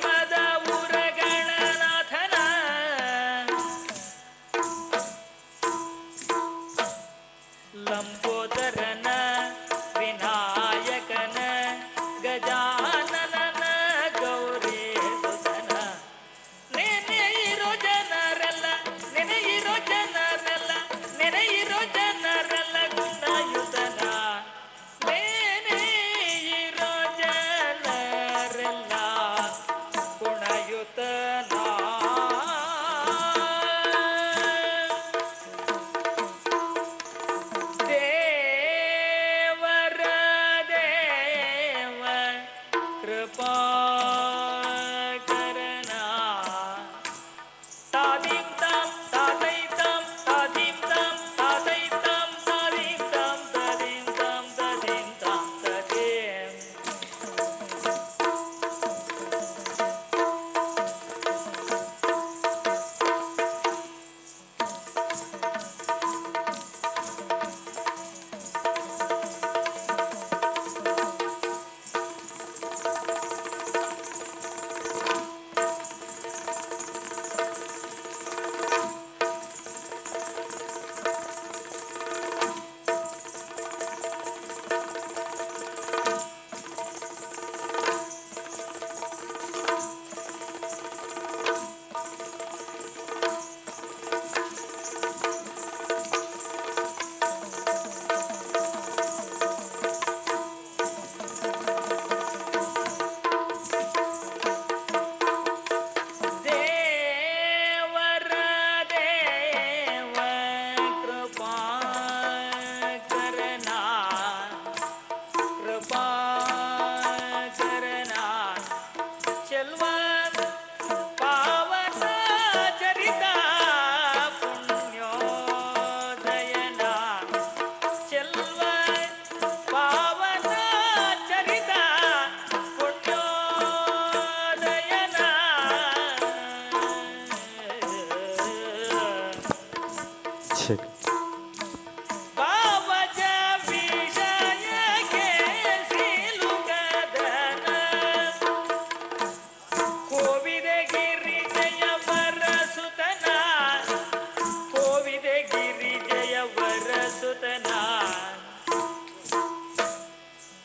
ಧರ್ಮದ ಉರಗಣನಾಥನ ಲಂಬೋದರನ ವಿನಾಯಕನ ಗಜಾನನ ಗೌರಿ ಸುತನ ನೆನೆಯಿರೋ ಜನರೆಲ್ಲ ನೆನೆಯಿರೋ ಜನರೆಲ್ಲ ನೆನೆಯಿರೋ ಜನರೆಲ್ಲ ಗುಣಯುತನ ನೆನೆಯಿರೋ ಜನರೆಲ್ಲ ಗುಣಯುತನ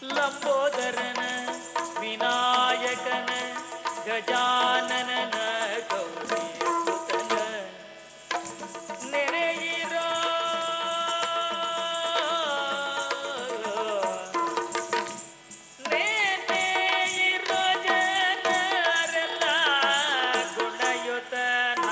ಲಂಬೋದರನ ವಿನಾಯಕನ ಗಜಾನನ ಗೌರಿ ಸುತನ ನೆನೆಯಿರೋ ನೆನೆಯಿರೋ ಜನರೆಲ್ಲ ಗುಣಯುತನ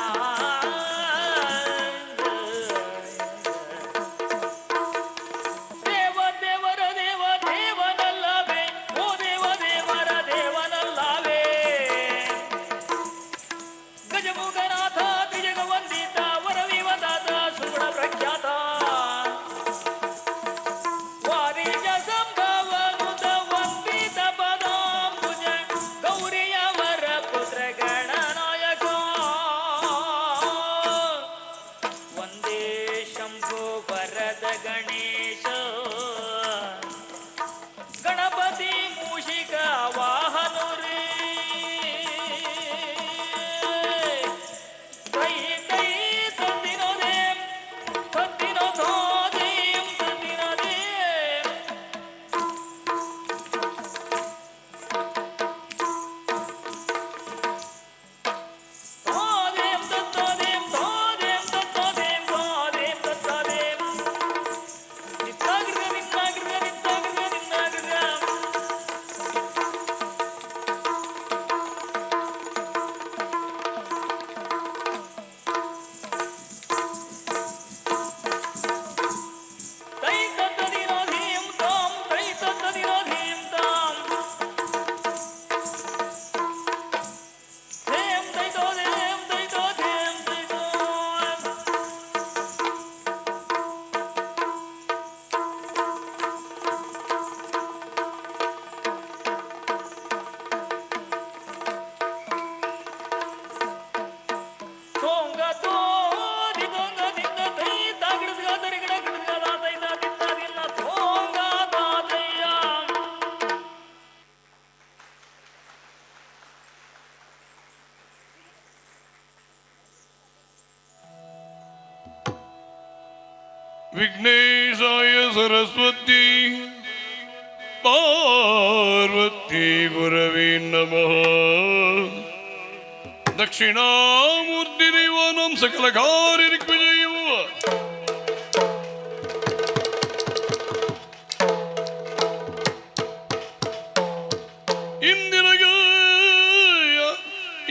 ವಿಘ್ನೇಶಾಯ ಸರಸ್ವತಿ ಪಾರ್ವತಿ ಗುರವೇ ನಮಃ. ದಕ್ಷಿಣಾಮೂರ್ತಿ ದೇವಾನಾಂ ಸಕಲ ಕಾರ್ಯ ದಿಗ್ವಿಜಯವು.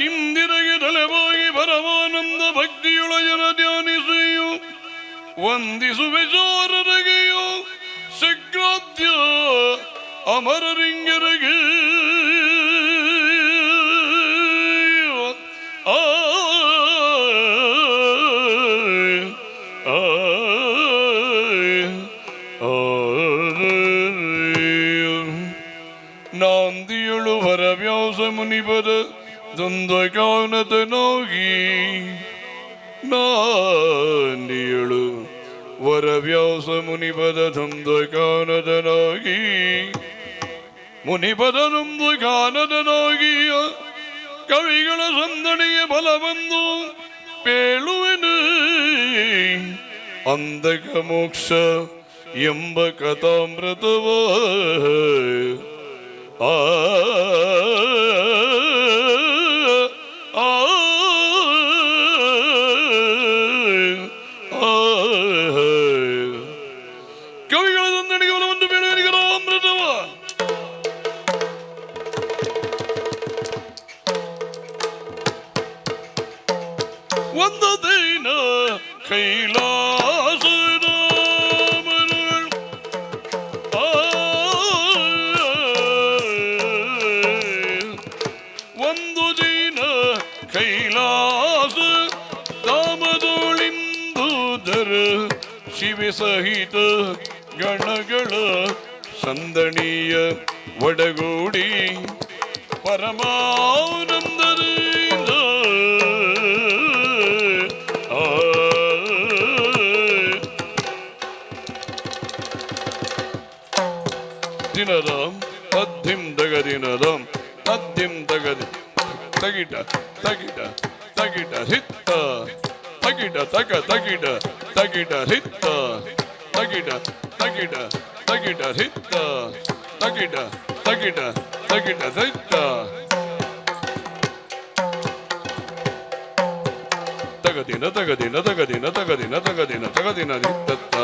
ಇಂದಿರಗೆ ತಲೆಬಾಗಿ ಪರಮಾನಂದ ಭಕ್ತಿಯೊಳಜನ ಧ್ಯಾನಿಸೆಯು ವಂದಿಸುವೆ ಜೋರರಗೆಯೋ ಶಗ್ರಾಧ್ಯ ಅಮರರಿಂಗರಗೆ ಆ ನಾಂದಿಯಳು ವರವ್ಯಾಸ ಮುನಿಪದ ದ್ವಂದ್ವಕಾನತನಾಗಿ ನಾಂದಿಯಳು ವರವ್ಯಾಸ ಮುನಿಪದ ದ್ವಂದ್ವಕಾನತನಾಗಿ ಮುನಿಪದ ದ್ವಂದ್ವಕಾನತನಾಗಿ ಕವಿಗಳ ಸಂದಣಿಗೆ ಬಲ ಬಂದು ಪೇಳುವೆನು ಅಂಧಕ ಮೋಕ್ಷ ಎಂಬ ಕಥಾಮೃತವ ಆ ಕವಿಗಳ ಸಂದಣಿಗೆ ಬಲವನ್ನು ಬೇಡುವನಿಗೆ ಅಮೃತವ ಒಂದು ದಿನ ಕೈಲಾಸದ ಒಂದು ದಿನ ಕೈಲಾಸ ಧಾಮದೊಳಿಂದುದರ ಶಿವೆ ಸಹಿತ ಗಣಗಳ ಸಂದಣಿಯ ಒಡಗೂಡಿ ಪರಮಾನಂದದಿಂದ ದಿನದಂ ತದ್ದಿಂ ದಗದಿನದಂ ತದ್ದಿಂ ದಗದಿ ತಗಿಟ ತಗಿಟ ತಗಿಟ ಹಿತ್ತ ತಗಿಟ ತಗ ತಗಿಟ ತಗಿಟ ಹಿತ್ತ ತಗಿಟ ತಗಿಟ ತಗಿಟ ಹಿತ್ತ ತಗಿಟ ತಗಿಟ ತಗಿಟ ಹಿತ್ತ ತಗದಿನ ತಗದಿನ ತಗದಿನ ತಗದಿನ ತಗದಿನ ತಗದಿನ ಹಿತ್ತತ್ತ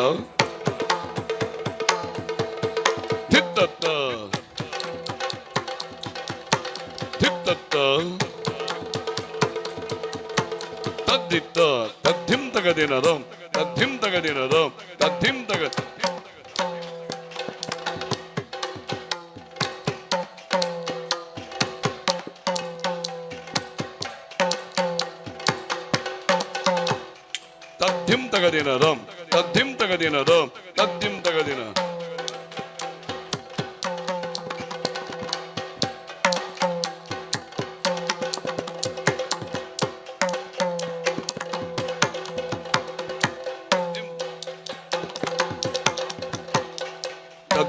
ಹಿತ್ತತ್ತ ಹಿತ್ತತ್ತ ತದ್ದಿತ್ತ ತದ್ದಿಂ ತಗದಿನದಂ ತದ್ದಿಂ ತಗದಿನದಂ ತದ್ದಿಂ ತಗ ತದ್ದಿಂ ತಗದಿನದಂ ತದ್ದಿಂ ತಗದಿನದಂ ತದ್ದಿಂ ತಗದಿನ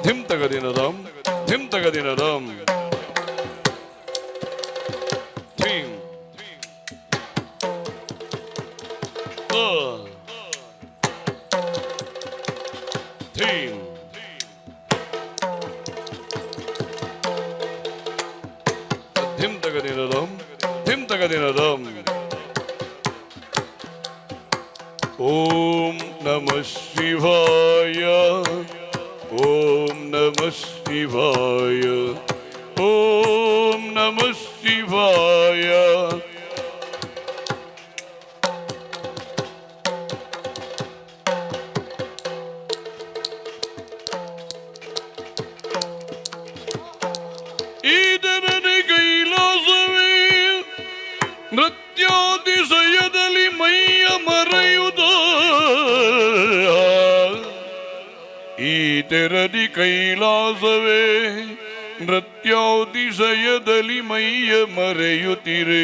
ಧಿಂ ತಗದಿನದಂ ಧಿಂ ತಗದಿನದಂ ಧಿಂ ಧಿಂ ಧಿಂ ತಗದಿನದಂ ಧಿಂ ತಗದಿನದಂ ಓಂ ನಮಃ ಶಿವಾಯ ಓಂ ನಮಃ ಶಿವಾಯ ಓಂ ನಮಃ ಶಿವಾಯ ಇದರನೆ ಕೈಲಾಸವೇ ನೃತ್ಯಾತಿಶಯದಲ್ಲಿ ಮೈಯ ಮರೆಯುತ್ತ ಈ ತೆರದಿ ಕೈಲಾಸವೇ ನೃತ್ಯಾತಿಶಯದಲ್ಲಿ ಮೈಯ ಮರೆಯುತ್ತಿರೆ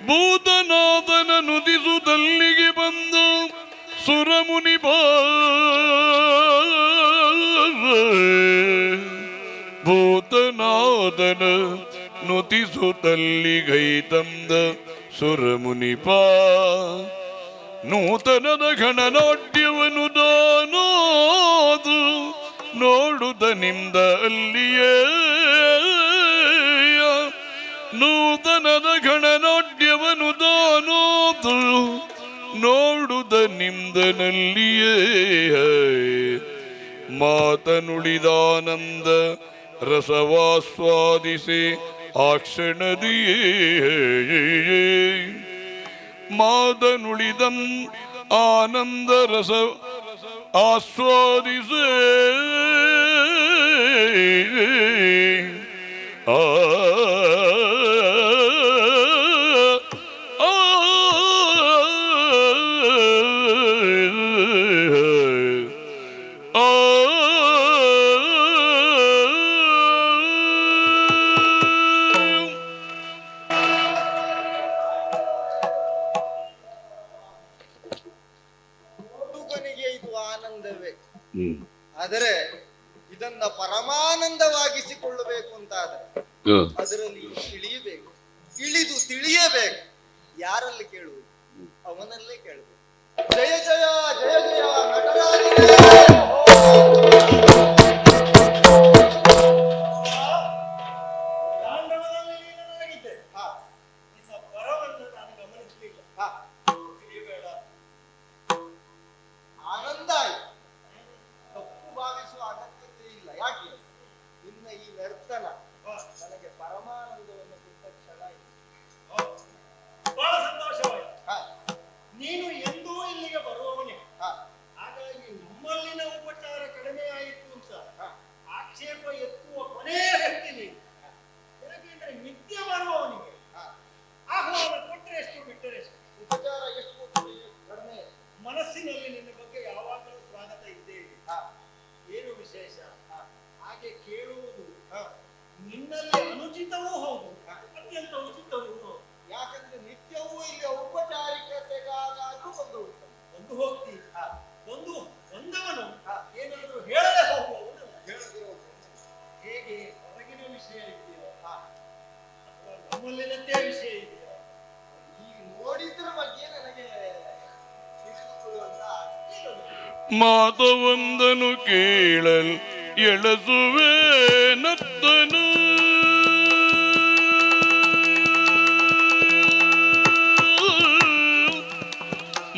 ಭೂತನಾಥನ ನುಡಿಸುತ್ತಲ್ಲಿಗೆ ಬಂದು ಸುರಮುನಿ ಭೂತನಾಥನ ನುತಿಸುತ್ತಲ್ಲಿಗೈ ತಂದ ಸುರಮುನಿಪ ನೂತನದ ಗಣನಾಟ್ಯವನ್ನು ದಾನೋದು ನೋಡುದ ನಿಂದ ಅಲ್ಲಿಯೇ ನೂತನದ ಗಣನಾಟ್ಯವನ್ನು ದಾನೋದು ನೋಡುದ ನಿಂದನಲ್ಲಿಯೇ ಮಾತನುಳಿದಾನಂದ ರಸವಾಸ್ವಾದಿಸಿ ಆ ಕ್ಷಣದಿಯೇ ಮಾತನುಳಿದಂ ಆನಂದ ರಸ ಆಸ್ವಾದಿಸೇ ಆ ಹುಡುಗನಿಗೆ ಇದು ಆನಂದವೇ. ಆದರೆ ಇದನ್ನ ಪರಮಾನಂದವಾಗಿಸಿಕೊಳ್ಳಬೇಕು ಅಂತಾದರೆ ಅದರಲ್ಲಿ ಇಳಿಯಬೇಕು, ಇಳಿದು ತಿಳಿಯಬೇಕು. ಯಾರಲ್ಲಿ ಕೇಳುವುದು? ಅವನಲ್ಲೇ ಕೇಳಬೇಕು. ಜಯ ಜಯ ಜಯ ಜಯ ನಟರಾಜನೇ. ಆನಂದ ಆಯ್ತು, ತಪ್ಪು ಭಾವಿಸುವ ಅಗತ್ಯತೆ ಇಲ್ಲ. ಯಾಕೆ? ನಿನ್ನ ಈ ನರ್ತನ ನನಗೆ ಪರಮಾನಂದವನ್ನು ಕೊಟ್ಟ ಕ್ಷಣ ಇದು. ಬಹಳ ಸಂತೋಷವಾಯಿತು. ನೀನು ಎಂದೂ ಇಲ್ಲಿಗೆ ಬರುವವನೇ, ಹಾಗಾಗಿ ನಮ್ಮಲ್ಲಿನ ಉಪಚಾರ ಕಡಿಮೆ ಆಯಿತು ಅಂತ ಆಕ್ಷೇಪ ಎತ್ತುವ ಕೊನೆಯ ವ್ಯಕ್ತಿ ನೀನು. ಯಾಕೆಂದ್ರೆ ನಿತ್ಯ ಬರುವವನಿಗೆ ಆಹ್ವಾನ ಕೊಟ್ಟರೆ ಎಷ್ಟು ಬಿಟ್ಟರೆ ಎಷ್ಟು. ಉಪಚಾರ ಎಷ್ಟು ಕಡಿಮೆ. ಮನಸ್ಸಿನಲ್ಲಿ ನಿನ್ನ ಬಗ್ಗೆ ಯಾವಾಗಲೂ ಸ್ವಾಗತ ಇದ್ದೇ ಇದೆ. ಏನು ವಿಶೇಷ? ಹಾಗೆ ಕೇಳುವುದು ನಿನ್ನಲ್ಲಿ ಅನುಚಿತವೂ ಹೌದು, ಅತ್ಯಂತ ಉಚಿತವೂ ಹೌದು. ಯಾಕಂದ್ರೆ ನಿತ್ಯವೂ ಇಲ್ಲಿ ಔಪಚಾರಿಕತೆಗಾದರೂ ಬಂದು ಹೋಗ್ತಿ ಬಂದವನು ಏನಾದರೂ ಹೇಳದೆ ಹೋಗುವವನು ಹೇಳದೆ ಹೋಗ್ತಾನೆ. ಹೇಗೆ ಹೊರಗಿನ ವಿಷಯ ಇದೆಯೋ ಅಥವಾ ನಮ್ಮಲ್ಲಿನದ್ದೇ ವಿಷಯ ಇದೆಯೋ ಈಗ ನೋಡಿದ್ರ ಬಗ್ಗೆ ನನಗೆ ತಿಳಿದುಕೊಳ್ಳುವಂತ ಮಾತವೊಂದನು ಕೇಳಲ್ ಎಳಸುವೆ ನತ್ತನು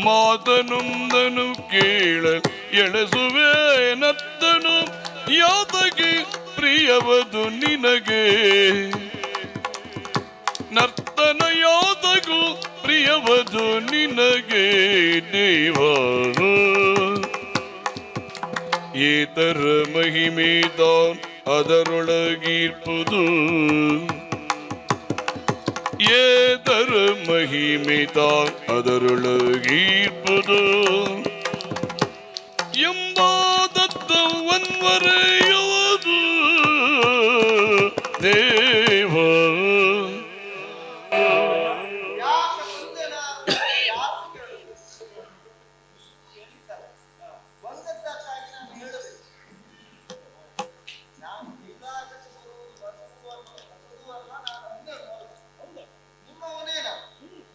ಮಾತನೊಂದನು ಕೇಳಲ್ ಎಳಸುವೆ ನತ್ತನು ಯಾತಗೆ ಪ್ರಿಯವದು ನಿನಗೆ ನರ್ತನ ಯಾತಗೂ ಪ್ರಿಯವದು ನಿನಗೆ ದೇವ ಏತರ ಮಹಿಮೆ ತಾನ್ ಅದರೊಳಗಿರ್ಪುದು ಏತರ ಮಹಿಮೆ ತಾನ್ ಅದರೊಳಗಿರ್ಪುದು ಎಂಬಾದತ್ತವನ್ವರೆಯುವುದು ದೇವ ಯಾಕೆ ಮುಂದೆ ನಾನು ಯಾರು ಕೇಳುದು? ಬಂದದ್ದಕ್ಕಾಗಿ ನಾನು ಹೇಳಬೇಕು. ನಾನು ಹೀಗಾಗಬಹುದು ಬದುಕುವಲ್ಲ, ನಾನು ಒಂದೇ ನೋಡುದು. ನಿಮ್ಮವನೇ ನಾನು.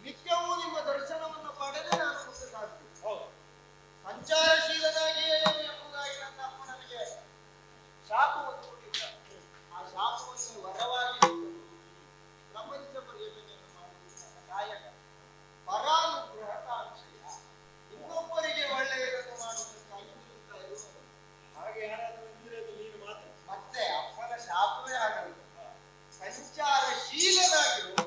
ನಿತ್ಯವೂ ನಿಮ್ಮ ದರ್ಶನವನ್ನು ಪಡೆದೇ ನಾನು ಮುಂದೆ ಸಾಧ್ಯ. ಸಂಚಾರಶೀಲನಾಗಿಯೇ ಎಂಬುದಾಗಿ ನನ್ನ ಅಪ್ಪ ನನಗೆ ಶಾಪವನ್ನು ಕೊಟ್ಟಿದ್ದಾರೆ. ಆ ಶಾಪವನ್ನು ವರವಾಗಿ ಪ್ರಪಂಚ ಪರ್ಯಟನೆಯನ್ನು ಮಾಡುವುದು ನನ್ನ ಕಾಯಕ. ಪರಾನುಗ್ರಹ ಕಾಂಕ್ಷೆಯ ಇನ್ನೊಬ್ಬರಿಗೆ ಒಳ್ಳೆಯದನ್ನು ಮಾಡುವುದಕ್ಕಾಗಿ ನಿಲ್ಲುತ್ತಾ ಇರುವುದು. ಹಾಗೆ ಯಾರಾದರೂ ಇದ್ದಿರೋದು ನೀನು ಮಾತ್ರ. ಮತ್ತೆ ಅಪ್ಪನ ಶಾಪವೇ ಹಾಗಲ್ಲ. ಸಂಚಾರಶೀಲನಾಗಿರುವುದು.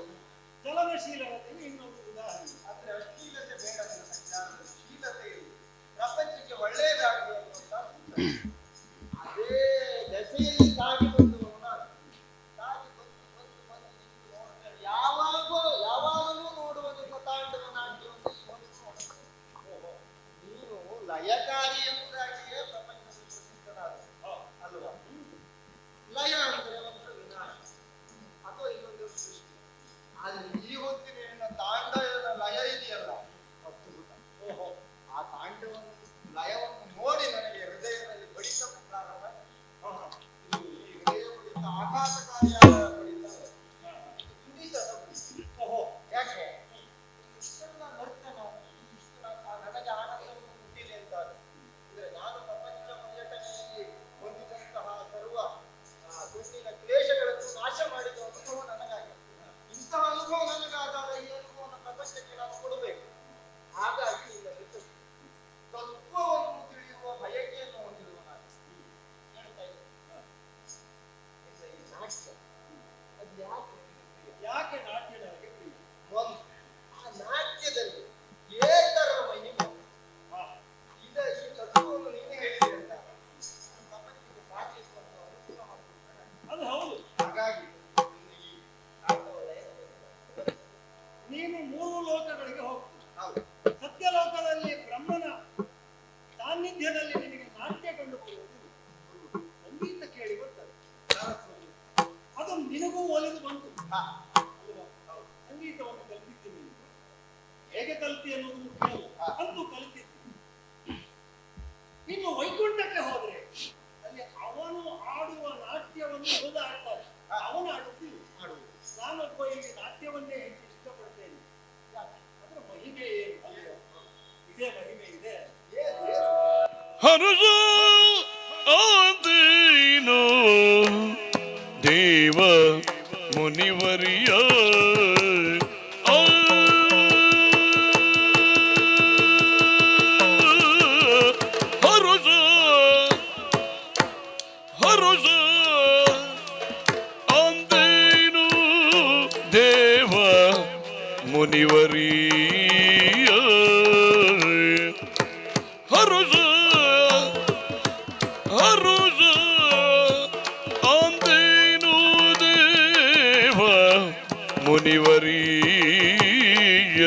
ಚಲನಶೀಲತೆ ಇನ್ನೊಂದು ಉದಾಹರಣೆ. ಆದ್ರೆ ಅಶ್ಲೀಲತೆ ಬೇಡ. ಸಂಚಾರದ ಶೀಲತೆ ಇರುವುದು ಪ್ರಪಂಚಕ್ಕೆ ಒಳ್ಳೆಯದಾಗಲಿ ಅನ್ನುವಂತ ಅದೇ ದಶೆಯಲ್ಲಿ ಸಾಗಿ ಬಂದವನು ನಾನು. ಸಾಗಿ ಬಂದು ನಿಂತು ನೋಡ್ತಾರೆ. ಯಾವಾಗಲೂ ನೋಡುವ ನಿಮ್ಮ ತಾಂಡವ ನಾಟ್ಯವನ್ನು ನೀನು ಲಯಕಾರಿ ಎಂಬುದಾಗಿಯೇ ಪ್ರಪಂಚದಲ್ಲಿ ಪ್ರಸಿದ್ಧನಾದ ಅಲ್ವಾ? ಲಯ ಅಂದರೆ ಒಂದು ವಿನಾಶ ಅಥವಾ ಇನ್ನೊಂದು ಸೃಷ್ಟಿ. ಆದ್ರೆ ಈ ಹೊತ್ತಿನ ನಿನ್ನ ತಾಂಡವದ ಲಯ ಇದೆಯಲ್ಲ, ಅದ್ಭುತ. ಆ ತಾಂಡವನ್ನು ಲಯವನ್ನು ನೋಡಿ ನನಗೆ ಹೃದಯದಲ್ಲಿ ಬಡಿತ ನೀನು 3 ಲೋಕಗಳಿಗೆ ಹೋಗ್ತೀನಿ. ಹೌದು. ಸತ್ಯಲೋಕದಲ್ಲಿ ಬ್ರಹ್ಮನ ಸಾನ್ನಿಧ್ಯದಲ್ಲಿ ನಿನಗೆ ನಾಟ್ಯ ಕಂಡು ಬರುವುದು ಸಂಗೀತ ಕೇಳಿ ಬರ್ತದೆ. ಸರಸ್ವತಿ. ಅದು ನಿನಗೂ ಒಲಿದು ಬಂತು ಹಾ. ಅಲ್ವಾ? ಸಂಗೀತವನ್ನು ಕಲಿತಿದ್ದೀನಿ. ಹೇಗೆ ಕಲಿತಿ ಅನ್ನೋದು ಮುಖ್ಯ ಅಲ್ಲ. ಅಂತೂ ಕಲಿತಿದ್ದೀನಿ. ಇನ್ನು ವೈಕುಂಠಕ್ಕೆ ಹೋದ್ರೆ ಅಲ್ಲಿ ಅವನು ಆಡುವ ನಾಟ್ಯವನ್ನು ಉಳಿದ ಆಡ್ತಾರೆ. ಅವನು ಆಡುತ್ತಿಲ್ಲ. ನಾನೊಬ್ಬ ಇಲ್ಲಿ ನಾಟ್ಯವನ್ನೇ ಹೆಚ್ಚು ಇಷ್ಟಪಡ್ತೇನೆ. ಅದರ ಮಹಿಮೆ ಏನು ಅಲ್ವಾ? ಇದೇ ಮಹಿಮೆ ಇದೆ. ಹನುಜ ಆದೀನು ದೇವ ಮುನಿವರಿಯ ಹರುಷ ಹರುಷ ಅಂದೇನು ದೇವ ಮುನಿವರಿಯ ಹರುಷ ಹರುಷ ಅಂದೇನು ದೇವ ಮುನಿವರಿಯ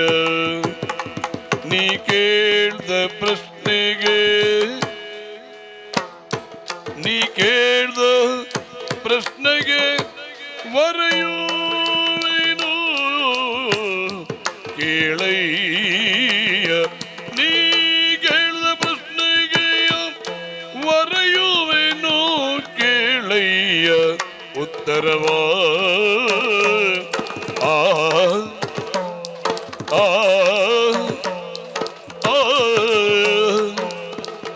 ನೀ ಕೇಳ್ದ ಪ್ರಶ್ನೆಗೆ ನೀ ಕೇಳ್ದ ಪ್ರಶ್ನೆಗೆ ವರೆಯುವೆನು ಕೇಳಯ್ಯ ನೀ ಕೇಳ್ದ ಪ್ರಶ್ನೆಗೆ ವರೆಯುವೆನು ಕೇಳಯ್ಯ ಉತ್ತರವಾ ಆ ಆ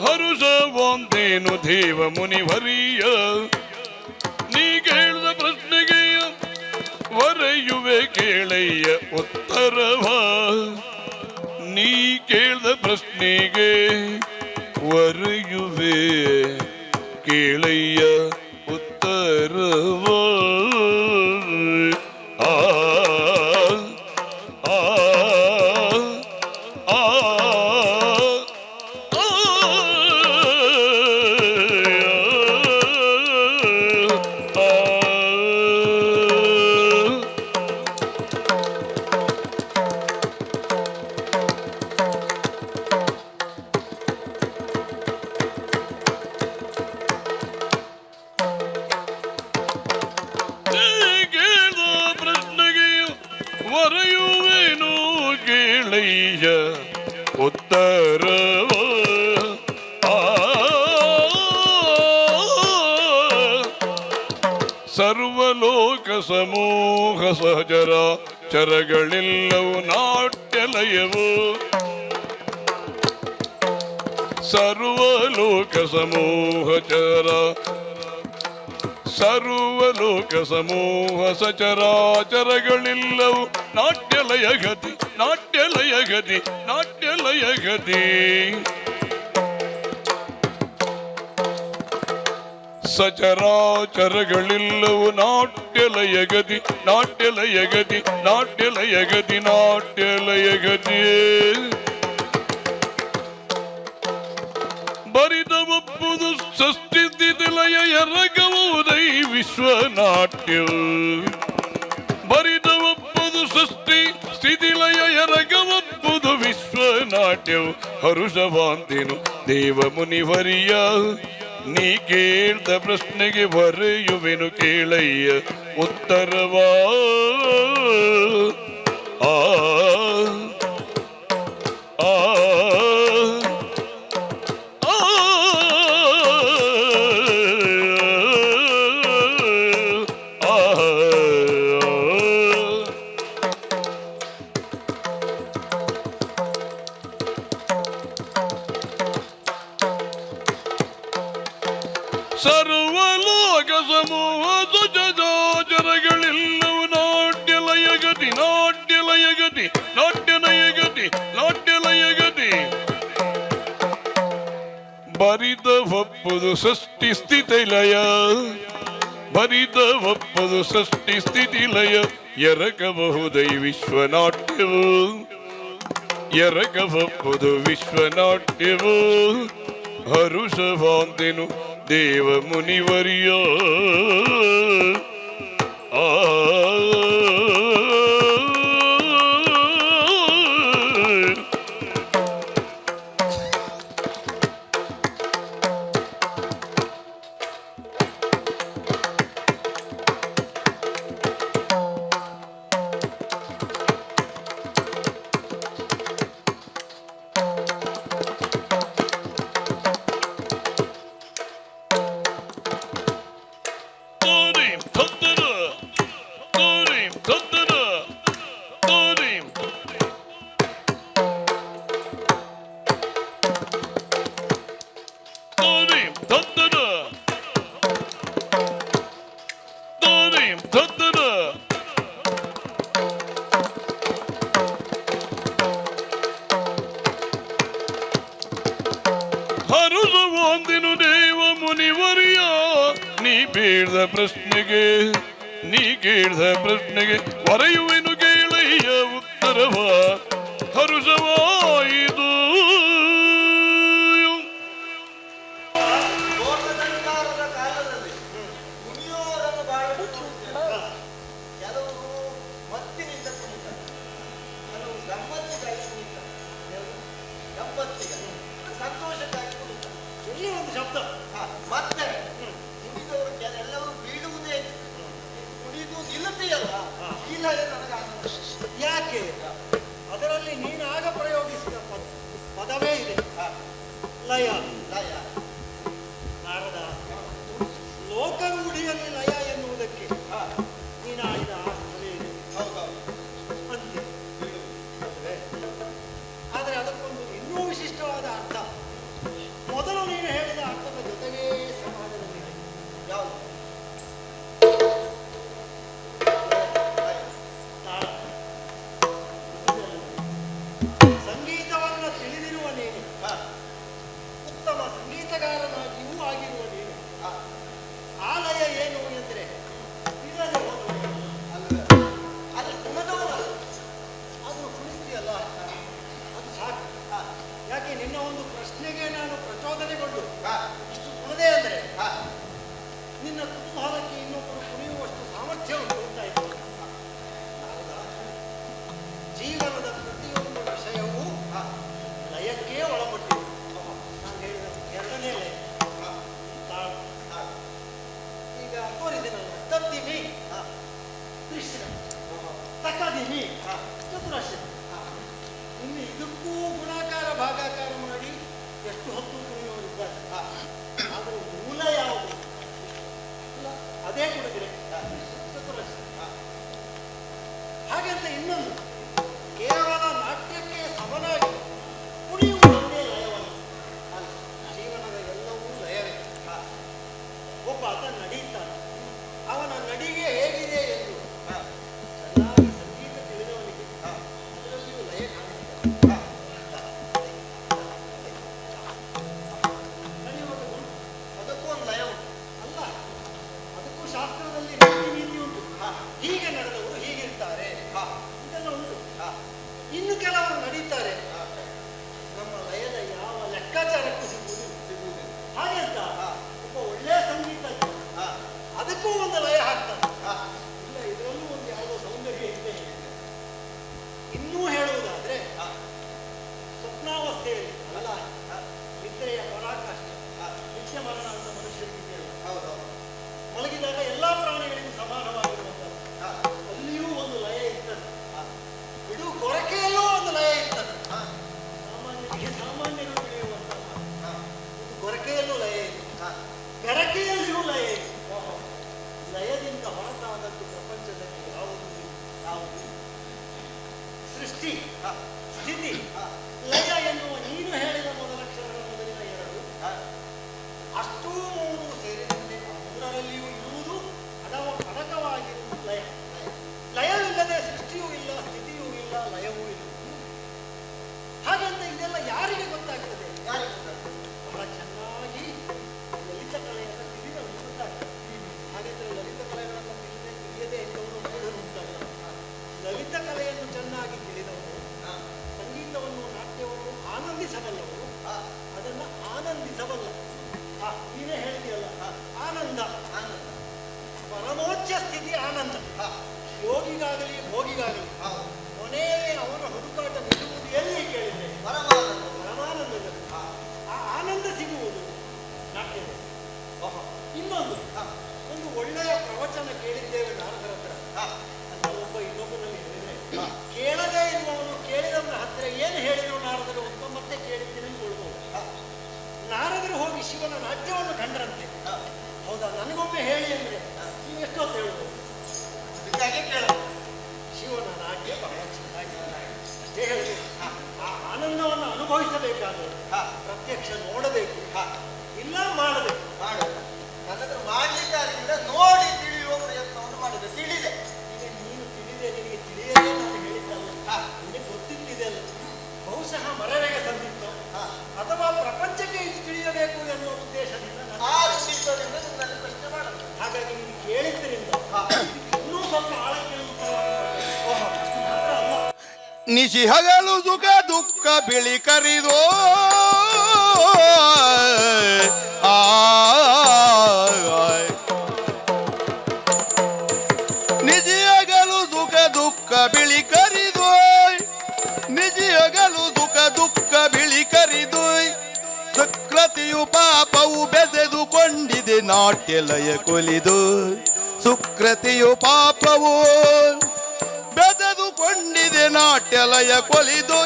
ಹರುಷವಂತೇನು ದೇವ ಮುನಿವರಿಯ ನೀ ಕೇಳಿದ ಪ್ರಶ್ನೆಗೆ ವರೆಯುವೆ ಕೇಳಯ್ಯ ಉತ್ತರವ ನೀ ಕೇಳಿದ ಪ್ರಶ್ನೆಗೆ ವರೆಯುವೆ ಕೇಳಯ್ಯ ಉತ್ತರವ ಆ ಆ ಆ ವರೆಯುವೆನು ಕೇಳಯ್ಯ ಉತ್ತರವ ಸರ್ವಲೋಕ ಸಮೂಹ ಸಹಜರ ಚರಗಳೆಲ್ಲವೂ ನಾಟ್ಯಲಯವು ಸರ್ವಲೋಕ ಸಮೂಹ ಚರ ಸರ್ವಲೋಕ ಸಮೂಹ ಸಚರಾಚರಗಳೆಲ್ಲವೂ ನಾಟ್ಯಲಯ ಗತಿ ನಾಟ್ಯಲಯ ಗತಿ ನಾಟ್ಯಲಯ ಗತಿ ಸಚರಾಚರಗಳೆಲ್ಲವೂ ನಾಟ್ಯಲಯ ಗತಿ ನಾಟ್ಯಲಯ ಗತಿ ನಾಟ್ಯಲಯ ಗತಿ ನಾಟ್ಯಲಯ ಗತಿ ಬರಿದ ಒಪ್ಪುದು ಸೃಷ್ಟಿದಿಲಯ ಎರಗವುದೈ ವಿಶ್ವನಾಟ್ಯವು ಬರಿದ ಒಪ್ಪುದು ಸೃಷ್ಟಿ ಸ್ಥಿತಿಲಯ ಎರಗವಪ್ಪುದು ವಿಶ್ವನಾಟ್ಯವು ಹರುಷವಾಂತಿನು ದೇವ ಮುನಿವರಿಯ ನೀ ಕೇಳ್ದ ಪ್ರಶ್ನೆಗೆ ಬರೆಯುವೆನು ಕೇಳಯ್ಯ ಉತ್ತರವಾ ಆ ಆ ಸರ್ವಲೋಕ ಸಮೂಹ ಸಚರಾಚರಗಳೆಲ್ಲವೂ ನಾಟ್ಯಲಯ ಗತಿ ನಾಟ್ಯಲಯ ಗತಿ ನಾಟ್ಯಲಯ ಗತಿ ನಾಟ್ಯಲಯ ಗತಿ ಬರಿದ ಒಪ್ಪುದು ಸೃಷ್ಟಿ ಸ್ಥಿತಿಲಯ ಬರಿದ ಒಪ್ಪುದು ಸೃಷ್ಟಿ ಸ್ಥಿತಿಲಯ ಎರಗಬಹುದೈ ವಿಶ್ವನಾಟ್ಯವು ಎರಗಬಹುದು ವಿಶ್ವನಾಟ್ಯವು ಹರುಷವಾಂತೆನು ದೇವ ಮುನಿವರಿಯ ಆ ಕೇಳಿದ ಪ್ರಶ್ನೆಗೆ ನೀ ಕೇಳಿದ ಪ್ರಶ್ನೆಗೆ ಬರೆಯುವೆನು ಕೇಳಯ್ಯ ಉತ್ತರವ ಹರುಷವಾಯಿತು. ಲೋಕಸಂಚಾರದ ಕಾಲದಲ್ಲಿ ಕುಣಿಯೋರನ್ನು ಬಹಳಷ್ಟು ನೋಡ್ತೇವೆ. ಕೆಲವರು ಮತ್ತಿನಿಂದ ಕುಣಿತಾರೆ, ಕೆಲವು ಗಮ್ಮತ್ತಿಗಾಗಿ ಕುಣಿತಾರೆ, ಗಮ್ಮತ್ತಿಗೆ ಸಂತೋಷಕ್ಕಾಗಿ ಕುಣಿತಾರೆ. ಇಲ್ಲಿ ಒಂದು ಶಬ್ದ ಮತ್ತೆ ಕುಣಿದವರು ಎಲ್ಲರೂ ಬೀಳುವುದೇ ಕುಣಿದು ನಿಲ್ಲುತ್ತೆಯಲ್ಲ, ಇಲ್ಲ ನನಗೆ ಯಾಕೆ ಅದರಲ್ಲಿ ನೀನು ಆಗ ಪ್ರಯೋಗಿಸಿದ ಪದವೇ ಇದೆ, ಲಯ. ಲಯ ನಾರದ ಲೋಕರೂಢಿಯಲ್ಲಿ ಲಯ ಎನ್ನುವುದಕ್ಕೆ ನೀನು ಆಡಿದ ಆಸ್ಪದೆ ಇದೆ ಹೌದೌದು. ಅಂತೆ. ಆದರೆ ಅದಕ್ಕೊಂದು ಇನ್ನೂ ವಿಶಿಷ್ಟವಾದ ಅರ್ಥ ಮೊದಲು ನೀನು ಹೇಳಿದ ಅರ್ಥದ ಜೊತೆಗೇ ಸಮಾಜದಲ್ಲಿ ಇದೆ. ಯಾವುದು? ತಾಳ. ಸಂಗೀತವನ್ನು ತಿಳಿದಿರುವ ನೀನು, ಉತ್ತಮ ಸಂಗೀತಗಾರನಾಗಿಯೂ ಆಗಿರುವ ನೀನು, ಆಲಯ ಏನು ಎಂದರೆ ತಿಳಿಯದೆ ಹೋದವನು. ಅಲ್ವೇ? ಅದು ಕುಣಿದವನಲ್ಲ, ಅದು ಕುಣಿಸ್ತೀಯಲ್ಲ, ಅದು ಸಾಕು. ಯಾಕೆ ನಿನ್ನ ಒಂದು ಪ್ರಶ್ನೆಗೆ ನಾನು ಪ್ರಚೋದನೆಗೊಂಡು ಇಷ್ಟು ಕುಣದೆ ಅಂದರೆ ನಿನ್ನ ಕುತೂಹಲಕ್ಕೆ ಇನ್ನೊಬ್ಬರು ಕುಣಿಯುವಷ್ಟು ಸಾಮರ್ಥ್ಯ ಉಂಟು ಅಂತ ಇತ್ತು. ಜೀವನದ ಪ್ರತಿಯೊಂದು ವಿಷಯವೂ ಲಯಕ್ಕೆ ಒಳಪಟ್ಟಿದೆ. ನಾನು ಹೇಳಿದ ಎರಡನೇ ಲಯ ತಾಳ. ಈಗ ತೋರಿಸಿದಲ್ಲ, ತದ್ದಿಮಿ ದೃಶ್ಯ, ತಕದಿಮಿ ಚತುರಶ್ಯ. ಇನ್ನು ಇದಕ್ಕೂ ಗುಣಾಕಾರ ಭಾಗಾಕಾರ ಮಾಡಿ ಎಷ್ಟು ಹೊತ್ತು ಕುಣಿಯುವವರಿದ್ದಾರೆ. ಆದರೆ ಮೂಲ ಯಾವುದು? ಅದೇ ಕುಡಿದ್ರೆ ಚತುರಶ್ಯ. ಹಾಗಂತ ಇನ್ನೊಂದು ಕೇವಲ ನಾಟ್ಯಕ್ಕೆ ಸಮನಾಗಿ ಕುಣಿಯುವುದೊಂದೇ ಲಯವಲ್ಲ. ಜೀವನದ ಎಲ್ಲವೂ ಲಯವೇ. ಒಬ್ಬ ಆತ ನಡೀತಾನೆ, ಅವನ ನಡಿಗೆ ಹೇಗಿದೆ ಎಂದು ಚೆನ್ನಾಗಿ ಸಂಗೀತ ತಿಳಿದವನಿಗೆ ಅದರಲ್ಲಿಯೂ ಲಯ ಕಾಣಿಸ್ತದೆ. ನಡೆಯುವಾಗ ಅದಕ್ಕೂ ಒಂದು ಲಯ ಉಂಟು. ಅಲ್ಲ, ಅದಕ್ಕೂ ಶಾಸ್ತ್ರದಲ್ಲಿ ನೀತಿ ಉಂಟು. ಹೀಗೆ ನಡೆದವರು ಹೀಗಿರ್ತಾರೆ, ಇದೆಲ್ಲ ಉಂಟು. ಇನ್ನು ಕೆಲವರು ನಡೀತಾರೆ, ನಮ್ಮ ಲಯದ ಯಾವ ಲೆಕ್ಕಾಚಾರಕ್ಕೂ ಸಿಗುವುದಿಲ್ಲ. ಹಾಗೆ ಅಂತ ಒಬ್ಬ ಒಳ್ಳೆಯ ಸಂಗೀತ ಅದಕ್ಕೂ ಒಂದು ಲಯ ಹಾಕ್ತಾರೆ. ಇಲ್ಲ, ಇದರಲ್ಲೂ ಒಂದು ಯಾವುದೋ ಸೌಂದರ್ಯ ಇದೆ. ಇನ್ನೂ ಹೇಳುವುದಾದ್ರೆ ಸ್ವಪ್ನಾವಸ್ಥೆಯಲ್ಲಿ ಅಲ್ಲ, ನಿದ್ರೆಯ ಪರಾಕಾಷ್ಠೆ, ನಿತ್ಯ ಮರಣ ಅಂತ ಮನುಷ್ಯರಿಗೆ ಹೌದು. ಮಲಗಿದಾಗ ಎಲ್ಲಾ ಪ್ರಾಣಿಗಳಿಗೂ ಸಮಾನವಾಗಿರುವಂಥದ್ದು. ಅಲ್ಲಿಯೂ ಒಂದು ಲಯ ಇರ್ತದೆ. ಇದು ಕೊರಕೆಯಲ್ಲೂ ಒಂದು ಲಯ ಇರ್ತದೆ. ಸಾಮಾನ್ಯರಿಗೆ ಸಾಮಾನ್ಯರು ತಿಳಿಯುವಂತಹ ಇದು ಕೊರಕೆಯಲ್ಲೂ ಲಯ ಇದೆ, ಬೆರಕೆಯಲ್ಲಿಯೂ ಲಯ ಇದೆ. ಲಯದಿಂದ ಹೊರತಾದದ್ದು ಪ್ರಪಂಚದಲ್ಲಿ ಯಾವುದು ಯಾವುದು? ಸೃಷ್ಟಿ, ಸ್ಥಿತಿ, ಲಯ ಎನ್ನುವ ನೀನು ಹೇಳಿದ ಮೊದಲಕ್ಷರಗಳ ಮೊದಲಿನ ಎರಡು, ಅಷ್ಟೂ ಮೂರು ಸೇರಿದಂತೆ ಮೂರರಲ್ಲಿಯೂ ಇರುವುದು ಅಡಕವಾಗಿರುವುದು ಲಯ. ಲಯವಿಲ್ಲದೆ ಸೃಷ್ಟಿಯೂ ಇಲ್ಲ, ಸ್ಥಿತಿಯೂ ಇಲ್ಲ, ಲಯವೂ ಇಲ್ಲ. ಹಾಗಂತ ಇದೆಲ್ಲ ಯಾರಿಗೆ ಗೊತ್ತಾಗ್ತದೆ? ಯಾರಿಗೆ ಗೊತ್ತಾಗ್ತದೆ? ಬಹಳ ಚೆನ್ನಾಗಿ ಲಲಿತ ಕಲೆಯನ್ನು ತಿಳಿದವನು ಗೊತ್ತಾಗ್ತದೆ. ಹಾಗಾದ್ರೆ ಲಲಿತ ಕಲೆಗಳನ್ನು ತಿಳಿಯದೆ ಇದ್ದವನು ಮೂಢನು ಅಂತಾರೆ. ಲಲಿತ ಕಲೆಯನ್ನು ಚೆನ್ನಾಗಿ ತಿಳಿದವನು ಸಂಗೀತವನ್ನು, ನಾಟ್ಯವನ್ನು ಆನಂದಿಸಬಲ್ಲವನು, ಅದನ್ನು ಆನಂದಿಸಬಲ್ಲ. ನೀವೇ ಹೇಳಿದೆಯಲ್ಲ, ಆನಂದ. ಆನಂದ ಪರಮೋಚ್ಚ ಸ್ಥಿತಿ ಆನಂದ. ಯೋಗಿಗಾಗಲಿ ಭೋಗಿಗಾಗಲಿ ಕೊನೆಯಲ್ಲಿ ಅವನ ಹುಡುಕಾಟ ನಿಲ್ಲುವುದು ಎಲ್ಲಿ ಕೇಳಿದೆ? ಪರಮಾನಂದ. ಪರಮಾನಂದದಲ್ಲಿ. ಆ ಆನಂದ ಸಿಗುವುದು ನಾಟ್ಯದಲ್ಲಿ. ಇನ್ನೊಂದು, ಒಂದು ಒಳ್ಳೆಯ ಪ್ರವಚನ ಕೇಳಿದ್ದೇವೆ ನಾರದರ ಹತ್ರ ಅಂತ ಒಬ್ಬ ಇನ್ನೊಬ್ಬನಲ್ಲಿ ಹೇಳಿದ್ರೆ, ಕೇಳದೇ ಇರುವವನು ಕೇಳಿದವನ ಹತ್ತಿರ ಏನು ಹೇಳಿದ್ರು ನಾರದರು ಅಂತ ಮತ್ತೆ ಕೇಳಿ ತಿಳಿದುಕೊಳ್ಬಹುದು. ನಾರದರು ಹೋಗಿ ಶಿವನ ನಾಟ್ಯವನ್ನು ಕಂಡ್ರಂತೆ. ಹೌದಾ, ನನಗೊಮ್ಮೆ ಹೇಳಿ ಅಂದ್ರೆ ನೀವು ಎಷ್ಟೊತ್ತು ಹೇಳ್ಬೋದು? ಅದಕ್ಕಾಗಿ ಕೇಳೋದು. ಶಿವನ ನಾಟ್ಯ ಬಹಳ ಚೆನ್ನಾಗಿದೆ ಅಷ್ಟೇ ಹೇಳಬೇಕು. ಆ ಆನಂದವನ್ನು ಅನುಭವಿಸಬೇಕಾದ್ರೆ ಪ್ರತ್ಯಕ್ಷ ನೋಡಬೇಕು, ಇಲ್ಲ ಮಾಡಬೇಕು. ಮಾಡು. ನನ್ನತ್ರ ಮಾಡ್ಲಿಕ್ಕೆ ಆಗಲಿಲ್ಲ, ನೋಡಿ ತಿಳಿಯುವ ಪ್ರಯತ್ನವನ್ನು ಮಾಡಿದೆ. ತಿಳಿದೆ. ಈಗ ನೀನು ತಿಳಿದೆ, ನಿನಗೆ ತಿಳಿಯದೇ ನಾನು ಹೇಳಿದ್ದಲ್ಲ, ನಿನಗೆ ಗೊತ್ತಿದ್ದಿದೆ ಅಲ್ಲ. ಬಹುಶಃ ಮರವೆಗೆ ಸಂದಿತ್ತು ಅಥವಾ ಪ್ರಪಂಚಕ್ಕೆ ಇದು ತಿಳಿಯಬೇಕು ಎನ್ನುವ ಉದ್ದೇಶದಿಂದ ಆ ಉದ್ದೇಶದಿಂದ ನಿನ್ನಲ್ಲಿ ಪ್ರಶ್ನೆ ಮಾಡಬೇಕು. ಹಾಗೆ ನಿಶಿ ಹಗಲು ಸುಖ ದುಃಖ ಬಿಳಿ ಕರಿದೋ ನಿಜಿ ಹಗಲು ಸುಖ ದುಃಖ ಬಿಳಿ ಕರಿದೋ ನಿಜಿ ಹಗಲು ಸುಖ ದುಃಖ ಬಿಳಿ ಕರಿದೋ ಸುಕೃತಿಯು ಪಾಪವು ಬೆಸೆದುಕೊಂಡಿದೆ ನಾಟ್ಯಲಯ ಕೊಲಿದು ಸುಕೃತಿಯು ಪಾಪವು ಬೆಸೆದುಕೊಂಡಿದೆ ನಾಟ್ಯಲಯ ಕೊಲಿದು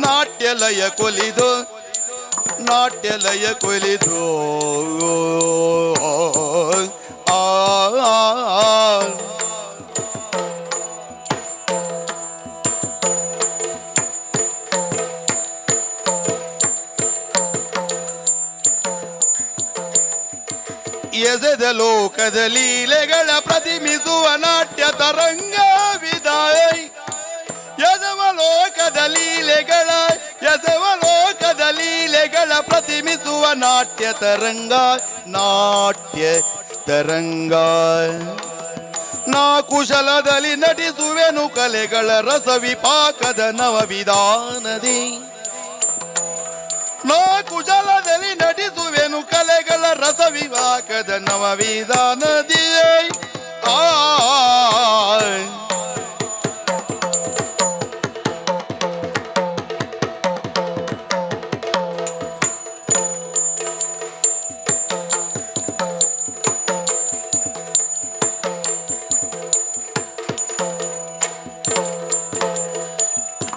ನಾಟ್ಯಲಯ ಕೊಲಿದು ನಾಟ್ಯಲಯ ಕೊಲಿದು ಆ ಎಸೆದ ಲೋಕದ ಲೀಲೆಗಳ ಪ್ರತಿಮಿಸುವ ನಾಟ್ಯ ತರಂಗ ವಿದಾಯ ಎಸವ ಲೋಕದ ಲೀಲೆಗಳ ಎಸವ ಲೋಕದ ಲೀಲೆಗಳ ಪ್ರತಿಮಿಸುವ ನಾಟ್ಯ ತರಂಗ ನಾಟ್ಯ ತರಂಗ ನಾ ಕುಶಲದಲ್ಲಿ ನಟಿಸುವೆನು ಕಲೆಗಳ ರಸ ವಿಪಾಕದ ನವ ವಿಧಾನದಿ ನಾ ಕುಶಲದಲ್ಲಿ ನಟಿಸುವೆನು ಕಲೆಗಳ ರಸ ವಿವಾಕದ ನವ ವಿಧಾನದಿಯೇ ಆ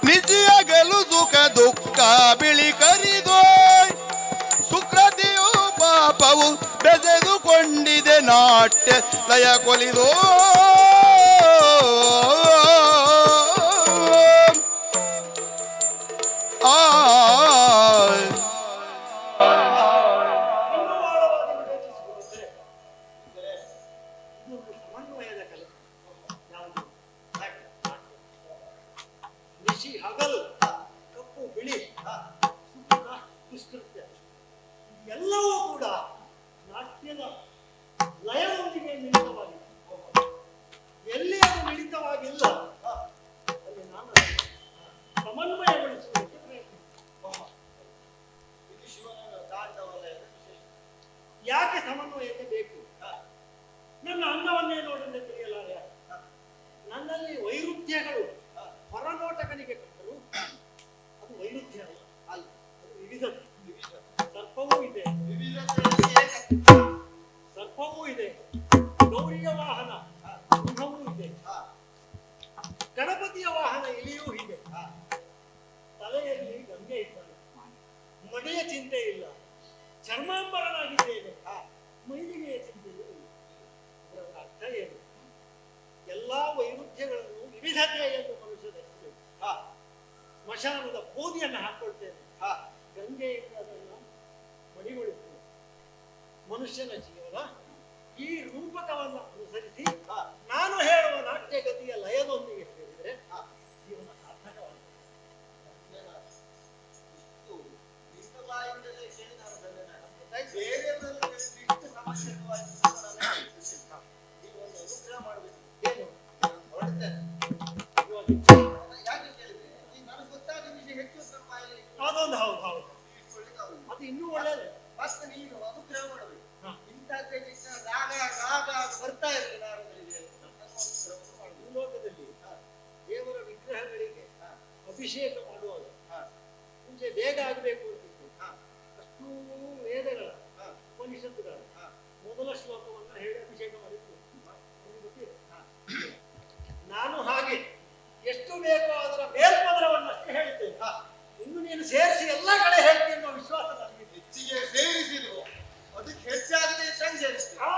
ನಿಜಿಯಗಲು ಸುಖ ದುಃಖ ಬಿಳಿ ಕರಿದೋ ಸುಕೃತಿಯು ಪಾಪವು ಬೆಸೆದುಕೊಂಡಿದೆ ನಾಟ್ಯ ಲಯ ಕೊಲಿದೋ ಆ ಇನ್ನೂ ಆಳವಾಗಿ ವಿವೇಚಿಸಿಕೊಂಡರೆ ಇದೊಂದು ಸಮನ್ವಯದ ಕಲೆ. ಯಾವುದು? ನಾಟ್ಯ. ನಿಶಿ ಹಗಲು, ಕಪ್ಪು ಬಿಳಿ, ಸುಖ ದುಷ್ಕೃತ್ಯ ಎಲ್ಲವೂ ಕೂಡ ನಾಟ್ಯದ ಲಯದೊಂದಿಗೆ ಮಿಳಿತವಾಗಿದೆ. ಎಲ್ಲಿ ಅದು ಮಿಳಿತವಾಗಿಲ್ಲ ಅಲ್ಲಿ ನಾನು ಅದನ್ನು ಸಮನ್ವಯಗೊಳಿಸುವುದಕ್ಕೆ ಪ್ರಯತ್ನಿಸಿದೆ. ಇದು ಶಿವನ ತಾಂಡವಲಯದ ವಿಶೇಷ. ಯಾಕೆ ಸಮನ್ವಯತೆ ಬೇಕು? ನನ್ನ ಅಂಗವನ್ನೇ ನೋಡದೆ ತಿಳಿಯಲಾರೆ. ನನ್ನಲ್ಲಿ ವೈರುಧ್ಯಗಳು ಹೊರನೋಟಕನಿಗೆ ಕಂಡರು ಅದು ವೈರುಧ್ಯ ಅಲ್ಲ, ಅದು ವಿವಿಧತೆ. ಸರ್ಪವೂ ಇದೆ, ವಿವಿಧತೆಯಲ್ಲಿ ಏಕತೆ. ಸರ್ಪವೂ ಇದೆ, ಗೌರಿಯ ವಾಹನ ಸಿಂಹವೂ ಇದೆ, ಗಣಪತಿಯ ವಾಹನ ಇಲಿಯೂ ಇದೆ. ತಲೆಯಲ್ಲಿ ಗಂಗೆ ಇದ್ದಾಳೆ, ಮಡಿಯ ಚಿಂತೆ ಇಲ್ಲ, ಚರ್ಮಾಂಬರನಾಗಿದ್ದೇನೆ, ಮೈಲಿಗೆಯ ಚಿಂತೆಯೂ ಇಲ್ಲ. ಇದರ ಅರ್ಥ ಏನು? ಎಲ್ಲಾ ವೈರುಧ್ಯಗಳನ್ನು ವಿವಿಧತೆ ಎಂದು ಮನುಷ್ಯ ಧರಿಸಬೇಕು. ಸ್ಮಶಾನದ ಬೂದಿಯನ್ನು ಹಾಕೊಳ್ತೇನೆ, ಗಂಗೆಯಿಂದ ಅದನ್ನು ಮಡಿಗೊಳಿಸ್ತೇನೆ. ಮನುಷ್ಯನ ಜೀವನ ಈ ರೂಪಕವನ್ನು ಅನುಸರಿಸಿ ನಾನು ಹೇಳುವ ನಾಟ್ಯಗತಿಯ ಲಯದೊಂದಿಗೆ ಸೇರಿದರೆ ಜೀವನ ಸಾರ್ಥಕವಾಗಿದೆ. ಇಷ್ಟು ನಿನ್ನ ಬಾಯಿಂದಲೇ ಕೇಳಿ ನಾನು ಧನ್ಯನಾದೆ. ಬೇರೆಯವರೆಲ್ಲ ಕೇಳಿದ್ರೆ ಇಷ್ಟು ಸಮಸ್ಯೆವಾಗಿ ನೀವು ಒಂದು ಅನುಗ್ರಹ ಮಾಡಬೇಕು. ಏನು? ನಾನು ಹೊರಡ್ತೇನೆ. ಇವಾಗ ಯಾಕೆ ಕೇಳಿದ್ರೆ ಈಗ ನನಗೆ ಗೊತ್ತಾದ ವಿಷಯ ಹೆಚ್ಚು ನಮ್ಮ ಬಾಯಲ್ಲಿ ಅದೊಂದು ಹೌದು ಹೌದು ಇಟ್ಕೊಳ್ಳಿಕ್ಕಾಗುದಿಲ್ಲ. ಅದು ಇನ್ನೂ ಒಳ್ಳೆಯದು. ಮತ್ತೆ ನೀನು ಅನುಗ್ರಹ ಮಾಡಬೇಕು. ಹಾ. ಇಂಥದ್ದೇ ರಾಗ ರಾಗ ಬರ್ತಾ ಇರಲಿ ನಾರದರಿಗೆ ನನ್ನ ಅನುಗ್ರಹವನ್ನು ಮಾಡಬೇಕು. ಈ ಲೋಕದಲ್ಲಿ ದೇವರ ವಿಗ್ರಹಗಳಿಗೆ ಅಭಿಷೇಕ ಮಾಡುವಾಗ ಮುಂಚೆ ಬೇಗ ಆಗಬೇಕು ಅಂತಿತ್ತು. ಅಷ್ಟೂ ವೇದಗಳ ಉಪನಿಷತ್ತುಗಳ ಮೊದಲ ಶ್ಲೋಕವನ್ನು ಹೇಳಿ ಅಭಿಷೇಕ ಮಾಡಿತ್ತು. ನಿಮಗೆ ಗೊತ್ತಿದೆ? ನಾನು ಹಾಗೆ ಎಷ್ಟು ಬೇಕೋ ಅದರ ಮೇಲ್ಪದರವನ್ನಷ್ಟೇ ಹೇಳಿದ್ದೇನೆ. ಇನ್ನು ನೀನು ಸೇರಿಸಿ ಎಲ್ಲ ಕಡೆ ಹೇಳ್ತೀನಿ ಅನ್ನೋ ವಿಶ್ವಾಸ ನನಗಿದೆ. ಹೆಚ್ಚಿಗೆ ಸೇರಿಸಿದ್ರು ಅದಕ್ಕೆ ಹೆಚ್ಚಾಗದೆ ಇದ್ದಂಗೆ ಸೇರಿಸ್ತಾರೆ. ಆ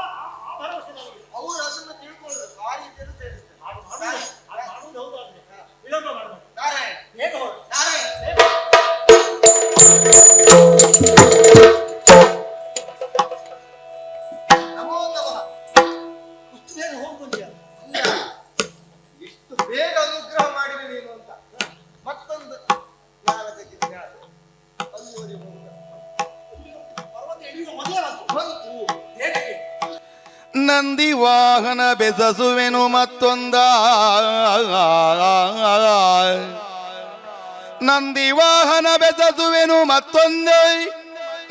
ಭರವಸೆ ನನಗಿದೆ. ಅವರು ಅದನ್ನು ತಿಳ್ಕೊಳ್ಳೋದು ಆ ರೀತಿಯಲ್ಲಿ ಸೇರಿಸ್ತಾರೆ. ಹಾಗೆ ಮಾಡುವುದು ಹೌದಾದ್ರೆ ವಿಳಂಬ ಮಾಡಬೇಕು. ನಾರಾಯಣ ಬೇಗ ಹೊರಡು. ನಾರಾಯಣ ನಮೋ ನಮಃ. ಇಷ್ಟು ಬೇಗ ಹೋಗ್ಬಂದಿಯ? ಅಲ್ಲ, ಇಷ್ಟು ಬೇಗ ಅನುಗ್ರಹ ಮಾಡಿದೆ ನೀನು ಅಂತ ಮತ್ತೊಂದು ಜ್ಞಾನದ ಜಿಜ್ಞಾಸೆ ಅಲ್ಲಿವರೆಗೆ ಪರ್ವತ ಇಳಿಯುವ ಮೊದಲೇ ಬಂತು. ಹೇಗೆ? ನಂದಿ ವಾಹನ ಬೆಸಸುವೆನು ಮತ್ತೊಂದ ನಂದಿ ವಾಹನ ಬೆಸಸುವೆನು ಮತ್ತೊಂದೇ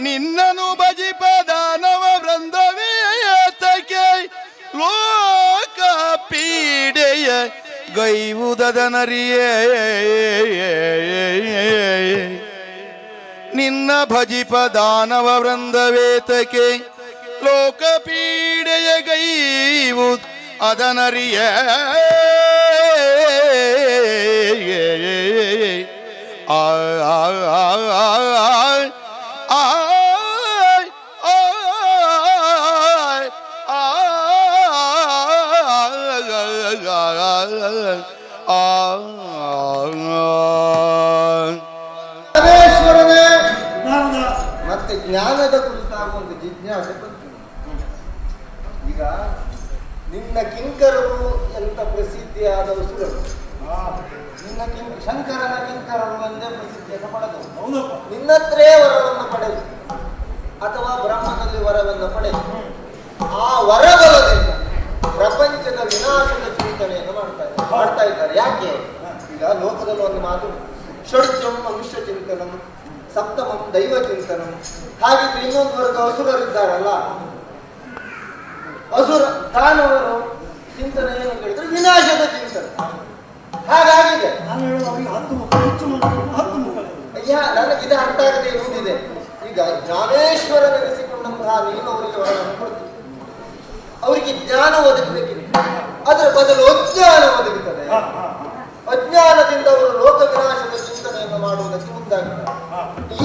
ನಿನ್ನನು ಭಜಿಪ ದಾನವ ವೃಂದವೇತಕ್ಕೆ ಲೋಕ ಪೀಡೆಯ ಗೈವುದನರಿಯೇ ನಿನ್ನ ಭಜಿಪ ದಾನವ ವೃಂದವೇತಕ್ಕೆ ಲೋಕ ಪೀಡೆಯ ಗೈವು ಅದನರಿಯ ಆ ಪರಮೇಶ್ವರನೇ ಜ್ಞಾನದ ಮತ್ತೆ ಜ್ಞಾನದ ಕುರಿತಾದ ಒಂದು ಜಿಜ್ಞಾಸೆ ಬಂತು. ಈಗ ನಿನ್ನ ಕಿಂಕರರು ಎಂತ ಪ್ರಸಿದ್ಧಿಯಾದ ಸುರರು, ನಿನ್ನ ಶಂಕರನ ಕಿಂಕರರು ಎಂದೇ ಪ್ರಸಿದ್ಧಿಯನ್ನು ಪಡೆದವು. ಹೌದಪ್ಪ. ನಿನ್ನತ್ರೇ ವರವನ್ನು ಪಡೆದು ಅಥವಾ ಬ್ರಹ್ಮನಲ್ಲಿ ವರವನ್ನು ಪಡೆದು ಆ ವರಬಲದಿಂದ ಪ್ರಪಂಚದ ವಿನಾಶದ ಚಿಂತನೆಯನ್ನು ಮಾಡ್ತಾ ಇದ್ದಾರೆ. ಯಾಕೆ? ಈಗ ಲೋಕದಲ್ಲಿ ಒಂದು ಮಾತು, ಷಡ್ಜಂ ಮನುಷ್ಯ ಚಿಂತನಂ, ಸಪ್ತಮಂ ದೈವ ಚಿಂತನಂ. ಹಾಗಿದ್ರೆ ಇನ್ನೊಂದು ವರ್ಗ ಅಸುರರಿದ್ದಾರಲ್ಲ, ಅಸುರ ದಾನವರು ಚಿಂತನೆ ಏನು ಕೇಳಿದ್ರೆ ವಿನಾಶದ ಚಿಂತನೆ. ಹಾಗಾಗಿದೆ. ನಾನು ಹೇಳೋದು ಅವರಿಗೆ 10 ಮುಖ ಹೆಚ್ಚು ಮಾಡಬೇಕು, 10 ಮುಖ. ಅಯ್ಯ, ನನಗೆ ಇದು ಅರ್ಥ ಆಗದೆ ಇರುವುದಿದೆ. ಈಗ ಜ್ಞಾನೇಶ್ವರನೆನಿಸಿಕೊಂಡಂತಹ ನೀನು ಅವರಿಗೆ ವರವನ್ನು ಕೊಡ್ತೀವಿ, ಅವರಿಗೆ ಜ್ಞಾನ ಒದಗಬೇಕಿದೆ. ಅದರ ಬದಲು ಅಜ್ಞಾನ ಒದಗುತ್ತದೆ. ಅಜ್ಞಾನದಿಂದ ಅವರು ಲೋಕ ವಿನಾಶದ ಚಿಂತನೆಯನ್ನು ಮಾಡುವುದಕ್ಕೆ ಮುಂದಾಗಿದ್ದಾರೆ.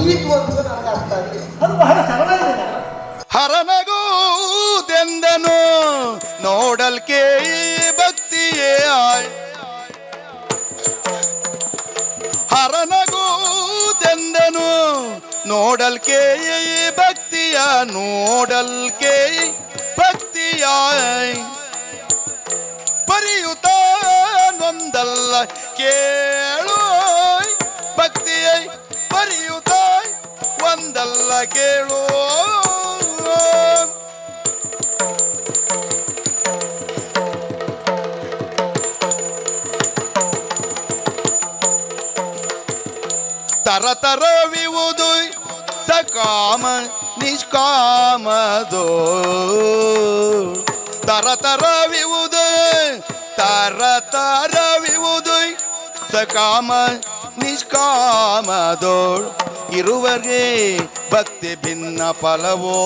ಈತು ಅಂತ ನನಗೆ ಅರ್ಥ ಆಗಿದೆ. ಅದು ಬಹಳ ಸರಳ ಇದೆ. ಹರನಗೂದೆಂದನು ನೋಡಲ್ಕೆ ಭಕ್ತಿಯೇ ಹರನಗೂದೆಂದನು ನೋಡಲ್ಕೆ ಭಕ್ತಿಯ ನೋಡಲ್ಕೆ ಭಕ್ತಿಯ ಪರಿಯುತ ನೊಂದಲ್ಲ ಕೇಳು ಭಕ್ತಿಯ ಪರಿಯುತ ಒಂದಲ್ಲ ಕೇಳು. ತರತರವಿವುದು ಸಕಾಮ ನಿಷ್ಕಾಮದೋ ತರತರವಿವುದು ತರತರವಿವುದು ಸಕಾಮ ನಿಷ್ಕಾಮದೋಳು ಇರುವರೆ ಭಕ್ತಿ ಭಿನ್ನ ಫಲವೋ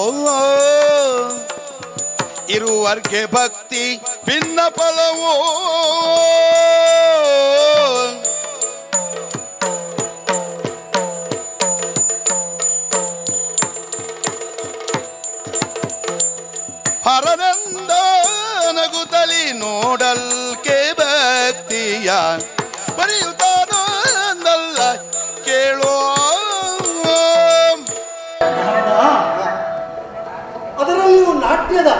ಇರುವರ್ಗೆ ಭಕ್ತಿ ಭಿನ್ನ ಫಲವೋ ಹರನಂದ ನಗುತ್ತಲಿ ನೋಡಲ್ಕೆ ಭಕ್ತಿಯ ಬರೆಯುತ್ತಾನಲ್ಲ ಕೇಳೋ. ಅದರಲ್ಲಿಯೂ ನಾಟ್ಯದ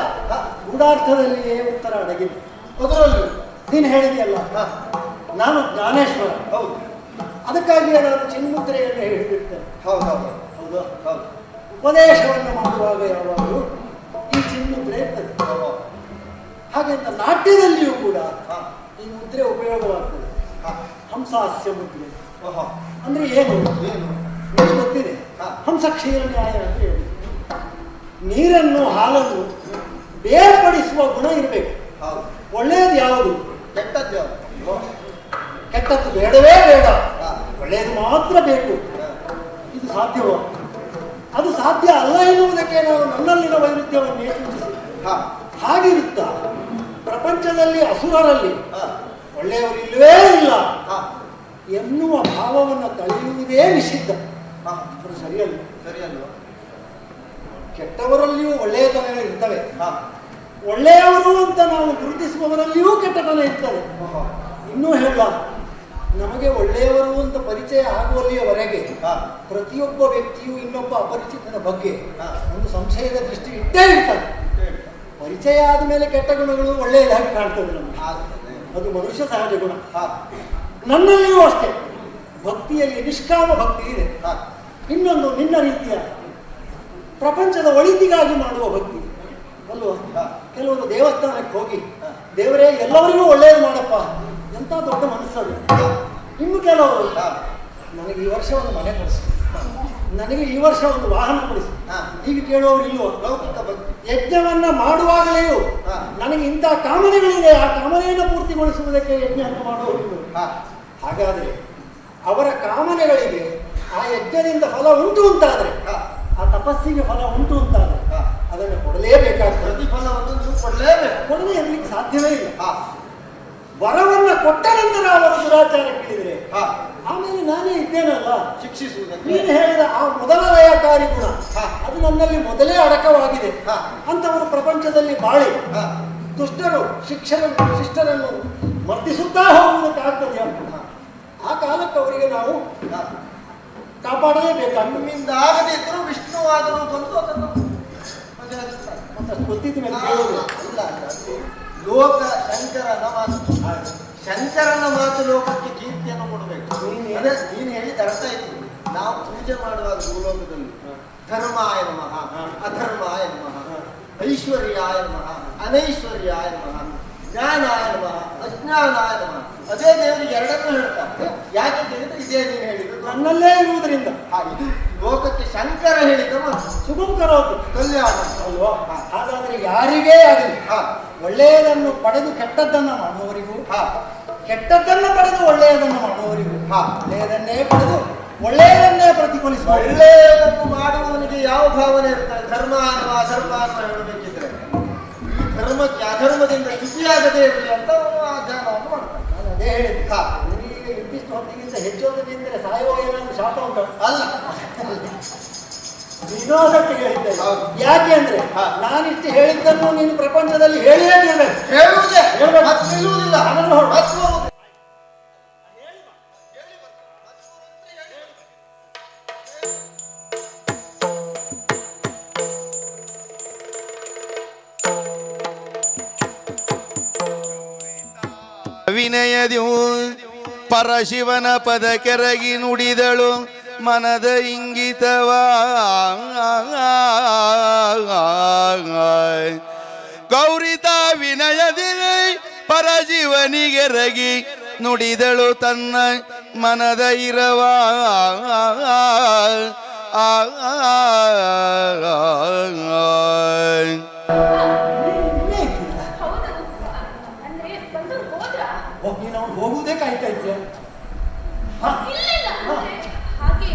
ಗೂಢಾರ್ಥದಲ್ಲಿಯೇ ಉತ್ತರ ಅಡಗಿದೆ. ಅದರಲ್ಲಿ ನೀನು ಹೇಳಿದೆಯಲ್ಲ, ನಾನು ಜ್ಞಾನೇಶ್ವರ. ಹೌದು, ಅದಕ್ಕಾಗಿಯೇ ನಾನು ಚಿನ್ಮುದ್ರೆಯನ್ನು ಹೇಳಿಬಿಡ್ತೇನೆ. ಹೌದು ಹೌದು ಹೌದಾ? ಹೌದು. ಉಪದೇಶವನ್ನು ಮಾಡುವಾಗ ಯಾವಾಗಲೂ ಈ ಚಿನ್ಮುದ್ರೆ ಇರ್ತದೆ. ಹಾಗೆಂತ ನಾಟ್ಯದಲ್ಲಿಯೂ ಕೂಡ ಈ ಮುದ್ರೆ ಉಪಯೋಗವಾಗ್ತದೆ. ಹಂಸಾಸ್ಯ ಮುದ್ರೆ ಅಂದ್ರೆ ಏನು ನಿಮಗೆ ಗೊತ್ತಿದೆ. ಹಂಸ ಕ್ಷೀರ ನ್ಯಾಯ ಅಂತ ಹೇಳಿ, ನೀರನ್ನು ಹಾಲನ್ನು ಬೇರ್ಪಡಿಸುವ ಗುಣ ಇರಬೇಕು. ಒಳ್ಳೆಯದು ಯಾವುದು, ಕೆಟ್ಟದ್ದು ಯಾವುದು? ಕೆಟ್ಟದ್ದು ಬೇಡವೇ ಬೇಡ, ಒಳ್ಳೆಯದು ಮಾತ್ರ ಬೇಕು. ಇದು ಸಾಧ್ಯವೋ? ಅದು ಸಾಧ್ಯ ಅಲ್ಲ ಎನ್ನುವುದಕ್ಕೆ ನಾವು ನನ್ನಲ್ಲಿನ ವೈರುಧ್ಯವನ್ನೇ ಸೂಚಿಸಿ. ಹಾಗಿರುತ್ತಾ ಪ್ರಪಂಚದಲ್ಲಿ ಅಸುರರಲ್ಲಿ ಒಳ್ಳೆಯವರು ಇಲ್ಲವೇ ಇಲ್ಲ ಎನ್ನುವ ಭಾವವನ್ನು ತಳೆಯುವುದೇ ನಿಷಿದ್ಧ. ಅದು ಸರಿಯಲ್ಲ. ಸರಿಯಲ್ವ? ಕೆಟ್ಟವರಲ್ಲಿಯೂ ಒಳ್ಳೆಯತನ ಇರ್ತವೆ, ಒಳ್ಳೆಯವರು ಅಂತ ನಾವು ಗುರುತಿಸುವವರಲ್ಲಿಯೂ ಕೆಟ್ಟತನ ಇರ್ತದೆ. ಇನ್ನೂ ಹೇಳ, ನಮಗೆ ಒಳ್ಳೆಯವರು ಅಂತ ಪರಿಚಯ ಆಗುವಲ್ಲಿಯವರೆಗೆ ಪ್ರತಿಯೊಬ್ಬ ವ್ಯಕ್ತಿಯು ಇನ್ನೊಬ್ಬ ಅಪರಿಚಿತನ ಬಗ್ಗೆ ಒಂದು ಸಂಶಯದ ದೃಷ್ಟಿ ಇಟ್ಟೇ ಇರ್ತಾನೆ. ಪರಿಚಯ ಆದಮೇಲೆ ಕೆಟ್ಟ ಗುಣಗಳು ಒಳ್ಳೆಯದಾಗಿ ಕಾಣ್ತದೆ ನಮಗೆ, ಅದು ಮನುಷ್ಯ ಸಹಜ ಗುಣ. ನನ್ನಲ್ಲಿಯೂ ಅಷ್ಟೇ ಭಕ್ತಿಯಲ್ಲಿ ನಿಷ್ಕಾಮ ಭಕ್ತಿ ಇದೆ. ಇನ್ನೊಂದು ನಿನ್ನ ರೀತಿಯ ಪ್ರಪಂಚದ ಒಳಿತಿಗಾಗಿ ಮಾಡುವ ಭಕ್ತಿ ಅಲ್ವಾ? ಕೆಲವರು ದೇವಸ್ಥಾನಕ್ಕೆ ಹೋಗಿ ದೇವರೇ ಎಲ್ಲವರಿಗೂ ಒಳ್ಳೆಯದು ಮಾಡಪ್ಪ, ಎಂತ ದೊಡ್ಡ ಮನಸ್ಸದು. ಇನ್ನು ಕೆಲವರು ನನಗೆ ಈ ವರ್ಷ ಒಂದು ಮನೆ ಕೊಡಿಸಿ, ನನಗೆ ಈ ವರ್ಷ ಒಂದು ವಾಹನ ಕೊಡಿಸಿ. ಈಗ ಕೇಳುವವರು ಇಲ್ಲೋ ಲೌಕಿಕ ಭಕ್ತಿ. ಯಜ್ಞವನ್ನ ಮಾಡುವಾಗಲೆಯೂ ನನಗೆ ಇಂಥ ಕಾಮನೆಗಳಿದೆ, ಆ ಕಾಮನೆಯನ್ನು ಪೂರ್ತಿಗೊಳಿಸುವುದಕ್ಕೆ ಯಜ್ಞ ಅಂತ ಮಾಡುವವರು. ಹಾಗಾದ್ರೆ ಅವರ ಕಾಮನೆಗಳಿಗೆ ಆ ಯಜ್ಞದಿಂದ ಫಲ ಉಂಟು ಅಂತಾದ್ರೆ, ಆ ತಪಸ್ಸಿಗೆ ಫಲ ಉಂಟು ಅಂತಾದ್ರೆ ಅದನ್ನು ಕೊಡಲೇಬೇಕಾಗ್ತದೆ. ಪ್ರತಿಫಲವನ್ನು ನೀವು ಕೊಡಲೇಬೇಕು. ಕೊಡಲೇ ಇರಲಿಕ್ಕೆ ಸಾಧ್ಯವೇ ಇಲ್ಲ. ವರವನ್ನ ಕೊಟ್ಟ ನಂತರ ಅವರು ದುರಾಚಾರಕ್ಕಿಳಿದ್ರೆ ಆಮೇಲೆ ನಾನೇ ಇದ್ದೇನಲ್ಲ ಶಿಕ್ಷಿಸುವುದಕ್ಕೆ. ನೀನು ಹೇಳಿದ ಆ ಮೊದಲ ಲಯಕಾರಿ ಗುಣ ಅದು ನನ್ನಲ್ಲಿ ಮೊದಲೇ ಅಡಕವಾಗಿದೆ. ಅಂತವರು ಪ್ರಪಂಚದಲ್ಲಿ ಬಾಳಿ ದುಷ್ಟರು ಶಿಷ್ಟರನ್ನು ಮರ್ದಿಸುತ್ತಾ ಹೋಗುವುದಕ್ಕಾಗ್ತದೆ. ಆ ಕಾಲಕ್ಕೆ ಅವರಿಗೆ ನಾವು ಕಾಪಾಡಲೇಬೇಕಾಗ್ತದೆ. ನಿಮ್ಮಿಂದ ಆಗದೇ ಇದ್ದರೂ ವಿಷ್ಣುವಾದರೂ ಬಂದು ಅದನ್ನು ಗೊತ್ತಿದ್ದ ಮೇಲೆ ಅಲ್ಲ. ಲೋಕ ಶಂಕರನ ಮಾತು, ಶಂಕರನ ಮಾತು ಲೋಕಕ್ಕೆ ಕೀರ್ತಿಯನ್ನು ಕೊಡಬೇಕು. ಅದೇ ನೀನು ಹೇಳಿದ ಅರ್ಥ ಇತ್ತು. ನಾವು ಪೂಜೆ ಮಾಡುವಾಗ ಭೂಲೋಕದಲ್ಲಿ ಧರ್ಮಾಯ ನಮಃ, ಅಧರ್ಮಾಯ ನಮಃ, ಐಶ್ವರ್ಯಾಯ ನಮಃ, ಅನೈಶ್ವರ್ಯಾಯ ನಮಃ, ಜ್ಞಾನಾಯ ನಮಃ, ಅಜ್ಞಾನಾಯ ನಮಃ. ಅದೇ ದೇವರಿಗೆ ಎರಡನ್ನೂ ಹೇಳ್ತಾರೆ. ಯಾಕೆ ಹೇಳಿದ್ರೆ ಇದೇ ನೀನು ಹೇಳಿದ್ರು ನನ್ನಲ್ಲೇ ಇರುವುದರಿಂದ. ಇದು ಲೋಕಕ್ಕೆ ಶಂಕರ ಹೇಳಿದ ಮಾತು. ಶುಭಂಕರೋದು ಕಲ್ಯಾಣ ಅಲ್ವಾ? ಹಾಗಾದ್ರೆ ಯಾರಿಗೇ ಆಗಲಿ ಒಳ್ಳೆಯದನ್ನು ಪಡೆದು ಕೆಟ್ಟದ್ದನ್ನು ಮಾಡುವವರಿಗೂ, ಕೆಟ್ಟದ್ದನ್ನು ಪಡೆದು ಒಳ್ಳೆಯದನ್ನು ಮಾಡುವವರಿಗೂ, ಒಳ್ಳೆಯದನ್ನೇ ಪಡೆದು ಒಳ್ಳೆಯದನ್ನೇ ಪ್ರತಿಫಲಿಸುವ. ಒಳ್ಳೆಯದನ್ನು ಮಾಡುವವನಿಗೆ ಯಾವ ಭಾವನೆ ಇರ್ತಾರೆ? ಧರ್ಮ ಅನ್ನುವ ಅಧರ್ಮ ಅನ್ನುವ ಹೇಳಬೇಕಿದ್ರೆ ಈ ಧರ್ಮಕ್ಕೆ ಅಧರ್ಮದಿಂದ ಚ್ಯುತಿಯಾಗದೇ ಇರಲಿ ಅಂತ ಅವನು ಆ ಧ್ಯಾನವನ್ನು ಮಾಡ್ತಾನೆ. ನಾನು ಅದೇ ಹೇಳಿದ್ದೆ, ನಿನಗೆ ಇಂತಿಷ್ಟು ಹೊತ್ತಿಗಿಂತ ಹೆಚ್ಚೋದಕ್ಕಿಂತ ಸಾಯುವ ಏನಾದ್ರು ಶಾಪ ಉಂಟು ಅಲ್ಲ, ವಿನೋದಕ್ಕೆ ಹೇಳಿದ್ದೆ. ಯಾಕೆ ಅಂದ್ರೆ ನಾನಿಷ್ಟು ಹೇಳಿದ್ದನ್ನು ನೀನು ಪ್ರಪಂಚದಲ್ಲಿ ಹೇಳಿಯೇ ಇರಬೇಕು. ಹೇಳುವುದೇ ಹೇಳ್ಬೇಕು. ಮತ್ತೆ ನಿಲ್ಲುವುದಿಲ್ಲ. ಅದನ್ನು ಹೊರಡು. ವಿನಯದಿಯು ಪರಶಿವನ ಪದ ಕೆರಗಿ ನುಡಿದಳು ಮನದ ಇಂಗಿತವ ಗೌರಿತ ವಿನಯದಿ ಪರಶಿವನಿಗೆರಗಿ ನುಡಿದಳು ತನ್ನ ಮನದ ಇರವ ನೀನು ಅವ್ನು ಹೋಗುವುದೇ ಕಾಯ್ತಾ ಇದ್ದೆ. ಹಾಗೆ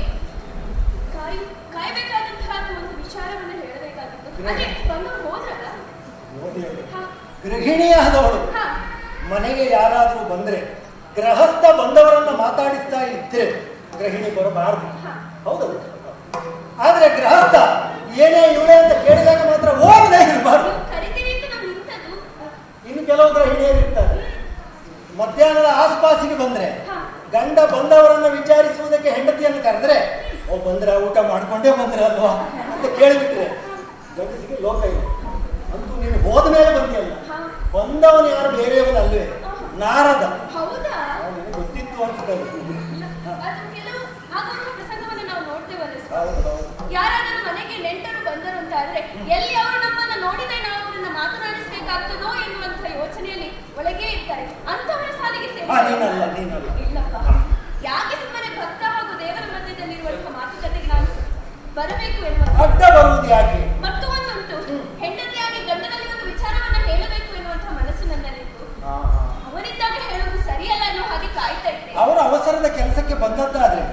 ಕಾಯ್ಬೇಕಾದಂತಹ ಒಂದು ವಿಚಾರವನ್ನು ಹೇಳಬೇಕಾಗಿತ್ತು. ಅದೇ ಬಂದು ಹೋದ್ರಲ್ಲ. ಗೃಹಿಣಿಯಾದವಳು ಮನೆಗೆ ಯಾರಾದರೂ ಬಂದ್ರೆ ಗೃಹಸ್ಥ ಬಂದವರನ್ನ ಮಾತಾಡಿಸ್ತಾ ಇದ್ರೆ ಗೃಹಿಣಿ ಬರಬಾರದು. ಹೌದಲ್ಲ? ಆದ್ರೆ ಗೃಹಸ್ಥ ಏನೇ ಇವಳೆ ಅಂತ ಕೇಳಿದಾಗ ಮಾತ್ರ ಹೋಗದೆ ಇರಬಾರ್ದು. ಕರಿತೀವಿ ಅಂತ ನಾವು ನಿಂತದ್ದು. ಇನ್ನು ಕೆಲವು ಗೃಹಿಣಿಯರು ಇರ್ತಾರೆ, ಮಧ್ಯಾಹ್ನದ ಆಸ್ಪಾಸಿಗೆ ಬಂದ್ರೆ ಗಂಡ ಬಂದವರನ್ನ ವಿಚಾರಿಸುವುದಕ್ಕೆ ಹೆಂಡತಿಯನ್ನು ಕರೆದ್ರೆ ಬಂದ್ರೆ ಊಟ ಮಾಡ್ಕೊಂಡೇ ಬಂದ್ರೆ ಅಲ್ವಾ ಅಂತ ಕೇಳಿಬಿಟ್ರೆ ಗಂಡಸಿಗೆ ಲೋಕ ಇದೆ. ಅಂತೂ ನೀನು ಹೋದ ಮೇಲೆ ಬಂದಿಯಲ್ಲ, ಬಂದವನು ಯಾರು ಬೇರೆಯವನು ಅಲ್ವೇ, ನಾರದ. ಹೌದಾ? ನಿನಗೆ ಗೊತ್ತಿತ್ತು ಅನ್ಸುತ್ತೆ. ಅದು ಕೆಲವು ಆಗುವಂತಹ ಪ್ರಸಂಗವನ್ನು ನಾವು ನೋಡ್ತೇವಲ್ಲ. ಯಾರಾದರೂ ಮನೆಗೆ ನೆಂಟರು ಬಂದರು ಅಂತ ಆದ್ರೆ ಎಲ್ಲಿ ಅವರು ನಮ್ಮನ್ನ ನೋಡಿದ್ರೆ ನಾವು ಅವರನ್ನ ಮಾತನಾಡಿಸಬೇಕಾಗ್ತದೋ ಎನ್ನುವಂತ ಯೋಚನೆಯಲ್ಲಿ ಒಳಗೆ ಇರ್ತಾರೆ. ಅಂತವರ ಸಾಲಿಗೆ ಇಲ್ಲಪ್ಪ. ಯಾಕೆ ಸುಮ್ಮನೆ ಭಕ್ತ ಹಾಗೂ ದೇವರ ಮಧ್ಯದಲ್ಲಿರುವಂತಹ ಮಾತುಕತೆಗೆ ನಾನು ಬರಬೇಕು ಎನ್ನುವ ಅಡ್ಡ ಬರುವುದು ಯಾಕೆ? ಮತ್ತು ಒಂದುಂಟು, ಹೆಂಡತಿಯಾಗಿ ಗಂಡನಲ್ಲಿ ಒಂದು ವಿಚಾರವನ್ನ ಹೇಳಬೇಕು ಎನ್ನುವಂತಹ ಮನಸ್ಸು ನನ್ನಲ್ಲಿತ್ತು. ಅವನಿದ್ದಾಗ ಹೇಳುವುದು ಸರಿಯಲ್ಲ ಅನ್ನೋ ಹಾಗೆ ಕಾಯ್ತಾ ಇದ್ದೆ. ಅವರ ಅವಸರದ ಕೆಲಸಕ್ಕೆ ಬಂದದ್ದಾದ್ರೆ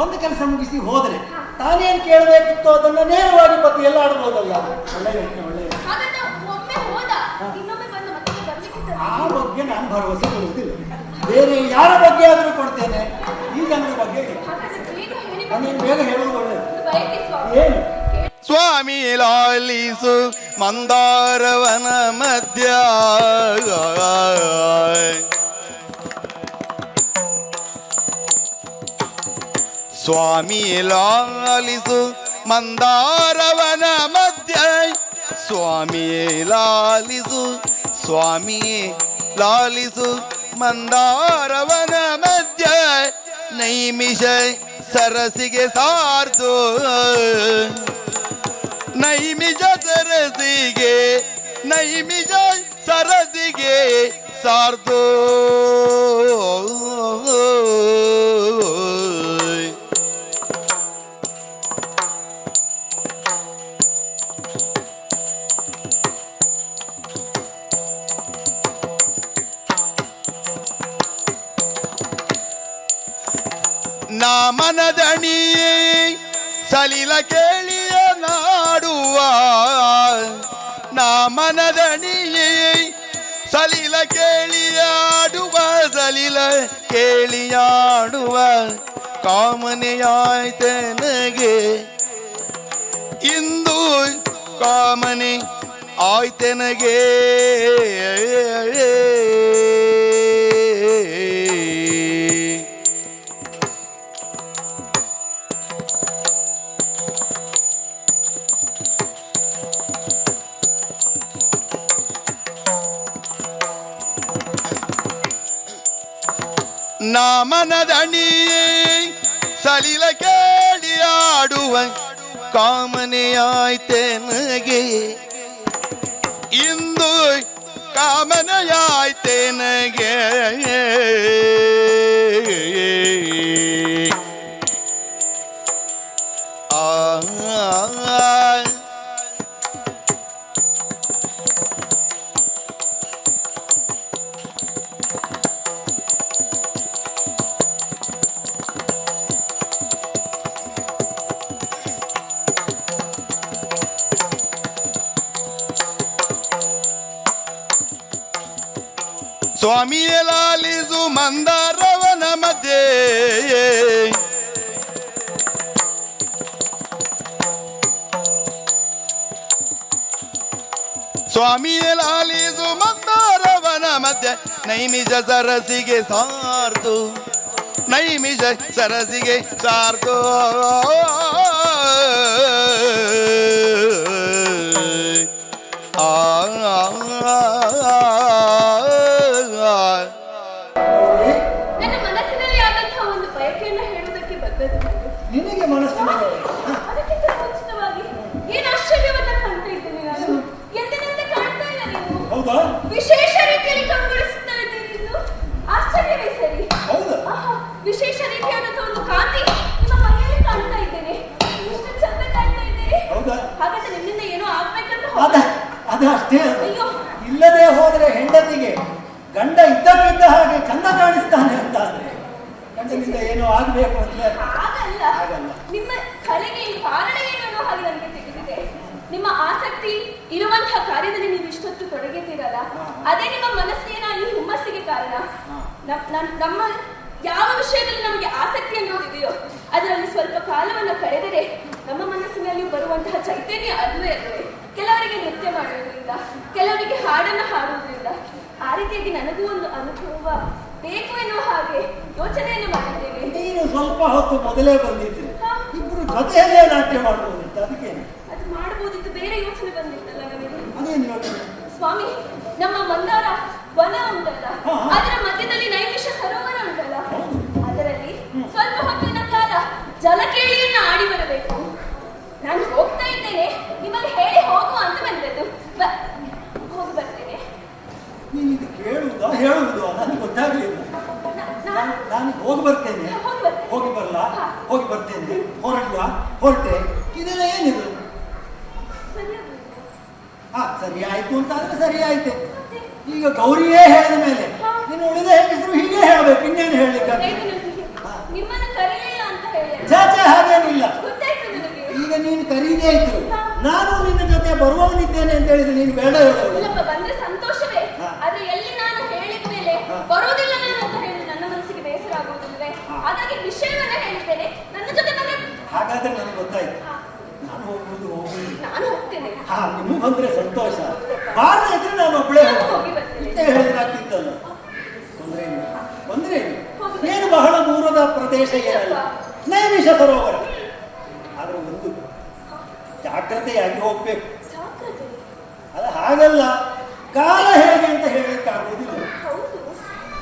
ಒಂದು ಕೆಲಸ ಮುಗಿಸಿ ಹೋದ್ರೆ ತಾನೇನ್ ಕೇಳಬೇಕಿತ್ತು ಅದನ್ನ ನೇರವಾಗಿ ಪತಿ ಎಲ್ಲ ಆಡ್ಬೋದಲ್ಲ. ಒಳ್ಳೆ ಯೋಚನೆ, ಒಳ್ಳೆ ಯೋಚನೆ. ಹಾಗಾದ್ರೆ ಒಮ್ಮೆ ಹೋದ, ಇನ್ನೊಮ್ಮೆ ಬಂದು ಮತ್ತೆ ಬರ್ಲಿಕ್ಕೆ ಆ ಬಗ್ಗೆ ನಾನು ಭರವಸೆ ಕೊಡುವುದಿಲ್ಲ. ಬೇರೆ ಯಾರ ಬಗ್ಗೆ ಆದ್ರೂ ಕೊಡ್ತೇನೆ, ಈ ಜನರ ಬಗ್ಗೆ ನೀನು ಬೇಗ ಹೇಳುವುದು ಒಳ್ಳೆಯದು. ಏನು? ಸ್ವಾಮಿ ಲಾಲಿಸು ಮಂದಾರವನ ಮಧ್ಯ ಸ್ವಾಮಿ ಲಾಲಿಸು ಮಂದಾರವನ ಮಧ್ಯ ಸ್ವಾಮಿ ಲಾಲಿಸು ಸ್ವಾಮಿ ಲಾಲಿಸು ಮಂದಾರವನ ಮಧ್ಯ ನೈಮಿಷ ಸರಸಿಗೆ ಸಾರ್ದು ನೈಮಿಷ ಸರಸಿಗೆ ನೈಮಿಷ ಸರಸಿಗೆ ಸಾರ್ದು ನಾ ಮನದಣಿಯೇ ಸಲಿಲ ಕೇಳಿಯ ನಾಡುವ ನಾ ಮನದಣಿಯೇ ಸಲಿಲ ಕೇಳಿಯಾಡುವ ಸಲಿಲ ಕೇಳಿಯಾಡುವ ಕಾಮನೆಯಾಯ್ತನಗೆ ಇಂದು ಕಾಮನೆ ಆಯ್ತನಗೆ ನಾ ಮನದಣಿಯೇ ಸಲಿಲ ಕೇಳಿಯಾಡುವ ಕಾಮನೆಯಾಯ್ತೇನಗೆ ಇಂದು ಕಾಮನೆಯಾಯ್ತೇನಗೆ ಆ ಸ್ವಾಮಿಯ ಲಾಲಿಸು ಮಂದಾರವನ ಮಧ್ಯೆ ಸ್ವಾಮಿಯ ಲಾಲಿಸು ಮಂದಾರವನ ಮಧ್ಯೆ ನೈಮಿಷ ಸರಸಿಗೆ ಸಾರ್ದು ನೈಮಿಷ ಸರಸಿಗೆ ಸಾರ್ದು ನನ್ನ ಮನಸ್ಸಿನಲ್ಲಿ ಆದಂತಹ ಒಂದು ಬಯಕೆಯನ್ನ ಹೇಳುವುದಕ್ಕೆ ಬದ್ದದ್ದು ನಾನು. ನಿನಗೆ ಮನಸ್ಸಿನಲ್ಲಿ ಅದಕ್ಕಿಂತ ಮುಂಚಿತವಾಗಿ ಏನು ಆಶ್ಚರ್ಯವನ್ನ ಕಾಣ್ತಾ ಇದ್ದೇನೆ ನಾನು. ಎಂದಿನಂತೆ ಕಾಣ್ತಾ ಇಲ್ಲ ನೀನು. ಹೌದಾ? ವಿಶೇಷ ರೀತಿಯಲ್ಲಿ ಕಂಗೊಳಿಸುತ್ತಾ ಇದ್ದೀನಿ ನೀನು. ಆಶ್ಚರ್ಯವೇ ಸರಿ. ಹೌದಾ? ಆಹಾ, ವಿಶೇಷ ರೀತಿಯಾದಂತಹ ಒಂದು ಕಾಂತಿ ನಿಮ್ಮ ಮೈಯಲ್ಲಿ ಕಾಣ್ತಾ ಇದ್ದೇನೆ. ಎಷ್ಟು ಚಂದ ಕಾಣ್ತಾ ಇದ್ದೀರಿ. ಹೌದಾ? ಹಾಗಾದ್ರೆ ನಿನ್ನಿಂದ ಏನೋ ಆಗ್ಬೇಕಂತ ಅದು ಅಷ್ಟೇ. ಅಯ್ಯೋ. ಇಲ್ಲದೆ ಹೋದ್ರೆ ಹೆಂಡತಿಗೆ ಗಂಡ ಇದ್ದಕ್ಕಿದ್ದ ಹಾಗೆ ಚಂದ ಕಾಣಿಸ್ತಾನೆ ಅಂತ ಆದ್ರೆ ಗಂಡನಿಂದ ಏನೋ ಆಗ್ಬೇಕು ಅಂತ ಹಾಗಲ್ಲ. ಹಾಗಲ್ಲ. ನಿಮ್ಮ ಕಲೆಗೆ ಕಾರಣ ಏನು ಅನ್ನೋ ಹಾಗೆ ನನಗೆ ತಿಳಿದಿದೆ. ನಿಮ್ಮ ಆಸಕ್ತಿ ಇರುವಂತಹ ಕಾರ್ಯದಲ್ಲಿ ನೀವು ಇಷ್ಟೊತ್ತು ತೊಡಗಿದ್ದೀರಲ್ಲ, ಅದೇ ನಿಮ್ಮ ಮನಸ್ಸಿನ ಈ ಹುಮ್ಮಸ್ಸಿಗೆ ಕಾರಣ. ನಮ್ಮ ಯಾವ ವಿಷಯದಲ್ಲಿ ನಮಗೆ ಆಸಕ್ತಿ ಅನ್ನೋದಿದೆಯೋ ಅದರಲ್ಲಿ ಸ್ವಲ್ಪ ಕಾಲವನ್ನು ಕಳೆದರೆ ನಮ್ಮ ಮನಸ್ಸಿನಲ್ಲಿ ಬರುವಂತಹ ಚೈತನ್ಯ ಅದುವೇ ಅದುವೇ. ಕೆಲವರಿಗೆ ನೃತ್ಯ ಮಾಡುವುದರಿಂದ, ಕೆಲವರಿಗೆ ಹಾಡನ್ನು ಹಾಡುವುದರಿಂದ, ಆ ರೀತಿಯಾಗಿ ನನಗೂ ಒಂದು ಅನುಭವ ಬೇಕು ಎನ್ನುವ ಹಾಗೆ ಯೋಚನೆಯನ್ನು ಮಾಡಿದ್ದೇನೆ. ನೀನು ಸ್ವಲ್ಪ ಹೊತ್ತು ಮೊದಲೇ ಬಂದಿದ್ದೆ, ಇಬ್ರು ಜೊತೆಯಲ್ಲೇ ನಾಟ್ಯ ಮಾಡಬಹುದಿತ್ತು. ಅದಕ್ಕೆ ಅದು ಮಾಡಬಹುದಿತ್ತು, ಬೇರೆ ಯೋಚನೆ ಬಂದಿತ್ತಲ್ಲ ನನಗೆ. ಅದೇನು ಯೋಚನೆ? ಸ್ವಾಮಿ, ನಮ್ಮ ಮಂದಾರ ವನ ಉಂಟಲ್ಲ, ಹಾ. ಅದರ ಮಧ್ಯದಲ್ಲಿ ನೈಮಿಷ ಸರೋವರ ಉಂಟಲ್ಲ, ಅದರಲ್ಲಿ ಸ್ವಲ್ಪ ಹೊತ್ತಿನ ಕಾಲ ಜಲಕೇಳಿಯನ್ನ ಆಡಿ ಬರಬೇಕು. ನಾನು ಹೋಗ್ತಾ ಇದ್ದೇನೆ, ನಿಮ್ಮಲ್ಲಿ ಹೇಳಿ ಹೋಗು ಅಂತ ಬಂದದ್ದು. ಹೋಗಿ ಬರ್ತೇನೆ. ನೀನು ಇದು ಕೇಳುವುದಾ ಹೇಳುವುದಾ ನನಗೆ ಗೊತ್ತಾಗ್ಲಿಲ್ಲ. ನಾನು ಹೋಗಿ ಬರ್ತೇನೆ, ಹೋಗಿ ಬರಲ್ಲ, ಹೋಗಿ ಬರ್ತೇನೆ, ಹೊರಡ್ಲ, ಹೊರಟೆ, ಇದೆಲ್ಲ ಏನಿದು? ಸರಿ ಆಯ್ತು ಅಂತ ಆದ್ರೆ ಸರಿ ಆಯ್ತೆ. ಈಗ ಗೌರಿಯೇ ಹೇಳಿದ ಮೇಲೆ ನೀನು ಉಳಿದ ಹೆಂಗಸರು ಹೀಗೆ ಹೇಳ್ಬೇಕು, ಇನ್ನೇನು ಹೇಳಲಿಕ್ಕೆ? ನಿಮ್ಮನ್ನ ಕರೀಲಿಲ್ಲ ಅಂತ ಹೇಳಿ ಚಾಚೆ ಹಾಗೇನಿಲ್ಲ. ಗೊತ್ತಾಯ್ತು ನನಗೆ. ಈಗ ನೀನು ಕರೀದೇ ಇದ್ರು ನಾನು ನಿನ್ನ ಜೊತೆ ಬರುವವನಿದ್ದೇನೆ ಅಂತ ಹೇಳಿದ್ರೆ ನೀನು ಬೇಡ ಹೇಳೋದು. ಇಲ್ಲಪ್ಪ, ಬಂದ್ರೆ ಸಂತೋಷವೇ. ಆದ್ರೆ ಎಲ್ಲಿ ನಾನು ಹೇಳಿದ ಮೇಲೆ ಬರೋದಿಲ್ಲ ನಾನು ಅಂತ ಹೇಳಿ ನನ್ನ ಮನಸ್ಸಿಗೆ ಬೇಸರ ಆಗುವುದಿಲ್ಲವೇ? ಹಾಗಾಗಿ ವಿಷಯವನ್ನ ಹೇಳಿದ್ದೇನೆ, ನನ್ನ ಜೊತೆ ಬಂದ್ರೆ. ಹಾಗಾದ್ರೆ ನನಗೆ ಗೊತ್ತಾಯ್ತು, ನಾನು ಹೋಗುವುದು ಹೋಗುವುದು. ನಾನು ಹೋಗ್ತೇನೆ. ನಿಮ್ಗೆ ಬಂದ್ರೆ ಸಂತೋಷ, ಬಾರದೇ ಇದ್ರೆ ನಾನು ಒಬ್ಬಳೇ ಹೋಗಿ ಬರ್ತೇನೆ. ಇಷ್ಟೇ ಹೇಳಿದ್ರೆ ಆಗ್ತಿತ್ತಲ್ಲ. ತೊಂದ್ರೆ ಇಲ್ಲ, ತೊಂದ್ರೆ ಇಲ್ಲ. ಏನು ಬಹಳ ದೂರದ ಪ್ರದೇಶ ಏನಲ್ಲ, ನೈಮಿಷ ಸರೋವರ. ಆದ್ರೆ ಒಂದು ಜಾಗ್ರತೆಯಾಗಿ ಹೋಗ್ಬೇಕು. ಅದು ಹಾಗಲ್ಲ, ಕಾಲ ಹೇಗೆ ಅಂತ ಹೇಳಲಿಕ್ಕೆ ಆಗುವುದಿಲ್ಲ.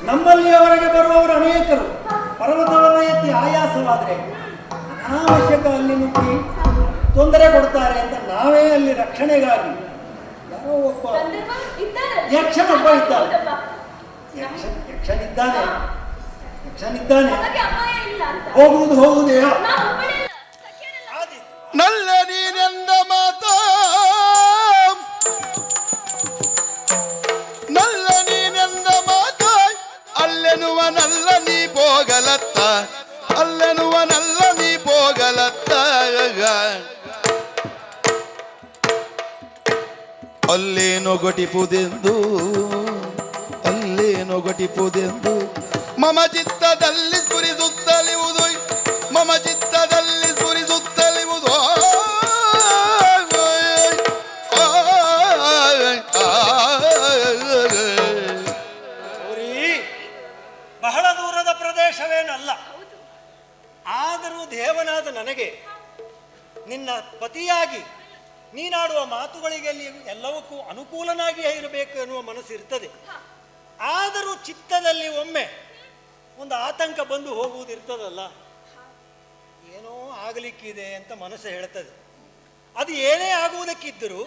ನಮ್ಮಲ್ಲಿಯವರೆಗೆ ಬರುವವರು ಅನೇಕರು ಪರ್ವತವನ್ನು ಎತ್ತಿ ಆಯಾಸವಾದ್ರೆ ಅನಾವಶ್ಯಕ ಅಲ್ಲಿ ನುಗ್ಗಿ ತೊಂದರೆ ಕೊಡ್ತಾರೆ ಅಂತ ನಾವೇ ಅಲ್ಲಿ ರಕ್ಷಣೆಗಾಗಿ ಯಾರೋ ಒಬ್ಬ ಯಕ್ಷನೊಬ್ಬ ಇದ್ದಾನೆ. ಯಕ್ಷನಿದ್ದಾನೆ, ಹೋಗುವುದೇ ನಲ್ಲ ನೀನೆಂದ ಮಾತ ನಲ್ಲ ನೀನೆಂದ ಮಾತ ಅಲ್ಲೆನುವ ನಲ್ಲ ನೀ ಹೋಗಲತ್ತ ಅಲ್ಲೆನು ನೊಗಟಿಪುದೆಂದು ಅಲ್ಲೇ ನೊಗಟಿಪುದೆಂದು ಮಮ ಚಿತ್ತದಲ್ಲಿ ಸುರಿಸುತ್ತಲಿವುದು ಮಮ ಚಿತ್ತದಲ್ಲಿ ಸುರಿಸುತ್ತಲಿವುದು ಗೌರಿ, ಬಹಳ ದೂರದ ಪ್ರದೇಶವೇನಲ್ಲ. ಆದರೂ ದೇವನಾದ ನನಗೆ ನಿನ್ನ ಪತಿಯಾಗಿ ನೀನಾಡುವ ಮಾತುಗಳಿಗೆ ಎಲ್ಲವಕ್ಕೂ ಅನುಕೂಲನಾಗಿಯೇ ಇರಬೇಕು ಎನ್ನುವ ಮನಸ್ಸು ಇರ್ತದೆ. ಆದರೂ ಚಿತ್ತದಲ್ಲಿ ಒಮ್ಮೆ ಒಂದು ಆತಂಕ ಬಂದು ಹೋಗುವುದಿರ್ತದಲ್ಲ, ಏನೋ ಆಗಲಿಕ್ಕಿದೆ ಅಂತ ಮನಸ್ಸು ಹೇಳ್ತದೆ. ಅದು ಏನೇ ಆಗುವುದಕ್ಕಿದ್ದರೂ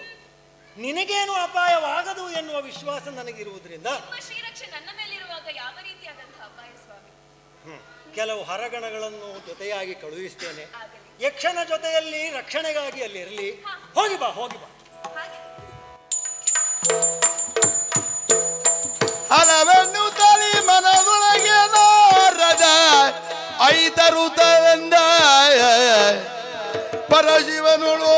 ನಿನಗೇನು ಅಪಾಯವಾಗದು ಎನ್ನುವ ವಿಶ್ವಾಸ ನನಗಿರುವುದರಿಂದ ನಿಮ್ಮ ಶ್ರೀರಕ್ಷೆ ನನ್ನ ಮೇಲಿರುವಾಗ ಯಾವ ರೀತಿಯಾದಂತಹ ಅಪಾಯ ಸ್ವಾಮಿ? ಕೆಲವು ಹರಗಣಗಳನ್ನು ಜೊತೆಯಾಗಿ ಕಳುಹಿಸ್ತೇನೆ. ಆಗಲಿ. ಯಕ್ಷನ ಜೊತೆಯಲ್ಲಿ ರಕ್ಷಣೆಗಾಗಿ ಅಲ್ಲಿ ಇರಲಿ. ಹೋಗಿ ಬಾ, ಹೋಗಿ ಬಾ. ಹಾಗೆ ಹಲವನ್ನು ತಲಿ ಮನದೊಳಗೆ ನಾರದ ಐತರುತ್ತವೆಂದ ಪರಶಿವನುಳು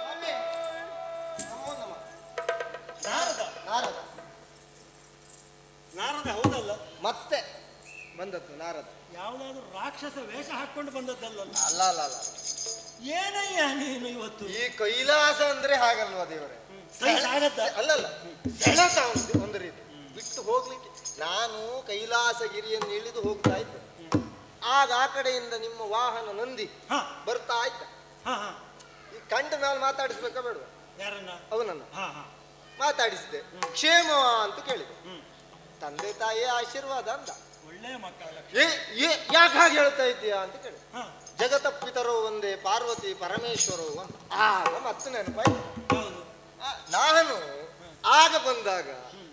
ಸ್ವಾಮಿ, ನಮೋ ನಮಃ. ನಾರದ ನಾರದ ನಾರದ ಹೌದಲ್ಲ? ಮತ್ತೆ ಬಂದದ್ದು ನಾರದ. ಯಾವುದಾದ್ರೂ ರಾಕ್ಷಸ ವೇಷ ಹಾಕೊಂಡು ಬಂದದ್ದಲ್ಲ? ಅಲ್ಲ ಅಲ್ಲ ಅಲ್ಲ, ಏನಯ್ಯ ನೀನು ಇವತ್ತು? ಈ ಕೈಲಾಸ ಅಂದ್ರೆ ಹಾಗಲ್ವಾ ದೇವರೇ? ಸರಿ ಸಾಗತ್ತ? ಅಲ್ಲಲ್ಲ, ಸೆಳೆತ ಒಂದು ರೀತಿ ಬಿಟ್ಟು ಹೋಗ್ಲಿಕ್ಕೆ. ನಾನು ಕೈಲಾಸಗಿರಿಯನ್ನು ಇಳಿದು ಹೋಗ್ತಾ ಇದ್ದೆ, ಆಗ ಆ ಕಡೆಯಿಂದ ನಿಮ್ಮ ವಾಹನ ನಂದಿ ಹಾ ಬರ್ತಾ ಇದ್ದ. ಹಾ ಹಾ. ಈ ಕಂಡ ಮೇಲೆ ಮಾತಾಡಿಸ್ಬೇಕಾ ಬೇಡ? ಯಾರನ್ನ? ಅವನನ್ನು ಹಾ ಹಾ. ಮಾತಾಡಿಸಿದೆ. ಕ್ಷೇಮ ಅಂತ ಕೇಳಿದೆ. ತಂದೆ ತಾಯಿಯ ಆಶೀರ್ವಾದ ಅಂದ. ಒಳ್ಳೆಯ ಮಕ್ಕಳ ಯಾಕೆ ಹಾಗೆ ಹೇಳ್ತಾ ಇದ್ದೀಯಾ ಅಂತ ಕೇಳಿದೆ. ಹಾ ಜಗತಪ್ಪಿತರೋ ಒಂದೇ ಪಾರ್ವತಿ ಪರಮೇಶ್ವರೋ ಅಂತ. ಆಗ ಮತ್ತೆ ನೆನಪಾಯ್ತು. ಹೌದು. ನಾನು ಆಗ ಬಂದಾಗ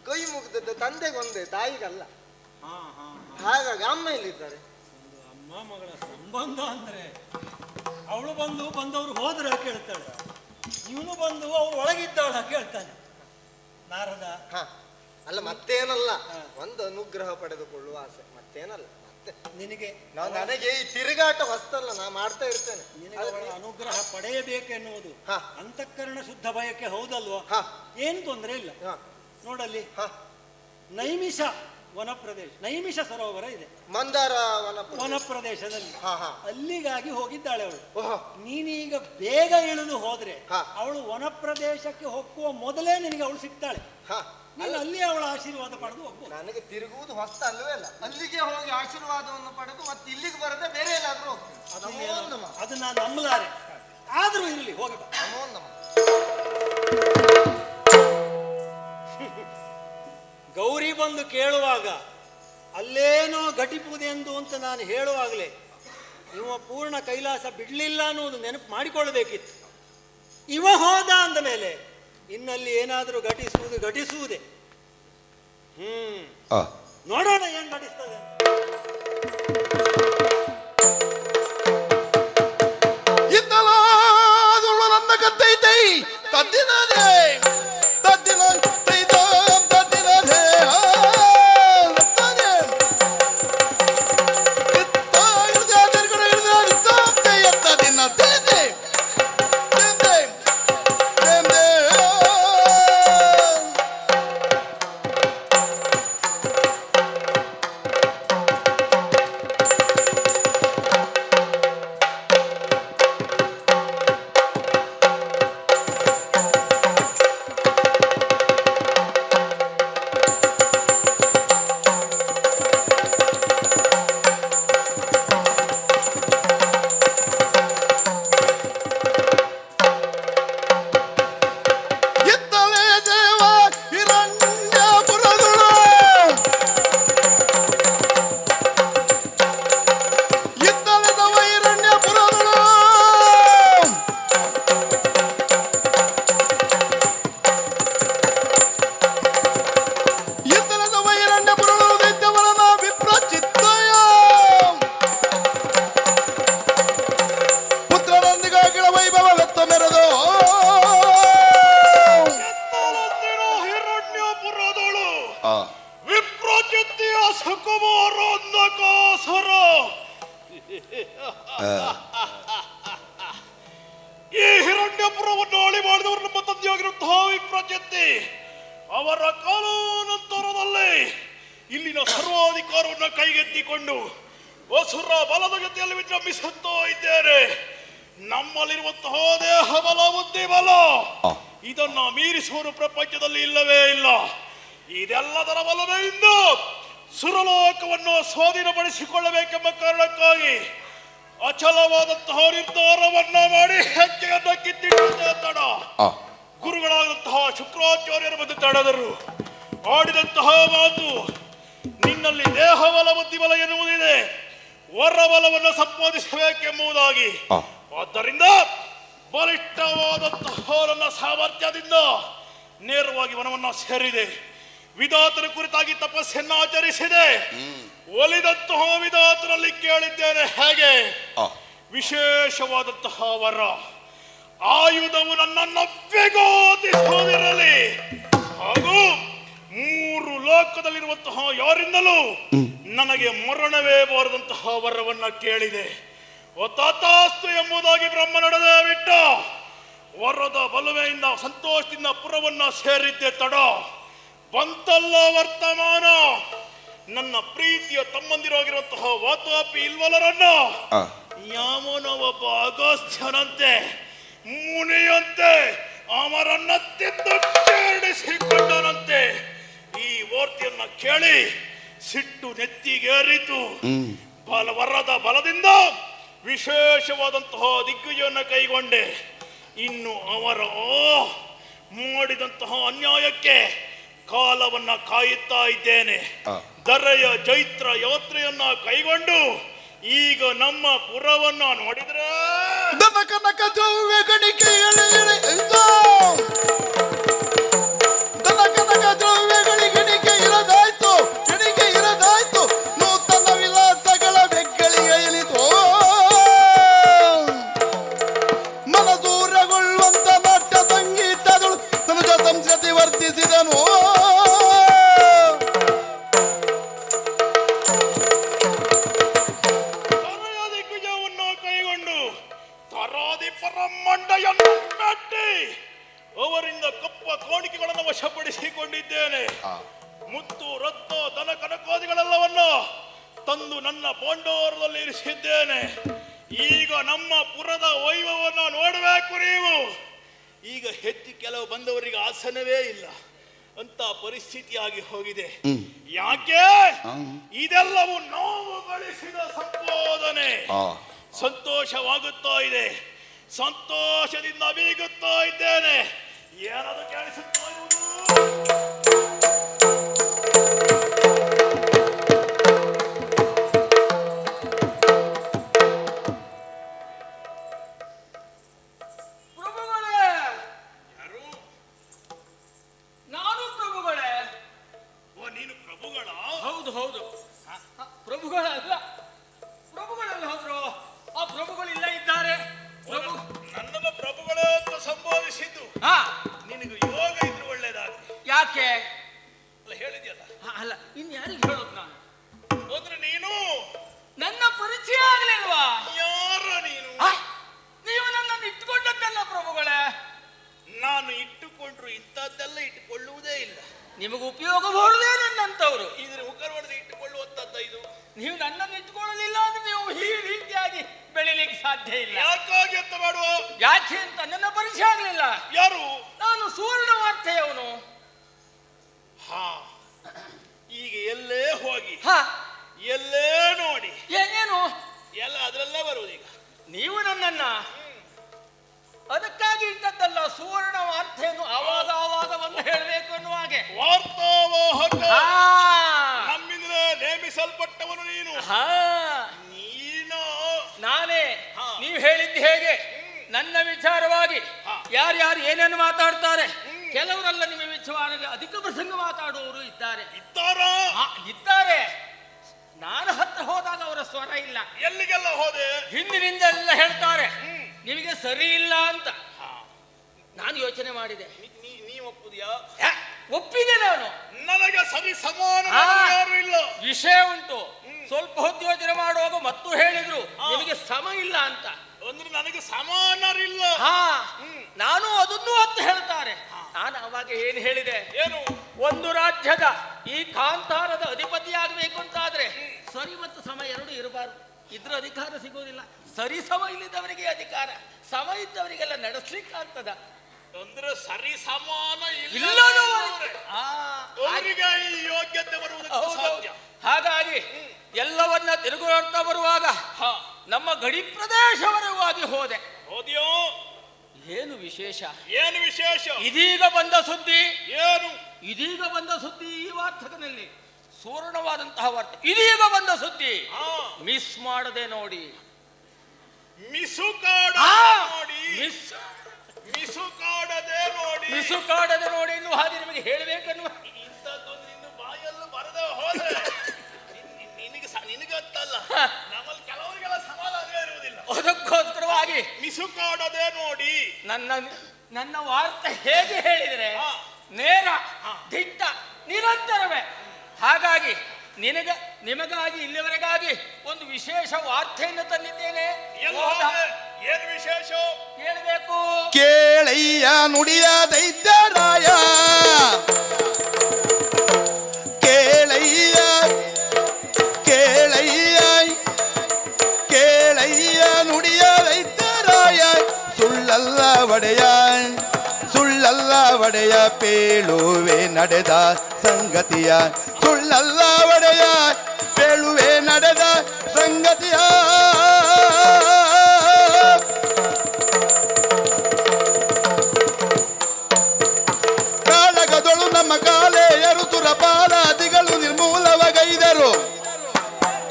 ಕೈ ಮುಗಿದದ್ದು ತಂದೆಗೊಂದೇ, ತಾಯಿಗಲ್ಲ. ಹಾ ಹಾ. ಹಾಗಾಗಿ ಅಮ್ಮ ಎಲ್ಲಿದ್ದಾರೆ? ಒಂದು ಅಮ್ಮ ಮಗಳ ಸಂಬಂಧ ಅಂದ್ರೆ ಅವಳು ಬಂದು ಬಂದವರು ಹೋದ್ರೆ ಕೇಳ್ತಾಳೆ, ಇವನು ಬಂದು ಅವ್ರು ಒಳಗಿದ್ದಾಳ ಕೇಳ್ತಾನೆ. ನಾರದ ಹ ಅಲ್ಲ, ಮತ್ತೇನಲ್ಲ, ಒಂದು ಅನುಗ್ರಹ ಪಡೆದುಕೊಳ್ಳುವ ಆಸೆ, ಮತ್ತೇನಲ್ಲ. ಮತ್ತೆ ನಿನಗೆ ನನಗೆ ಈ ತಿರುಗಾಟ ಹೊಸ್ತಲ್ಲ, ನಾ ಮಾಡ್ತಾ ಇರ್ತೇನೆ. ನಿನಗೆ ಅವಳ ಅನುಗ್ರಹ ಪಡೆಯಬೇಕೆನ್ನುವುದು ಹಾ. ಅಂತಃಕರಣ ಶುದ್ಧ ಬಯಕೆ ಹೌದಲ್ವಾ? ಹಾ. ಏನು ತೊಂದರೆ ಇಲ್ಲ. ಹ ನೋಡಲ್ಲಿ ಹ ನೈಮಿಷ ವನ ಪ್ರದೇಶ, ನೈಮಿಷ ಸರೋವರ ಇದೆ ಮಂದಾರ ವನ ಪ್ರದೇಶದಲ್ಲಿ. ಹಾ ಹಾ. ಅಲ್ಲಿಗಾಗಿ ಹೋಗಿದ್ದಾಳೆ ಅವಳು. ಓಹೋ. ನೀನೀಗ ಬೇಗ ಇಳಿದು ಹೋದ್ರೆ ಹಾ. ಅವಳು ವನ ಪ್ರದೇಶಕ್ಕೆ ಹೋಗುವ ಮೊದಲೇ ನಿನಗೆ ಅವಳು ಸಿಗ್ತಾಳೆ. ಹ ನೀನು ಅಲ್ಲಿ ಅವಳ ಆಶೀರ್ವಾದ ಪಡೆದು ಹೋಗ್ಬೋದು. ನನಗೆ ತಿರುಗುವುದು ಹೊಸ್ತ ಅಲ್ಲವೇ ಅಲ್ಲ. ಅಲ್ಲಿಗೆ ಹೋಗಿ ಆಶೀರ್ವಾದವನ್ನು ಪಡೆದು ಮತ್ತೆ ಇಲ್ಲಿಗೆ ಬರದೆ ಬೇರೆ ಎಲ್ಲಾದ್ರೂ ಹೋಗ್ತೀನಿ. ನಮೋ ನಮಃ. ಅದು ನಾನು ನಂಬಲಾರೆ. ಆದ್ರೂ ಇರಲಿ, ಹೋಗಿ ಬಾ. ನಮೋ ನಮಃ. ಗೌರಿ ಬಂದು ಕೇಳುವಾಗ ಅಲ್ಲೇನೋ ಘಟಿಪುದೆಂದು ಅಂತ ನಾನು ಹೇಳುವಾಗಲೇ ಇವ ಪೂರ್ಣ ಕೈಲಾಸ ಬಿಡಲಿಲ್ಲ ಅನ್ನೋದು ನೆನಪು ಮಾಡಿಕೊಳ್ಳಬೇಕಿತ್ತು. ಇವ ಹೋದ ಅಂದ ಮೇಲೆ ಇನ್ನಲ್ಲಿ ಏನಾದರೂ ಘಟಿಸುವುದೇ. ನೋಡೋಣ ಏನ್ ಘಟಿಸ್ತದೆ. ಇತ್ತಲಾದುಳ್ಳ ನನ್ನ ಕತ್ತೈತೈ ತದ್ದಿನದೇ ತದ್ದಿನ ತೈತಾಂ ತದ್ದಿನದೇ ತದ್ದೇ ಇತ್ತ ಇರ್ದೆ ಅದರ ಕಡೆ ಇರ್ದೆ ಇತ್ತಾಂ ತೈ ತದ್ದಿನ ತದ್ದೇ ತದ್ದೇ ತದ್ದೇ ಈ ಹಿರಣ್ಯಪುರವನ್ನು ಆಳಿ ಮಾಡಿದವರು ನಮ್ಮ ತಂದೆಯಾಗಿರುವಂತಹ ವಿಪ್ರಜತೆ. ಅವರ ಕಾಲಾನಂತರದಲ್ಲಿ ಇಲ್ಲಿನ ಸರ್ವಾಧಿಕಾರವನ್ನು ಕೈಗೆತ್ತಿಕೊಂಡು ಅಸುರ ಬಲದ ಜೊತೆಯಲ್ಲಿ ವಿಜೃಂಭಿಸುತ್ತಾ ಇದ್ದೇನೆ. ನಮ್ಮಲ್ಲಿರುವಂತಹ ದೇಹ ಬಲ, ಬುದ್ಧಿ ಬಲ ಇದನ್ನ ಮೀರಿಸುವ ಪ್ರಪಂಚದಲ್ಲಿ ಇಲ್ಲವೇ ಇಲ್ಲ. ಇದೆಲ್ಲದರ ಬಲವೆಯಿಂದ ಸುರಲೋಕವನ್ನು ಸ್ವಾಧೀನಪಡಿಸಿಕೊಳ್ಳಬೇಕೆಂಬ ಕಾರಣಕ್ಕಾಗಿ ಅಚಲವಾದಂತಹ ನಿರ್ಧಾರವನ್ನ ಮಾಡಿ ಹೆಜ್ಜೆಯನ್ನು ಕಿತ್ತಿಡುವುದೇ ತಡ. ಗುರುಗಳಾದಂತಹ ಶುಕ್ರಾಚಾರ್ಯರು ಬಂದು ತಡೆದರು. ಆಡಿದಂತಹ ಮಾತು, ನಿನ್ನಲ್ಲಿ ದೇಹ ಬಲ, ಬುದ್ಧಿ ಬಲ ಎನ್ನುವುದಿದೆ, ವರ ಬಲವನ್ನು ಸಂಪಾದಿಸಬೇಕೆಂಬುದಾಗಿ. ಆದ್ದರಿಂದ ಬಲಿಷ್ಠವಾದಂತಹ ನನ್ನ ಸಾಮರ್ಥ್ಯದಿಂದ ನೇರವಾಗಿ ವನವನ್ನ ಸೇರಿದೆ. ವಿಧಾತನ ಕುರಿತಾಗಿ ತಪಸ್ಸನ್ನು ಆಚರಿಸಿದೆ. ಒಲಿದಂತಹ ವಿಧಾತನಲ್ಲಿ ಕೇಳಿದ್ದೇನೆ, ಹೇಗೆ ವಿಶೇಷವಾದಂತಹ ವರ, ಆಯುಧವು ನನ್ನನ್ನು ಬೆಗೋದಿಸುವುದಿರಲಿ, ಹಾಗೂ 3 ಲೋಕದಲ್ಲಿರುವಂತಹ ಯಾರಿಂದಲೂ ನನಗೆ ಮರಣವೇ ಬಾರದಂತಹ ವರವನ್ನ ಕೇಳಿದೆ. ತಥಾಸ್ತು ಎಂಬುದಾಗಿ ಬ್ರಹ್ಮ ನಡೆದೇ ಬಿಟ್ಟ. ವರದ ಬಲವೆಯಿಂದ ಸಂತೋಷದಿಂದ ಪುರವನ್ನ ಸೇರಿದ್ದೆ ತಡ. ಬಂತಲ್ಲ ವರ್ತಮಾನ, ನನ್ನ ಪ್ರೀತಿಯ ತಮ್ಮಂದಿರಾಗಿರುವಂತಹ ವಾತಾಪಿ ಇಲ್ವಲರನ್ನ ಯಾವನೋ ಒಬ್ಬ ಅಗಸ್ತ್ಯನಂತೆ ಮುನಿಯಂತೆ ಅವರನ್ನ ತಿಂದು ಕೇಳಿಸಿಕೊಂಡನಂತೆ. ಈ ವಾರ್ತೆಯನ್ನ ಕೇಳಿ ಸಿಟ್ಟು ನೆತ್ತಿಗೇರಿತು. ವರದ ಬಲದಿಂದ ವಿಶೇಷವಾದಂತಹ ದಿಗ್ವಿಜಯವನ್ನು ಕೈಗೊಂಡೆ. ಇನ್ನು ಅವರ ಮಾಡಿದಂತಹ ಅನ್ಯಾಯಕ್ಕೆ ಕಾಲವನ್ನ ಕಾಯುತ್ತಾ ಇದ್ದೇನೆ. ದರೆಯ ಚೈತ್ರ ಯಾತ್ರೆಯನ್ನ ಕೈಗೊಂಡು ಈಗ ನಮ್ಮ ಪುರವನ್ನ ನೋಡಿದ್ರೆ ನೂತನ ವಿಲಾಸಗಳ ಬೆಗ್ಗಳಿಗೆ ಇಳಿದು ಮನದೂರಗೊಳ್ಳುವಂತ ನಾಟ್ಯ ಸಂಗೀತಗಳು ತನುಜ ಸಂಸ್ಕೃತಿ ವರ್ತಿಸಿದನು. ದಿಗ್ವಿಜಯವನ್ನು ಕೈಗೊಂಡು ತರಾದಿ ಪರಮಂಡೆಯನ್ನು ಮೆಟ್ಟಿ ಅವರಿಂದ ಕಪ್ಪ ಕಾಣಿಕೆಗಳನ್ನು ವಶಪಡಿಸಿಕೊಂಡಿದ್ದೇನೆ. ಮುತ್ತು, ರತ್ನ, ಧನ ಕನಕಾದಿಗಳೆಲ್ಲವನ್ನ ತಂದು ನನ್ನ ಭಂಡಾರದಲ್ಲಿ ಇರಿಸಿದ್ದೇನೆ. ಈಗ ನಮ್ಮ ಪುರದ ವೈಭವವನ್ನು ನೋಡಬೇಕು ನೀವು. ಈಗ ಹೆಚ್ಚು ಕೆಲವು ಬಂದವರಿಗೆ ಆಸನವೇ ಇಲ್ಲ ಅಂತ ಪರಿಸ್ಥಿತಿಯಾಗಿ ಹೋಗಿದೆ. ಯಾಕೆ? ಇದೆಲ್ಲವೂ ನಾವು ಗಳಿಸಿದ ಸಂಪಾದನೆ. ಸಂತೋಷವಾಗುತ್ತಾ ಇದೆ, ಸಂತೋಷದಿಂದ ಬೀಗುತ್ತಾ ಇದ್ದೇನೆ. ಏನಾದರೂ ಕೇಳಿಸುತ್ತಾ ಇರುವುದು? ನಿಮಗೆ ಉಪಯೋಗ ಮಾಡುವುದೇ ನನ್ನಂತವ್ರು. ಇದ್ರ ಉಗ್ರವಾದ ಇಟ್ಟುಕೊಳ್ಳುವಂತದ್ದ ಇದು. ನೀವು ನನ್ನನ್ನು ಇಟ್ಟುಕೊಳ್ಳಲಿಲ್ಲ ಅಂದ್ರೆ ನೀವು ಈ ರೀತಿಯಾಗಿ ಬೆಳಿಲಿಕ್ಕೆ ಸಾಧ್ಯ ಇಲ್ಲ. ಯಾಕಾಗಿ ಅಂತ ಮಾಡುವ? ಯಾಕೆ ಅಂತ ನನ್ನ ಪರಿಚಯ ಆಗ್ಲಿಲ್ಲ. ಯಾರು? ನಾನು ಸುವರ್ಣ ವಾರ್ತೆಯವನು. ಈಗ ಎಲ್ಲೇ ಹೋಗಿ ಎಲ್ಲೇ ನೋಡಿ ಏನೇನು ಎಲ್ಲ ಅದರಲ್ಲೇ ಬರುವುದು. ಈಗ ನೀವು ನನ್ನನ್ನ ಅದಕ್ಕಾಗಿ ಇಟ್ಟದ್ದಲ್ಲ, ಸುವರ್ಣ ವಾರ್ತೆಯನ್ನು ಆವಾಗ ಆವಾಗವನ್ನು ಹೇಳಬೇಕು ಅನ್ನುವ ಹಾಗೆ. ವಾರ್ತಾವಾಹಕ ನಮ್ಮಿಂದ ನೇಮಿಸಲ್ಪಟ್ಟವನು ನೀನು. ನೀನು ನಾನೇ. ನೀವು ಹೇಳಿದ್ದು ಹೇಗೆ ನನ್ನ ವಿಚಾರವಾಗಿ ಯಾರ್ಯಾರು ಏನೇನು ಮಾತಾಡ್ತಾರೆ. ಕೆಲವರೆಲ್ಲ ನಿಮ್ಮ ವಿಚಾರವಾಗಿ ಅಧಿಕ ಪ್ರಸಂಗ ಮಾತಾಡುವವರು ಇದ್ದಾರೆ. ಇದ್ದಾರೆ. ನಾನು ಹತ್ರ ಹೋದಾಗ ಅವರ ಸ್ವರ ಇಲ್ಲ. ಎಲ್ಲಿಗೆಲ್ಲ ಹೋದೆ? ಹಿಂದಿನಿಂದ ಎಲ್ಲ ಹೇಳ್ತಾರೆ ನಿಮಗೆ ಸರಿ ಇಲ್ಲ ಅಂತ. ನಾನು ಯೋಚನೆ ಮಾಡಿದೆ. ನೀ ಒಪ್ಪುದಿಯಾ? ಒಪ್ಪಿದೆ ನಾನು. ನನಗೆ ಸರಿ ಸಮಾನ ಯಾರು ಇಲ್ಲ. ವಿಷಯ ಉಂಟು. ಸ್ವಲ್ಪ ಹೊತ್ತು ಯೋಚನೆ ಮಾಡುವಾಗ ಮತ್ತು ಹೇಳಿದ್ರು ನಿಮಗೆ ಸಮ ಇಲ್ಲ ಅಂತ. ಅಂದ್ರೆ ನನಗೆ ಸಮಾನರಿಲ್ಲ. ಹಾ ನಾನು ಅದನ್ನು ಅಂತ ಹೇಳ್ತಾರೆ. ನಾನು ಅವಾಗ ಏನು ಹೇಳಿದೆ? ಏನು? ಒಂದು ರಾಜ್ಯದ ಈ ಕಾಂತಾರದ ಅಧಿಪತಿಯಾಗಬೇಕು ಅಂತಾದ್ರೆ ಸರಿ ಮತ್ತು ಸಮ ಎರಡು ಇರಬಾರ್ದು, ಇದ್ರ ಅಧಿಕಾರ ಸಿಗೋದಿಲ್ಲ. ಸರಿ ಸಮ ಇಲ್ಲದವರಿಗೆ ಅಧಿಕಾರ, ಸಮ ಇದ್ದವರಿಗೆಲ್ಲ ನಡೆಸ್ಲಿಕ್ಕೆ ಆಗ್ತದ. ಅಂದ್ರೆ ಸರಿ ಸಮಾನ ಅವರಿಗೆ ಈ ಯೋಗ್ಯತೆ ಬರುವುದಕ್ಕೆ ಸಾಧ್ಯ. ಹಾಗಾಗಿ ಎಲ್ಲವನ್ನ ತಿರುಗಾಡ್ತಾ ಬರುವಾಗ ನಮ್ಮ ಗಡಿ ಪ್ರದೇಶವರೆಗಾಗಿ ಹೋದೆಯೋ? ಏನು ವಿಶೇಷ? ಏನು ವಿಶೇಷ? ಇದೀಗ ಬಂದ ಸುದ್ದಿ. ಏನು? ಇದೀಗ ಬಂದ ಸುದ್ದಿ ಈ ವಾರ್ತಕನಲ್ಲಿ ಸುವರ್ಣವಾದಂತಹ ವಾರ್ತೆ. ಇದೀಗ ಬಂದ ಸುದ್ದಿ ಮಿಸ್ ಮಾಡದೆ ನೋಡಿ. ಮಿಸುಕಾಡದೆ ನೋಡಿ ಇನ್ನು ಹಾಗೆ ನಿಮಗೆ ಹೇಳಬೇಕನ್ನುವ ಇಂಥದ್ದೊಂದು ಇನ್ನು ಬಾಯಲ್ಲೂ ಬರದೆ ಹೋದ್ರೆ ನಿನಗತ್ತಲ್ಲ, ನಮ್ಮಲ್ಲಿ ಕೆಲವರಿಗೆಲ್ಲ ಸಮಾಧಾನ ಇರುವುದಿಲ್ಲ. ಅದಕ್ಕೋಸ್ಕರವಾಗಿ ಮಿಸುಕಾಡದೆ ನೋಡಿ. ನನ್ನ ವಾರ್ತೆ ಹೇಗೆ ಹೇಳಿದರೆ ನೇರ, ದಿಟ್ಟ, ನಿರಂತರವೇ. ಹಾಗಾಗಿ ನಿಮಗಾಗಿ ಇಲ್ಲಿವರೆಗಾಗಿ ಒಂದು ವಿಶೇಷ ವಾರ್ತೆಯನ್ನು ತಂದಿದ್ದೇನೆ. ಏನು ವಿಶೇಷ ಹೇಳ್ಬೇಕು? ಕೇಳಯ್ಯ ನುಡಿಯ ದೈತ್ಯರಾಯ, ಕೇಳಯ್ಯ ಕೇಳಯ್ಯ ಕೇಳಯ್ಯ ನುಡಿಯ ದೈತ್ಯರಾಯ, ಸುಳ್ಳಲ್ಲ ಒಡೆಯ ಪೇಳುವೆ ನಡೆದ ಸಂಗತಿಯ, ಸುಳ್ಳಲ್ಲ ಒಡೆಯ ಪೇಳುವೆ ನಡೆದ ಸಂಗತಿಯ. ಕಾಳಗದೊಳು ನಮ್ಮ ಕಾಲೆಯರು ತುರಪಾಲಾದಿಗಳು ನಿರ್ಮೂಲವಗೈದರು,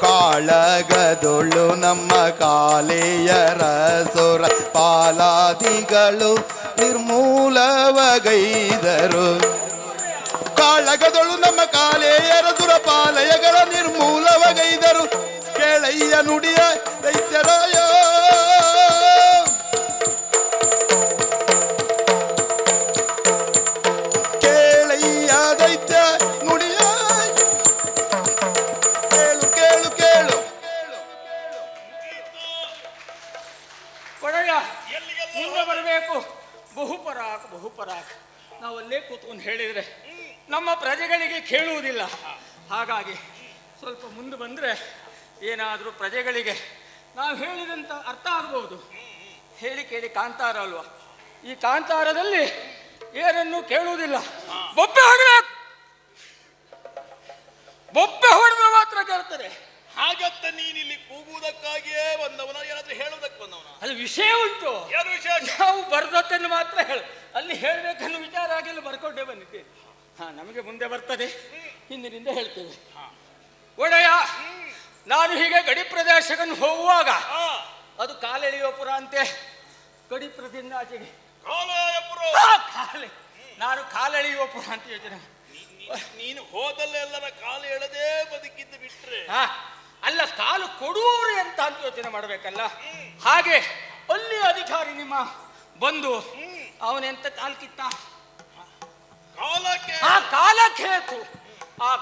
ಕಾಳಗದೊಳು ನಮ್ಮ ಕಾಲೆಯರ ಸುರ ಪಾಲಾದಿಗಳು ನಿರ್ಮೂಲವಗೈದರು, ಕಾಳಗದೊಳು ನಮ್ಮ ಕಾಲೆಯರ ದುರಪಾಲಯಗಳ ನಿರ್ಮೂಲವಗೈದರು. ಕೇಳಯ್ಯ ನುಡಿಯ ದೈತ್ಯರಾಯ, ಕೇಳಯ್ಯ ದೈತ್ಯ ನುಡಿಯ, ಕೇಳು ಕೇಳು ಕೇಳು. ಕೊಡಯ್ಯ ಮುಂದೆ ಬರಬೇಕು. ಬಹುಪರಾಕ್ ನಾವು ಅಲ್ಲೇ ಕೂತ್ಕೊಂಡು ಹೇಳಿದ್ರೆ ನಮ್ಮ ಪ್ರಜೆಗಳಿಗೆ ಕೇಳುವುದಿಲ್ಲ. ಹಾಗಾಗಿ ಸ್ವಲ್ಪ ಮುಂದೆ ಬಂದರೆ ಏನಾದರೂ ಪ್ರಜೆಗಳಿಗೆ ನಾವು ಹೇಳಿದಂತ ಅರ್ಥ ಆಗ್ಬೋದು. ಹೇಳಿ ಕೇಳಿ ಕಾಂತಾರ ಅಲ್ವಾ, ಈ ಕಾಂತಾರದಲ್ಲಿ ಏನನ್ನು ಕೇಳುವುದಿಲ್ಲ. ಬೊಬ್ಬೆ ಹೊಡಬೇಕು, ಬೊಬ್ಬೆ ಹೊಡೆದ್ರೆ ಮಾತ್ರ ಕೇಳ್ತಾರೆ. ಹಾಗಂತ ನೀನಿಲ್ಲಿ ಕೂಗುವುದಕ್ಕಾಗಿಯೇ ಬಂದವನ, ಏನಾದ್ರೂ ಹೇಳುವುದಕ್ಕೆ ಬಂದವನ? ಅಲ್ಲಿ ವಿಷಯ ಉಂಟು. ಏನು ವಿಷಯ? ನಾವು ಬರ್ದದ್ದನ್ನು ಮಾತ್ರ ಹೇಳು, ಅಲ್ಲಿ ಹೇಳ್ಬೇಕನ್ನೋ ವಿಚಾರ ಆಗಿಲ್ಲ, ಬರ್ಕೊಂಡೇ ಬಂದಿದ್ದೇವೆ. ನಮಗೆ ಮುಂದೆ ಬರ್ತದೆ, ಹಿಂದಿನಿಂದ ಹೇಳ್ತೇವೆ. ಒಡೆಯ, ನಾನು ಹೀಗೆ ಗಡಿ ಪ್ರದೇಶವನ್ನು ಹೋಗುವಾಗ ಅದು ಕಾಲೆಳೆಯುವ ಪುರ ಅಂತೆ. ಗಡಿ ಪ್ರದೇಶದಿಂದ ಆಚೆಗೆ ನಾನು ಕಾಲೆಳೆಯುವ ಪುರ ಅಂತ ಯೋಚನೆ. ನೀನು ಹೋದಲ್ಲೆಲ್ಲರ ಕಾಲು ಎಳೆದೇ ಬದುಕಿದ್ದು ಬಿಟ್ರೆ ಅಲ್ಲ, ಕಾಲು ಕೊಡುವವರು ಎಂತ ಅಂತ ಯೋಚನೆ ಮಾಡಬೇಕಲ್ಲ. ಹಾಗೆ ಅಲ್ಲಿ ಅಧಿಕಾರಿ ನಿಮ್ಮ ಬಂದು ಅವನೆಂತ ಕಾಲು ಕಿತ್ತ, ಆ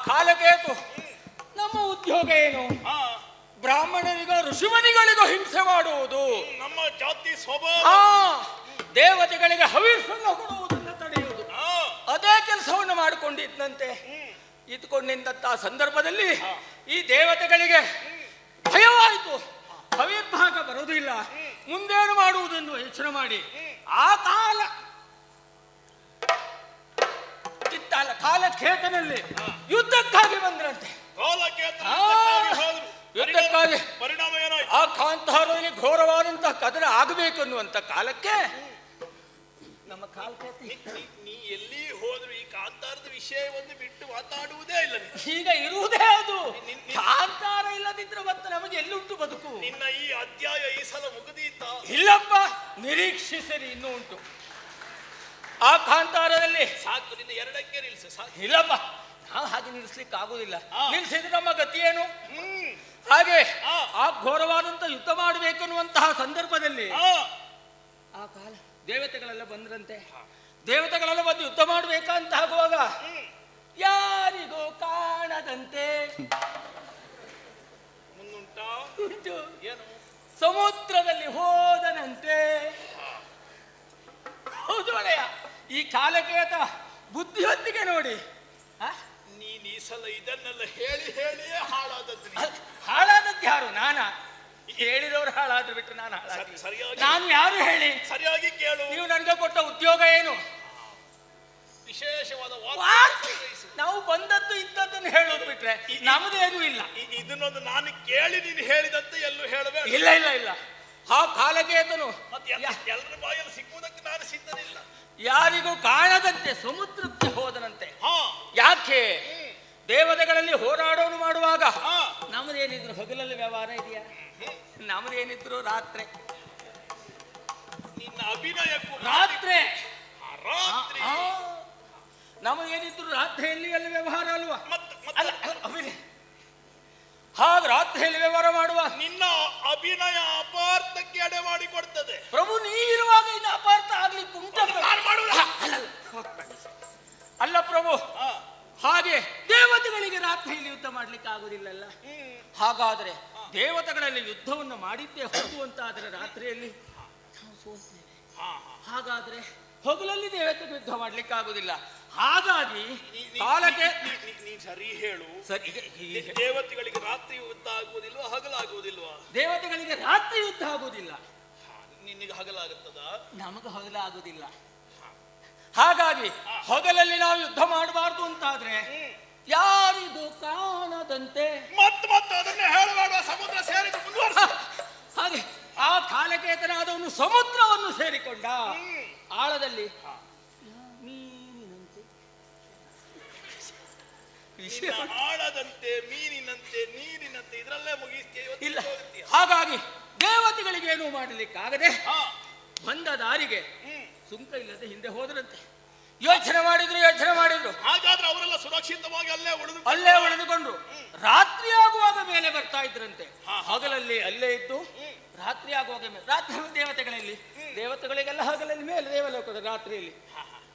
ಕಾಲಕೇತು ನಮ್ಮ ಉದ್ಯೋಗ ಏನು? ಬ್ರಾಹ್ಮಣರಿಗೋ ಋಷಿಮನಿಗಳಿಗೋ ಹಿಂಸೆ ಮಾಡುವುದು, ನಮ್ಮ ಜಾತಿ ಸ್ವಭಾವ. ದೇವತೆಗಳಿಗೆ ಹವಿಸ್ಸನ್ನು ಕೊಡುವುದನ್ನು ತಡೆಯುವುದು, ಅದೇ ಕೆಲಸವನ್ನು ಮಾಡಿಕೊಂಡಿದ್ದಂತೆ. ಇದ್ಕೊಂಡಿದ್ದಂತ ಸಂದರ್ಭದಲ್ಲಿ ಈ ದೇವತೆಗಳಿಗೆ ಭಯವಾಯಿತು. ಹವಿರ್ಭಾಗ ಬರುವುದಿಲ್ಲ, ಮುಂದೇನು ಮಾಡುವುದೆಂದು ಯೋಚನೆ ಮಾಡಿ ಆ ಕಾಲಖೇತನಲ್ಲಿ ಯುದ್ಧಕ್ಕಾಗಿ ಬಂದ್ರಂತೆ. ಯುದ್ಧಕ್ಕಾಗಿ ಪರಿಣಾಮ ಏನಾಯ್ತು? ಆ ಕಾಂತಾರದಲ್ಲಿ ಘೋರವಾದಂತಹ ಕದನ ಆಗಬೇಕು ಅನ್ನುವಂತ ಕಾಲಕ್ಕೆ ನಮ್ಮ ಕಾಲಖೇತಿ ನೀ ಎಲ್ಲಿ ಹೋದ್ರು ಈ ಕಾಂತಾರದ ವಿಷಯವನ್ನು ಬಿಟ್ಟು ಮಾತಾಡುವುದೇ ಇಲ್ಲ. ಈಗ ಇರುವುದೇ ಅದು. ಕಾಂತಾರ ಇಲ್ಲದಿದ್ರೆ ಮತ್ತೆ ನಮಗೆ ಎಲ್ಲಿಂಟು ಬದುಕು? ನಿನ್ನ ಈ ಅಧ್ಯಾಯ ಈ ಸಲ ಮುಗಿದೀತ? ಇಲ್ಲಪ್ಪ, ನಿರೀಕ್ಷಿಸರಿ ಇನ್ನೂ ಉಂಟು. ಆ ಕಾಂತಾರದಲ್ಲಿ ಸಾಕು, ನಿನ್ನ ಎರಡಕ್ಕೆ ನಿಲ್ಸು ಸಾಕು. ಇಲ್ಲಪ್ಪ, ನಾವು ಹಾಗೆ ನಿಲ್ಲಿಸ್ಲಿಕ್ಕೆ ಆಗುದಿಲ್ಲ. ನಿಲ್ಸಿದ್ರೆ ನಮ್ಮ ಗತಿ ಏನು? ಹಾಗೆ ಆ ಘೋರವಾದಂತ ಯುದ್ಧ ಮಾಡಬೇಕನ್ನುವಂತಹ ಸಂದರ್ಭದಲ್ಲಿ ಆ ಕಾಲ ದೇವತೆಗಳೆಲ್ಲ ಬಂದ್ರಂತೆ. ದೇವತೆಗಳೆಲ್ಲ ಬಂದು ಯುದ್ಧ ಮಾಡಬೇಕಂತ ಆಗುವಾಗ ಯಾರಿಗೂ ಕಾಣದಂತೆ ಮುಂದುಂಟಾ ಉಂಟು. ಏನು ಸಮುದ್ರದಲ್ಲಿ ಹೋದನಂತೆ. ಹೌದು ಒಡೆಯ, ಈ ಕಾಲಕೇತ ಬುದ್ಧಿವಂತಿಕೆ ನೋಡಿ. ನೀನ್ ಈ ಸಲ ಇದನ್ನೆಲ್ಲ ಹೇಳಿ ಹೇಳಿಯೇ ಹಾಳಾದದ್ದು ನೀನು. ಹಾಳಾದದ್ದು ಯಾರು? ನಾನಾ? ಹೇಳಿದವರು ಹಾಳಾದ್ರು ಬಿಟ್ಟು ನಾನು ಸರಿಯಾಗಿ ನಾನು ಯಾರು ಹೇಳಿ? ಸರಿಯಾಗಿ ಕೇಳು. ನೀವು ನನಗೆ ಕೊಟ್ಟ ಉದ್ಯೋಗ ಏನು? ವಿಶೇಷವಾದ ನಾವು ಬಂದದ್ದು ಇದ್ದದ್ದನ್ನು ಹೇಳೋದು ಬಿಟ್ರೆ ನಮ್ದೇನು ಇಲ್ಲ. ಇದನ್ನೊಂದು ನಾನು ಕೇಳಿ ನೀನು ಹೇಳಿದಂತೆ ಎಲ್ಲೂ ಹೇಳಬೇಡ. ಇಲ್ಲ ಇಲ್ಲ ಇಲ್ಲ, ಆ ಕಾಲಕೇತನು ಎಲ್ಲರ ಬಾಯಲ್ಲಿ ಸಿಕ್ಕುವುದಕ್ಕೆ ನಾನು ಸಿದ್ಧನಿಲ್ಲ. ಯಾರಿಗೂ ಕಾಣದಂತೆ ಸಮುದ್ರಕ್ಕೆ ಹೋದನಂತೆ. ಯಾಕೆ? ದೇವತೆಗಳಲ್ಲಿ ಹೋರಾಡೋನು ಮಾಡುವಾಗ ನಮ್ಮದೇನಿದ್ರು ಹಗಲಲ್ಲಿ ವ್ಯವಹಾರ ಇದೆಯಾ? ನಮ್ಮದೇನಿದ್ರು ರಾತ್ರಿ. ನಿನ್ನ ಅಭಿನಯಕ್ಕೂ ರಾತ್ರಿ ರಾತ್ರಿ ನಮಗೇನಿದ್ರು ರಾತ್ರಿಯಲ್ಲಿ ಅಲ್ಲಿ ವ್ಯವಹಾರ ಅಲ್ವಾ? ಅಲ್ಲ ಅಭಿನಯ ಹಾಗೆ ರಾತ್ರಿಯಲ್ಲಿ ವ್ಯವಹಾರ ಮಾಡುವ ನಿನ್ನ ಅಭಿನಯ ಅಪಾರ್ಥಕ್ಕೆ ಎಡೆ ಮಾಡಿ ಕೊಡ್ತದೆ. ಪ್ರಭು ನೀರುವಾಗ ಇನ್ನು ಅಪಾರ್ಥ ಆಗ್ಲಿಕ್ಕೆ ಉಂಟ? ಅಲ್ಲ ಪ್ರಭು, ಹಾಗೆ ದೇವತೆಗಳಿಗೆ ರಾತ್ರಿಯಲ್ಲಿ ಯುದ್ಧ ಮಾಡ್ಲಿಕ್ಕೆ ಆಗುದಿಲ್ಲಲ್ಲ. ಹಾಗಾದ್ರೆ ದೇವತೆಗಳಲ್ಲಿ ಯುದ್ಧವನ್ನು ಮಾಡಿದ್ದೇ ಹೌದು ಅಂತ ಆದ್ರೆ ರಾತ್ರಿಯಲ್ಲಿ ನಾವು ಸೋಲ್ತೇವೆ. ಹಾಗಾದ್ರೆ ಹಗಲಲ್ಲಿ ದೇವತೆಗೆ ಯುದ್ಧ ಮಾಡ್ಲಿಕ್ಕೆ ಆಗುದಿಲ್ಲ. ಹಾಗಾಗಿ ಕಾಲಕ್ಕೆ ನೀನ್ ಸರಿ ಹೇಳು. ಸರಿ, ದೇವತೆಗಳಿಗೆ ರಾತ್ರಿ ಯುದ್ಧ ಆಗುವುದಿಲ್ವಾ ಹಗಲಾಗುವುದಿಲ್ವಾ? ದೇವತೆಗಳಿಗೆ ರಾತ್ರಿ ಯುದ್ಧ ಆಗುವುದಿಲ್ಲ, ನಿನಗೆ ಹಗಲಾಗುತ್ತದ? ನಮಗೆ ಹಗಲ ಆಗುದಿಲ್ಲ. ಹಾಗಾಗಿ ಹಗಲಲ್ಲಿ ನಾವು ಯುದ್ಧ ಮಾಡಬಾರ್ದು ಅಂತಾದ್ರೆ ಯಾರಿಗೂ ಕಾಣದಂತೆ ಮತ್ತೆ ಅದನ್ನೇ ಹೇಳಬೇಡ. ಸಮುದ್ರ ಸೇರಿದು ಮುಂದುವರಿಸ. ಹಾಗೆ ಆ ಕಾಲಕೇತನಾದವನು ಸಮುದ್ರವನ್ನು ಸೇರಿಕೊಂಡ. ಆಳದಲ್ಲಿ ಮೀನಿನಂತೆ, ಆಳದಂತೆ, ಮೀನಿನಂತೆ, ನೀರಿನಂತೆ ಇದರಲ್ಲೇ ಮುಗಿಸ್ತೇವೆ. ಇಲ್ಲ. ಹಾಗಾಗಿ ದೇವತೆಗಳಿಗೆ ಏನು ಮಾಡಲಿಕ್ಕಾಗದೆ ಬಂದ ದಾರಿಗೆ ಸುಂಕ ಇಲ್ಲದೆ ಹಿಂದೆ ಹೋದ್ರಂತೆ. ಯೋಚನೆ ಮಾಡಿದ್ರು. ಹಾಗಾದ್ರೆ ಅವರೆಲ್ಲ ಸುರಕ್ಷಿತವಾಗಿ ಅಲ್ಲೇ ಉಳಿದುಕೊಂಡ್ರು. ರಾತ್ರಿ ಆಗುವಾಗ ಮೇಲೆ ಬರ್ತಾ ಇದ್ರಂತೆ. ಹಗಲಲ್ಲಿ ಅಲ್ಲೇ ಇದ್ದು ರಾತ್ರಿ ಆಗುವಾಗ ಮೇಲೆ. ರಾತ್ರಿ ದೇವತೆಗಳಿಗೆಲ್ಲ ಹಗಲಲ್ಲಿ ಮೇಲೆ ದೇವಲೋಕದ ರಾತ್ರಿಯಲ್ಲಿ.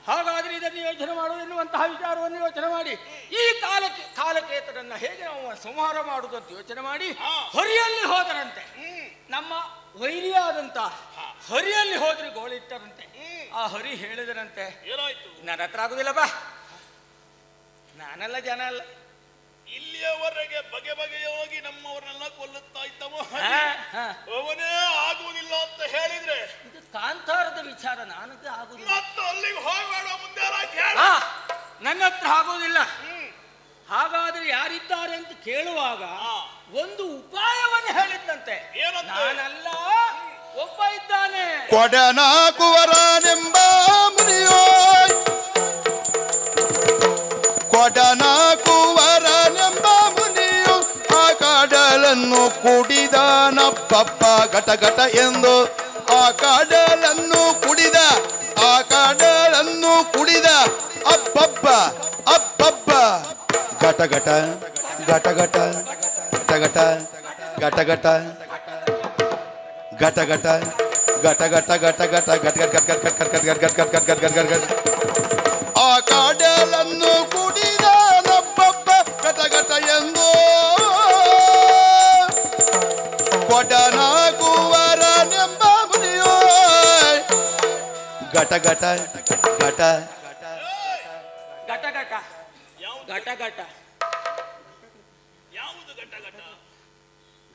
ಹಾಗಾದ್ರೆ ಇದನ್ನು ಯೋಚನೆ ಮಾಡುವುದೆನ್ನುವಂತಹ ವಿಚಾರವನ್ನು ಯೋಚನೆ ಮಾಡಿ ಈ ಕಾಲಕೇತನನ್ನ ಹೇಗೆ ನಾವು ಸಂಹಾರ ಮಾಡುವುದಂತ ಯೋಚನೆ ಮಾಡಿ ಹೊರಿಯಲ್ಲಿ ಹೋದರಂತೆ. ನಮ್ಮ ವೈರಿಯಾದಂತ ಹರಿಯಲ್ಲಿ ಹೋದ್ರೆ ಗೋಳಿಟ್ಟರಂತೆ. ಆ ಹರಿ ಹೇಳಿದರಂತೆ, ನನ್ನ ಹತ್ರ ಆಗುದಿಲ್ಲ ಬಾ, ನಾನಲ್ಲ ಜನ ಅಲ್ಲ. ಇಲ್ಲಿಯವರೆಗೆ ಬಗೆ ಬಗೆಯಾಗಿ ನಮ್ಮವ್ರನ್ನೆಲ್ಲ ಕೊಲ್ಲುತ್ತಾ ಇದ್ದವ ಅವನೇ ಆಗುವುದಿಲ್ಲ ಅಂತ ಹೇಳಿದ್ರೆ ಇದು ಕಾಂತಾರದ ವಿಚಾರ. ನಾನದ್ದು ಆಗುದಿಲ್ಲ. ಮತ್ತು ಅಲ್ಲಿಗೆ ಹೋಗಬೇಡ, ಮುಂದೆ ನನ್ನ ಹತ್ರ ಆಗುವುದಿಲ್ಲ. ಹಾಗಾದ್ರೆ ಯಾರಿದ್ದಾರೆ ಅಂತ ಕೇಳುವಾಗ ಒಂದು ಉಪಾಯವನ್ನು ಹೇಳಿದ್ದಂತೆ. ನಾನಲ್ಲ, ಒಬ್ಬ ಇದ್ದಾನೆ. ಕೊಡನ ಕುವರನೆಂಬ ಮುನಿಯೋ, ಕೊಡನ ಕುವರನೆಂಬ ಮುನಿಯು ಆ ಕಡಲನ್ನು ಕುಡಿದನಪ್ಪಪ್ಪ ಘಟ ಘಟ ಎಂದು. ಆ ಕಡಲನ್ನು ಕುಡಿದ ಅಪ್ಪಪ್ಪ ಅಪ್ಪಪ್ಪ ಘಟ ಘಟ ಘಟ ಘಟ ಘಟ ಘಟ ಘಟ ಘಟ ಘಟ ಘಟ ಘಟ ಘಟ ಘಟ ಘಟ ಘಟ ಘಟ ಆ ಕಾಡಲನ್ನು ಕುಡಿದನಪ್ಪಪ್ಪ ಘಟ ಘಟ ಎಂದು. ಕೊಡನ ಕುವರನೆಂಬ ಮುನಿಯೋ ಘಟ ಘಟ ಘಟ ಘಟ ಘಟ ಘಟ ಘಟ ಯಾವುದು ಘಟ ಘಟ?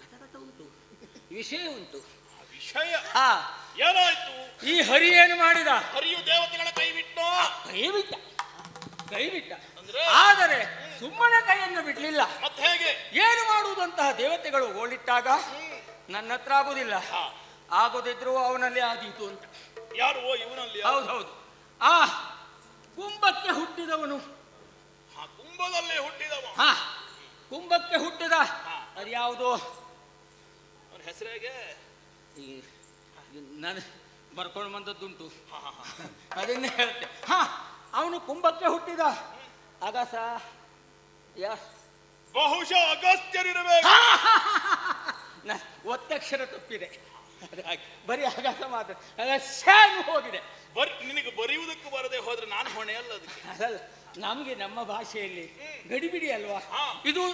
ಘಟ ಘಟ ಉಂಟು, ವಿಷಯ ಉಂಟು. ವಿಷಯ ಏನಾಯ್ತು? ಈ ಹರಿ ಏನು ಮಾಡಿದ? ಹರಿಯು ದೇವತೆಗಳ ಕೈ ಬಿಟ್ಟು ಕೈ ಬಿಟ್ಟ. ಆದರೆ ಸುಮ್ಮನೆ ಕೈಯನ್ನು ಬಿಡ್ಲಿಲ್ಲ. ಮತ್ತೆ ಹೇಗೆ? ಏನು ಮಾಡುವುದಂತಹ ದೇವತೆಗಳು ಓಡಿಟ್ಟಾಗ ನನ್ನ ಹತ್ರ ಆಗುದಿಲ್ಲ, ಆಗೋದಿದ್ರು ಅವನಲ್ಲಿ ಆದೀತು ಅಂತ. ಯಾರು? ಇವನಲ್ಲಿ? ಹೌದೌದು. ಆ ಕುಂಭಕ್ಕೆ ಹುಟ್ಟಿದವನು. ಕುಂಭದಲ್ಲೇ ಹುಟ್ಟಿದವ? ಕುಂಭಕ್ಕೆ ಹುಟ್ಟಿದ. ಅದು ಯಾವುದು ಅವನ ಹೆಸರೇಗೆ? ನಾನು ಬರ್ಕೊಂಡು ಬಂದದ್ದುಂಟು, ಅದನ್ನೇ ಹೇಳ್ತೆ. ಅವನು ಕುಂಭಕ್ಕೆ ಹುಟ್ಟಿದ. ಅಗಸ ಬಹುಶಃ ಅಗಸ್ತ್ಯರಿರಬೇಕು. ಒತ್ತಕ್ಷರ ತಪ್ಪಿದೆ, ಬರೀ ಅಗಸ ಮಾತ್ರ. ಅಗಸ್ಯಾನು ಹೋಗಿದೆ. ನಿನಗೆ ಬರೆಯುವುದಕ್ಕೂ ಬರದೆ ಹೋದ್ರೆ ನಾನು ಹೊಣೆ ಅಲ್ಲ ಅದಕ್ಕೆ. ಅದಲ್ಲ, ನಮ್ಗೆ ನಮ್ಮ ಭಾಷೆಯಲ್ಲಿ ಗಡಿಬಿಡಿ ಅಲ್ವಾ ಇದು.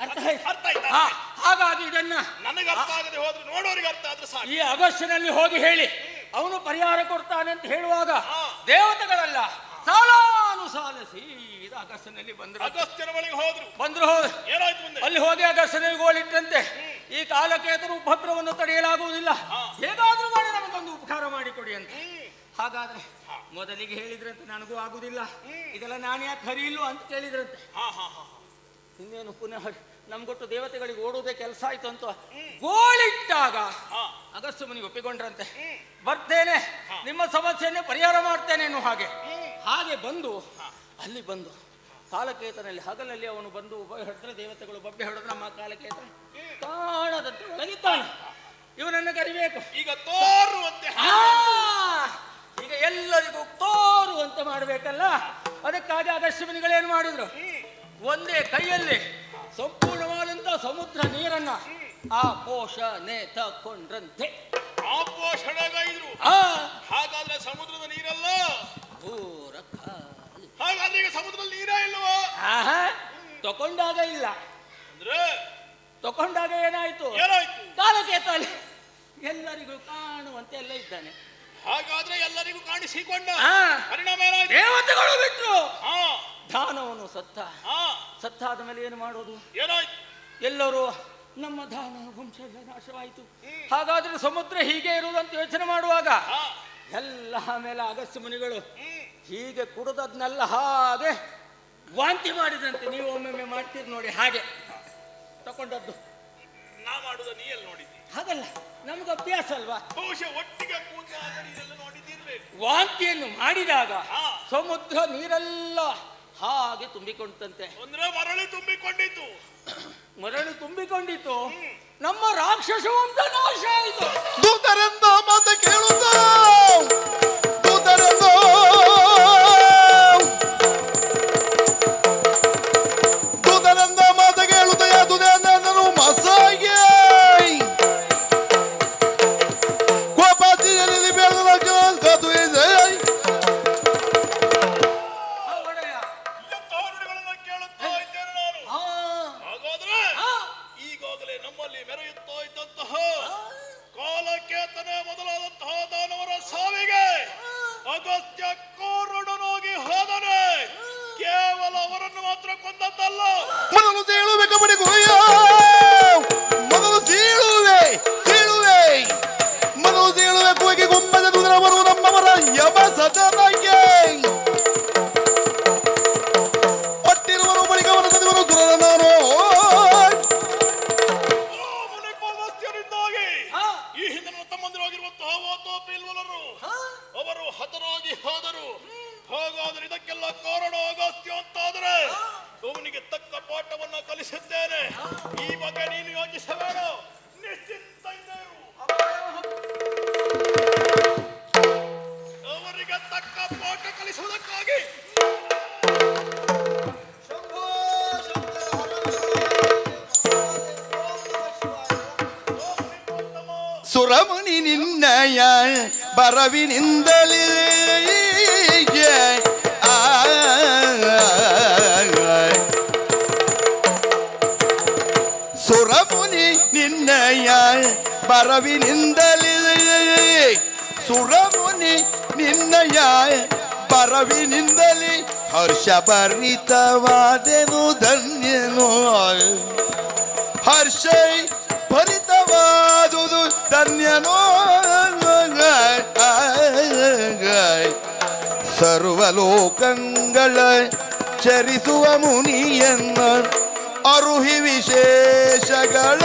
ಅರ್ಥ ಆಯ್ತಾ? ಹಾಗಾಗಿ ಇದನ್ನ ನನಗೆ ಅರ್ಥ ಆಗದೆ ಹೋದ್ರೆ ನೋಡೋರಿಗೆ ಅರ್ಥ ಆದ್ರೆ ಸಾಕು. ಈ ಅಗಸ್ತ್ಯನಲ್ಲಿ ಹೋಗಿ ಹೇಳಿ ಅವನು ಪರಿಹಾರ ಕೊಡ್ತಾನೆ ಅಂತ ಹೇಳುವಾಗ ದೇವತೆಗಳಲ್ಲ ಸಾಲಾನುಸಾಲ ಸೀದ ಅಗಸ್ತ್ಯನಲ್ಲಿ ಬಂದ್ರು. ಅಗಸ್ತ್ಯನ ಬಳಿಗೆ ಹೋದ್ರು. ಏನಾಯ್ತು ಮುಂದೆ? ಅಲ್ಲಿ ಹೋಗಿ ಅಗಸ್ತ್ಯನಿಗೆ ಗೋಳಿಟ್ಟಂತೆ ಈ ಕಾಲಕೇತನ ಉಪದ್ರವನ್ನು ತಡೆಯಲಾಗುವುದಿಲ್ಲ, ಹೇಗಾದ್ರೂ ಮಾಡಿ ನಮಗೊಂದು ಉಪಕಾರ ಮಾಡಿಕೊಡಿ ಅಂತ. ಹಾಗಾದ್ರೆ ಮೊದಲಿಗೆ ಹೇಳಿದ್ರಂತೆ ನನಗೂ ಆಗುದಿಲ್ಲ, ಇದೆಲ್ಲ ನಾನು ಯಾಕೆ ಹರಿಯಿಲ್ವ ಅಂತ ಕೇಳಿದ್ರಂತೆ. ಇನ್ನೇನು ಪುನಃ ನಮ್ಗೊಟ್ಟು ದೇವತೆಗಳಿಗೆ ಓಡುವುದೇ ಕೆಲಸ ಆಯ್ತು ಅಂತ ಗೋಳಿಟ್ಟಾಗ ಅಗಸ್ತ್ಯ ಮುನಿಗೆ ಒಪ್ಪಿಕೊಂಡ್ರಂತೆ. ಬರ್ತೇನೆ, ನಿಮ್ಮ ಸಮಸ್ಯೆಯನ್ನೇ ಪರಿಹಾರ ಮಾಡ್ತೇನೆ ಅನ್ನೋ ಹಾಗೆ ಬಂದು ಅಲ್ಲಿ ಬಂದು ಕಾಲಕೇತನಲ್ಲಿ ಹಗಲಲ್ಲಿ ಅವನು ಬಂದು ಹೊಡೆದ್ರೆ ದೇವತೆಗಳು ಬಬ್ಬೆ ಹೊಡೆದ್ರೆ ನಮ್ಮ ಕಾಲಕೇತ ಕಾಣದಂತೆ ಒಳಗಿದ್ದಾನೆ. ಇವನನ್ನು ಕರಿಬೇಕು, ಈಗ ತೋರುವಂತೆ, ಈಗ ಎಲ್ಲರಿಗೂ ತೋರುವಂತೆ ಮಾಡಬೇಕಲ್ಲ. ಅದಕ್ಕಾಗಿ ಅಗಸ್ತ್ಯ ಮುನಿಗಳೇನು ಮಾಡಿದ್ರು, ಒಂದೇ ಕೈಯಲ್ಲಿ ಸಂಪೂರ್ಣವಾದಂತಹ ಸಮುದ್ರ ನೀರನ್ನ ಆ ಪೋಷಣೆ ತಕೊಂಡ್ರಂತೆ. ಆ ಪೋಷಣೆಗೈದ್ರು. ಹಾಗಾದ್ರೆ ಸಮುದ್ರದ ನೀರಲ್ಲ, ಹಾಗಾದ್ರೆ ಈಗ ಸಮುದ್ರದಲ್ಲಿ ನೀರೇ ಇಲ್ವಾ? ತಕೊಂಡಾಗ ಇಲ್ಲ ಅಂದ್ರೆ ತಕೊಂಡಾಗ ಏನಾಯ್ತು, ಕಾಲಕೇತ ಅಲ್ಲಿ ಎಲ್ಲರಿಗೂ ಕಾಣುವಂತೆ ಎಲ್ಲ ಇದ್ದಾನೆ. ಹಾಗಾದ್ರೆ ಎಲ್ಲರಿಗೂ ಕಾಣಿಸಿಕೊಂಡ ಪರಿಣಾಮ ಏನಾಯ್ತು? ದೇವತೆಗಳು ಬಿಟ್ರು, ದಾನವನು ಸತ್ತಾದ ಮೇಲೆ ಏನು ಮಾಡೋದು? ಏನಾಯ್ತು? ಎಲ್ಲರೂ ನಮ್ಮ ದಾನ ವಂಶ ಎಲ್ಲ ನಾಶವಾಯಿತು. ಹಾಗಾದ್ರೆ ಸಮುದ್ರ ಹೀಗೆ ಇರುವುದಂತ ಯೋಚನೆ ಮಾಡುವಾಗ ಎಲ್ಲ ಮೇಲೆ ಅಗಸ್ತ್ಯ ಮುನಿಗಳು ಹೀಗೆ ಕುಡಿದದ್ನೆಲ್ಲ ಹಾಗೆ ವಾಂತಿ ಮಾಡಿದಂತೆ. ನೀವು ಒಮ್ಮೊಮ್ಮೆ ಮಾಡ್ತೀರಿ ನೋಡಿ, ಹಾಗೆ ತಕೊಂಡದ್ದು. ನಾ ಮಾಡುದ ನೀ ಎಲ್ಲಿ ನೋಡಿದ್ದಿ? ಹಾಗಲ್ಲ, ನಮ್ಗೆ ಅಭ್ಯಾಸ ಅಲ್ವಾ. ಬಹುಶಃ ಒಟ್ಟಿಗೆ ಕೂತ ನೋಡಿದಿರ್ಬೇಕು. ವಾಂತಿಯನ್ನು ಮಾಡಿದಾಗ ಸಮುದ್ರ ನೀರೆಲ್ಲ ಹಾಗೆ ತುಂಬಿಕೊಂಡಂತೆ. ಅಂದ್ರೆ ಮರಳಿ ತುಂಬಿಕೊಂಡಿತ್ತು. ಮರಳಿ ತುಂಬಿಕೊಂಡಿತ್ತು, ನಮ್ಮ ರಾಕ್ಷಸ ವಂಶ ನಾಶ ಆಯಿತು. ದೂತರೆಂದ ಮಾತ ಕೇಳುತ್ತ ದೂತರೆಂದ ಮಾತ ಕೇಳುತ್ತ ಯಾದುದೇ ನಾನು ಮಸಾಗೆ ಕೋಪಾತಿಯಲ್ಲಿ ಬೆಳೆದ ಕದು ಇದೆ. ಕೇಳುತ್ತಾ ಇದ್ದೇನೆ ನಾನು. ಹಾಗಾದ್ರೆ ಈಗಾಗಲೇ ನಮ್ಮಲ್ಲಿ ಮೆರೆಯುತ್ತಾ ಇದ್ದಂತಹ ಕಾಲಕೇತನೆ ಮೊದಲಾದಂತಹ ದಾನವರ ಸಾವಿಗೆ ಅಗಸ್ತ್ಯ ಕೋರುಡನಾಗಿ ಹೋದನೆ. ಕೇವಲ ಅವರನ್ನು ಮಾತ್ರ ಕೊಂದದ್ದಲ್ಲ, ಮೊದಲು ಸೀಳುವೆ ಕಬಡ್ಡಿ ಗುಯ್ಯ, ಮೊದಲು ಸೀಳುವೆ ಕೂಗಿ ಗುಮ್ಮದ ದುರವರು ನಮ್ಮವರ ಯಮ ಸದನಗೆ ಪಟ್ಟಿರುವರು ಬಳಿಕ ವರಸದಿವರು ದುರರ ನಾನು. ಅಗಸ್ತ್ಯರಿಂದಾಗಿ ಈ ಹಿಂದೆ ತಮ್ಮಂದಿರಾಗಿರುವಂತಹ ವಾತೋಪಿಲ್ವಲರು ಅವರು ಹತರಾಗಿ ಹೋದರು. ಹಾಗಾದರೆ ಇದಕ್ಕೆಲ್ಲ ಕಾರಣ ಅಗಸ್ತ್ಯ ಅಂತಾದರೆ ಅವನಿಗೆ ತಕ್ಕ ಪಾಠವನ್ನ ಕಲಿಸಿದ್ದೇನೆ. ಈ ಬಗ್ಗೆ ನೀನು ಯೋಚಿಸಬೇಡ, ನಿಶ್ಚಿಂತ ಇದ್ದರು. ಅವರಿಗೆ ತಕ್ಕ ಪಾಠ ಕಲಿಸುವುದಕ್ಕಾಗಿ ಸುರಮುನಿ ನಿನ್ನಯ ಬರವಿನಿಂದಲೇ ಸುರಮುನಿ ನಿನ್ನಯ ಬರವಿನಿಂದಲೇ ಸುರಮುನಿ ನಿನ್ನಯ ಬರವಿನಿಂದಲೇ ಹರ್ಷಭರಿತವಾದೆನು ಧನ್ಯನು. ಹರ್ಷ ಭರಿತವಾದುದು ಧನ್ಯನೋ. ಸರ್ವಲೋಕಗಳ ಚರಿಸುವ ಮುನಿಯನ್ನ ಅರುಹಿ ವಿಶೇಷಗಳ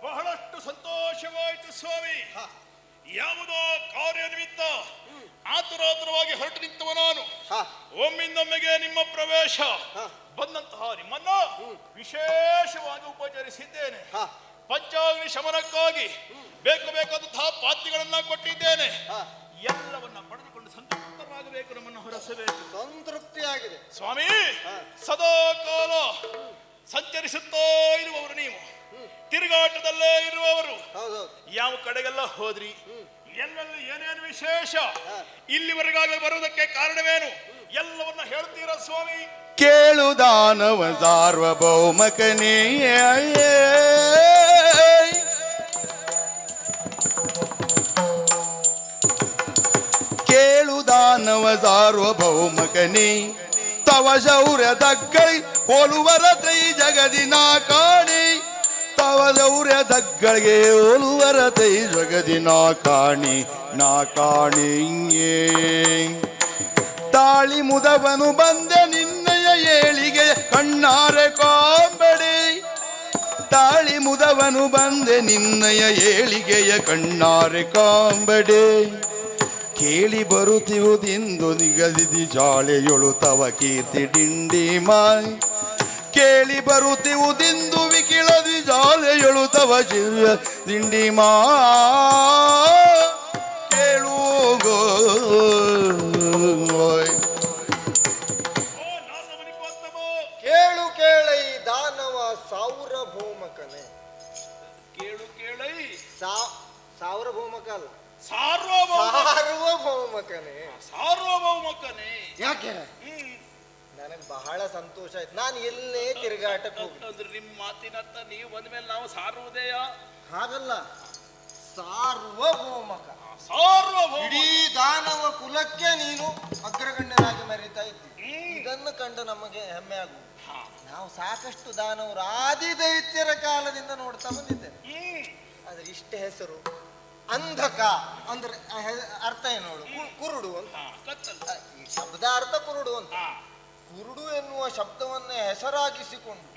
ಬಹಳಷ್ಟು ಸಂತೋಷವಾಯಿತು ಸ್ವಾಮಿ. ಯಾವುದೋ ಕಾರ್ಯ ನಿಮಿತ್ತ ಆತುರಾತುರವಾಗಿ ಹೊರಟು ನಿಂತವ ನಾನು ಒಮ್ಮಿಂದೊಮ್ಮೆಗೆ ನಿಮ್ಮ ಪ್ರವೇಶ ಬಂದಂತಹ ನಿಮ್ಮನ್ನ ವಿಶೇಷವಾಗಿ ಉಪಚರಿಸಿದ್ದೇನೆ. ಪಂಚಾಗ್ನಿ ಶಮನಕ್ಕಾಗಿ ಬೇಕಾದಂತಹ ಪಾತ್ರೆಗಳನ್ನ ಕೊಟ್ಟಿದ್ದೇನೆ. ಎಲ್ಲವನ್ನ ಪಡೆದುಕೊಂಡು ಸಂತೃಪ್ತರಾಗಬೇಕು, ನಮ್ಮನ್ನು ಹೊರಸಬೇಕು. ಸಂತೃಪ್ತಿಯಾಗಿದೆ ಸ್ವಾಮಿ. ಸದಾ ಕಾಲ ಸಂಚರಿಸುತ್ತಾ ಇರುವವರು ನೀವು, ತಿರುಗಾಟದಲ್ಲೇ ಇರುವವರು. ಯಾವ ಕಡೆಗೆಲ್ಲ ಹೋದ್ರಿ, ಎಲ್ಲೆಲ್ಲ ಏನೇನು ವಿಶೇಷ, ಇಲ್ಲಿವರೆಗಾಗಿ ಬರುವುದಕ್ಕೆ ಕಾರಣವೇನು ಎಲ್ಲವನ್ನ ಹೇಳ್ತೀರಾ ಸ್ವಾಮಿ? ಕೇಳು ದಾನವ ಸಾರ್ವಭೌಮಕನೇ, ಕೇಳು ದಾನವ ಸಾರ್ವಭೌಮಕನೇ, ತವ ಶೌರ್ಯ ದಗ್ಗಳಿ ಹೋಲುವರ ತ್ರೈ ಜಗದಿನ ಕಾಣಿ, ತವ ಶೌರ್ಯ ದಗ್ಗಳಿಗೆ ಹೋಲುವರ ತ್ರೈ ಜಗದಿನ ಕಾಣಿ ನಾ ಕಾಣಿಯೇ. ತಾಳಿ ಮುದವನು ಬಂದೆ ನಿನ್ನಯ ಏಳಿಗೆ ಕಣ್ಣಾರೆ ಕಾಂಬಡಿ, ತಾಳಿ ಮುದವನು ಬಂದೆ ನಿನ್ನಯ ಏಳಿಗೆಯ ಕಣ್ಣಾರೆ ಕಾಂಬಡೆ. ಕೇಳಿ ಬರುತ್ತಿರುವುದಿಂದು ನಿಗದಿದಿ ಜಾಳೆಯೊಳು ತವ ಕೀರ್ತಿ ಡಿಂಡಿ ಮಾಯ್, ಕೇಳಿ ಬರುತ್ತಿರುವುದಿಂದು ವಿಕಿಳದಿ ಜಾಳೆಯೊಳು ತವ ಶಿವ ದಿಂಡಿ ಮಾ. ಕೇಳುಗೋ ಕೇಳು ಕೇಳೈ ದಾನವ ಸಾರ್ವಭೌಮಕನೇ. ಕೇಳು ಕೇಳೈ ಸಾರ್ವಭೌಮಕ ಅಲ್ಲ, ಸಾರ್ವಭೌಮಕನೇ. ಸಾರ್ವಭೌಮಕನೇ. ಯಾಕೆ ನನಗೆ ಬಹಳ ಸಂತೋಷ ಆಯ್ತು. ನಾನು ಎಲ್ಲೇ ತಿರುಗಾಟಕ್ಕೆ ಹೋಗಿ ಅಂದ್ರೆ ನಿಮ್ಮ ಮಾತಿನರ್ಥ ನೀವು ಬಂದ ಮೇಲೆ ನಾವು ಸಾರುವುದೇಯ? ಹಾಗಲ್ಲ, ಸಾರ್ವಭೌಮಕ. ಸಾರ್ವಭೌಮ ಇಡೀ ದಾನವ ಕುಲಕ್ಕೆ ನೀನು ಅಗ್ರಗಣ್ಯರಾಗಿ ಮೆರೀತಾ ಇದ್ದಿ. ಇದನ್ನು ಕಂಡು ನಮಗೆ ಹೆಮ್ಮೆ ಆಗುವುದು. ನಾವು ಸಾಕಷ್ಟು ದಾನವರು ಆದಿ ದೈತ್ಯರ ಕಾಲದಿಂದ ನೋಡ್ತಾ ಬಂದಿದ್ದೇವೆ. ಆದ್ರೆ ಇಷ್ಟ ಹೆಸರು ಅಂಧಕ ಅಂದ್ರೆ ಅರ್ಥ ಏನು ನೋಡು, ಕುರುಡು ಅಂತ. ಈ ಶಬ್ದ ಅರ್ಥ ಕುರುಡು ಅಂತ. ಕುರುಡು ಎನ್ನುವ ಶಬ್ದವನ್ನೇ ಹೆಸರಾಗಿಸಿಕೊಂಡು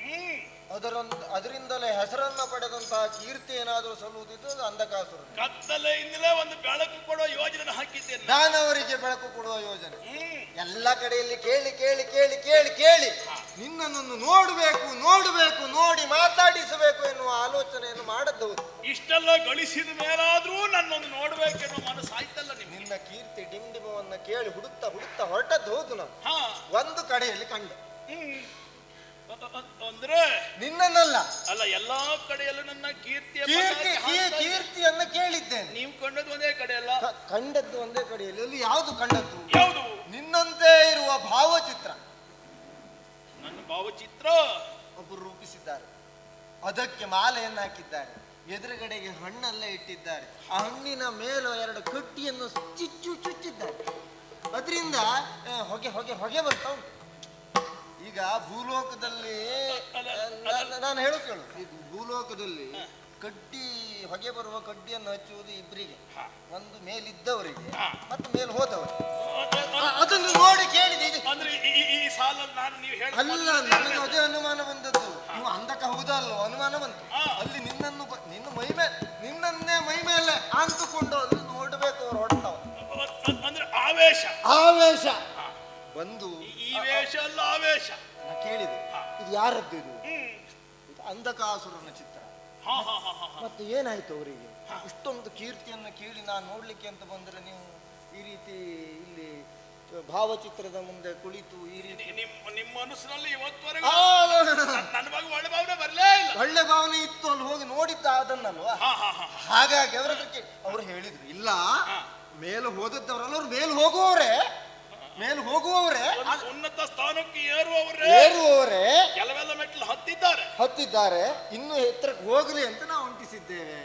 ಅದರಿಂದಲೇ ಹೆಸರನ್ನ ಪಡೆದಂತಹ ಕೀರ್ತಿ ಏನಾದರೂ ಸಲ್ಲುವುದಿದ್ದು ಅದು ಅಂಧಕಾಸುರ. ಕತ್ತಲೆಯಿಂದಲೇ ಒಂದು ಬೆಳಕು ಕೊಡುವ ಯೋಜನೆ ಹಾಕಿದ್ದೇನೆ, ದಾನವರಿಗೆ ಬೆಳಕು ಕೊಡುವ ಯೋಜನೆ. ಎಲ್ಲ ಕಡೆಯಲ್ಲಿ ಕೇಳಿ ಕೇಳಿ ಕೇಳಿ ಕೇಳಿ ಕೇಳಿ ನಿನ್ನನ್ನು ನೋಡಬೇಕು ನೋಡಬೇಕು, ನೋಡಿ ಮಾತಾಡಿಸಬೇಕು ಎನ್ನುವ ಆಲೋಚನೆಯನ್ನು ಮಾಡದ್ದು. ಇಷ್ಟೆಲ್ಲ ಗಳಿಸಿದ ಮೇಲಾದ್ರೂ ನನ್ನೊಂದು ನೋಡ್ಬೇಕೆನ್ನುವ ಮನಸ್ಸು ಆಯ್ತಲ್ಲ ನಿಮ್ಗೆ? ನಿನ್ನ ಕೀರ್ತಿ ಡಿಂಡಿಮವನ್ನ ಕೇಳಿ ಹುಡುಕ್ತಾ ಹುಡುಕ್ತಾ ಹೊರಟದ್ದು ಹೌದು. ನಾನು ಒಂದು ಕಡೆಯಲ್ಲಿ ಕಂಡೆ, ಅಂದ್ರೆ ನಿನ್ನನ್ನಲ್ಲ, ಅಲ್ಲ ಎಲ್ಲಾ ಕಡೆಯಲ್ಲೂ ನನ್ನ ಕೀರ್ತಿಯನ್ನ ಕೇಳಿದ್ದೇನೆ. ನೀವು ಕಂಡದ್ದು ಒಂದೇ ಕಡೆ ಅಲ್ಲ, ಕಂಡದ್ದು ಒಂದೇ ಕಡೆಯಲ್ಲಿ. ಅಲ್ಲಿ ಯಾವುದು ಕಂಡದ್ದು? ಯಾವುದು? ನಿನ್ನಂತೆ ಇರುವ ಭಾವಚಿತ್ರ. ನನ್ನ ಭಾವಚಿತ್ರ ಒಬ್ಬರು ರೂಪಿಸಿದ್ದಾರೆ, ಅದಕ್ಕೆ ಮಾಲೆಯನ್ನು ಹಾಕಿದ್ದಾರೆ, ಎದುರುಗಡೆಗೆ ಹಣ್ಣೆಲ್ಲ ಇಟ್ಟಿದ್ದಾರೆ, ಆ ಹಣ್ಣಿನ ಮೇಲೆ 2 ಕಡ್ಡಿಯನ್ನು ಚುಚ್ಚಿದ್ದಾರೆ. ಅದರಿಂದ ಹೊಗೆ ಹೊಗೆ ಹೊಗೆ ಬರ್ತಾ ಉಂಟು. ಈಗ ಭೂಲೋಕದಲ್ಲಿ ನಾನು ಹೇಳು ಕೇಳು, ಈಗ ಭೂಲೋಕದಲ್ಲಿ ಕಡ್ಡಿ ಹೊಗೆ ಬರುವ ಕಡ್ಡಿಯನ್ನು ಹಚ್ಚುವುದು ಇಬ್ಬರಿಗೆ, ಒಂದು ಮೇಲಿದ್ದವರಿಗೆ ಮತ್ತು ಮೇಲೆ ಹೋದವರಿಗೆ. ಅದನ್ನು ನೋಡಿ ಕೇಳಿದೆ. ಅಂದ್ರೆ ಈ ಸಾಲ ನಾನು ನೀವು ಅಲ್ಲ, ನನಗೆ ಅದೇ ಅನುಮಾನ ಬಂದದ್ದು. ನೀವು ಅಂಧಕ ಹೌದಲ್ವ ಅನುಮಾನ ಬಂತು. ಅಲ್ಲಿ ನಿನ್ನನ್ನೇ ಮೈ ಮೇಲೆ ಅಂತಕೊಂಡು ಅಲ್ಲಿ ನೋಡ್ಬೇಕು ಅವ್ರು ಹೊಡ್ತಾವ. ಅಂದ್ರೆ ಆವೇಶ ಆವೇಶ ಬಂದು ಈ ವೇಷ ಅಲ್ಲ ಆವೇಶ. ಕೇಳಿದೆ, ಇದು ಯಾರದ್ದು? ಇದು ಅಂಧಕಾಸುರನ ಚಿತ್ರ. ಮತ್ತೆ ಏನಾಯ್ತು ಅವರಿಗೆ? ಇಷ್ಟೊಂದು ಕೀರ್ತಿಯನ್ನು ಕೇಳಿ ನಾನು ನೋಡ್ಲಿಕ್ಕೆ ಅಂತ ಬಂದ್ರೆ ನೀವು ಈ ರೀತಿ ಇಲ್ಲಿ ಭಾವಚಿತ್ರದ ಮುಂದೆ ಕುಳಿತು ಈ ರೀತಿ ನಿಮ್ಮ ಮನಸ್ಸಿನಲ್ಲಿ ಇವತ್ತುವರೆಗೂ ನನ್ನ ಬಗ್ಗೆ ಒಳ್ಳೆ ಭಾವನೆ ಬರಲೇ ಇಲ್ಲ. ಒಳ್ಳೆ ಭಾವನೆ ಇತ್ತು, ಅಲ್ಲಿ ಹೋಗಿ ನೋಡಿದ್ದ ಅದನ್ನಲ್ವಾ. ಹಾಗಾಗಿ ಅವರದಕ್ಕೆ ಅವರು ಹೇಳಿದ್ರು, ಇಲ್ಲ ಮೇಲೆ ಹೋದದ್ದವರಲ್ಲ, ಅವ್ರು ಮೇಲೆ ಹೋಗುವವರೇ ಉನ್ನತ ಸ್ಥಾನಕ್ಕೆ ಏರುವವರೇ ಕೆಲವೆಲ್ಲ ಮೆಟ್ಲು ಹತ್ತಿದ್ದಾರೆ. ಇನ್ನು ಎತ್ತರಕ್ಕೆ ಹೋಗಲಿ ಅಂತ ನಾವು ಹೊಂಟಿಸಿದ್ದೇವೆ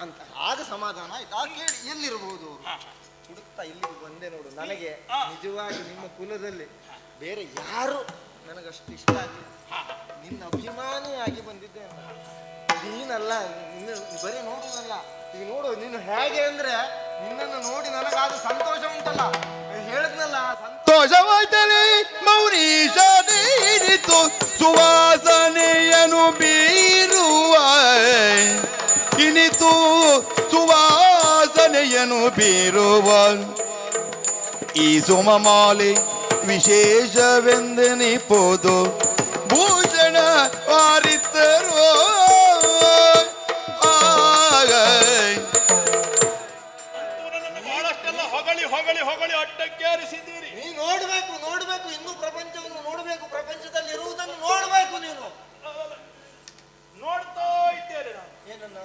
ಅಂತ. ಆಗ ಸಮಾಧಾನ ಆಯ್ತು. ಆಗ ಕೇಳಿ ಎಲ್ಲಿರಬಹುದು ಹುಡುಕ್ತಾ ಇಲ್ಲಿಗೆ ಬಂದೆ ನೋಡು. ನನಗೆ ನಿಜವಾಗಿ ನಿಮ್ಮ ಕುಲದಲ್ಲಿ ಬೇರೆ ಯಾರು ನನಗಷ್ಟು ಇಷ್ಟ ಆಗಿಲ್ಲ. ನಿನ್ನ ಅಭಿಮಾನಿಯಾಗಿ ಬಂದಿದ್ದೇನೆ. ನೀನಲ್ಲ, ಬರೀ ನೋಡುವುದಲ್ಲ, ಈಗ ನೋಡು ನೀನು ಹೇಗೆ ಅಂದ್ರೆ ನಿನ್ನನ್ನು ನೋಡಿ ನನಗಾದ ಸಂತೋಷ ಉಂಟಲ್ಲ, ಹೇಳಿದ್ನಲ್ಲ ಸಂತೋಷವಾಯ್ತಲೇ ಮೌನೀಶ ನೀರಿತು ಸುವಾಸನೆಯನು ಬೀರುವ, ಇನಿತು ಸುವಾಸನೆಯನು ಬೀರುವ ಈ ಸುಮಮಾಲೆ ವಿಶೇಷವೆಂದೆನಿಪೋದು ಭೂಷಣ ವಾರಿತರೋ. ಬಹಳಷ್ಟೆಲ್ಲ ಹೊಗಳಿ ಅಟ್ಟಕ್ಕೇರಿಸಿದ್ದೀರಿ. ನೀ ನೋಡ್ಬೇಕು ಇನ್ನೂ ಪ್ರಪಂಚವನ್ನು ನೋಡ್ಬೇಕು, ಪ್ರಪಂಚದಲ್ಲಿ ಇರುವುದನ್ನು ನೋಡ್ಬೇಕು. ನೀನು ನೋಡ್ತಾ ಇದ್ದೇನೆ ನಾನು. ಏನನ್ನ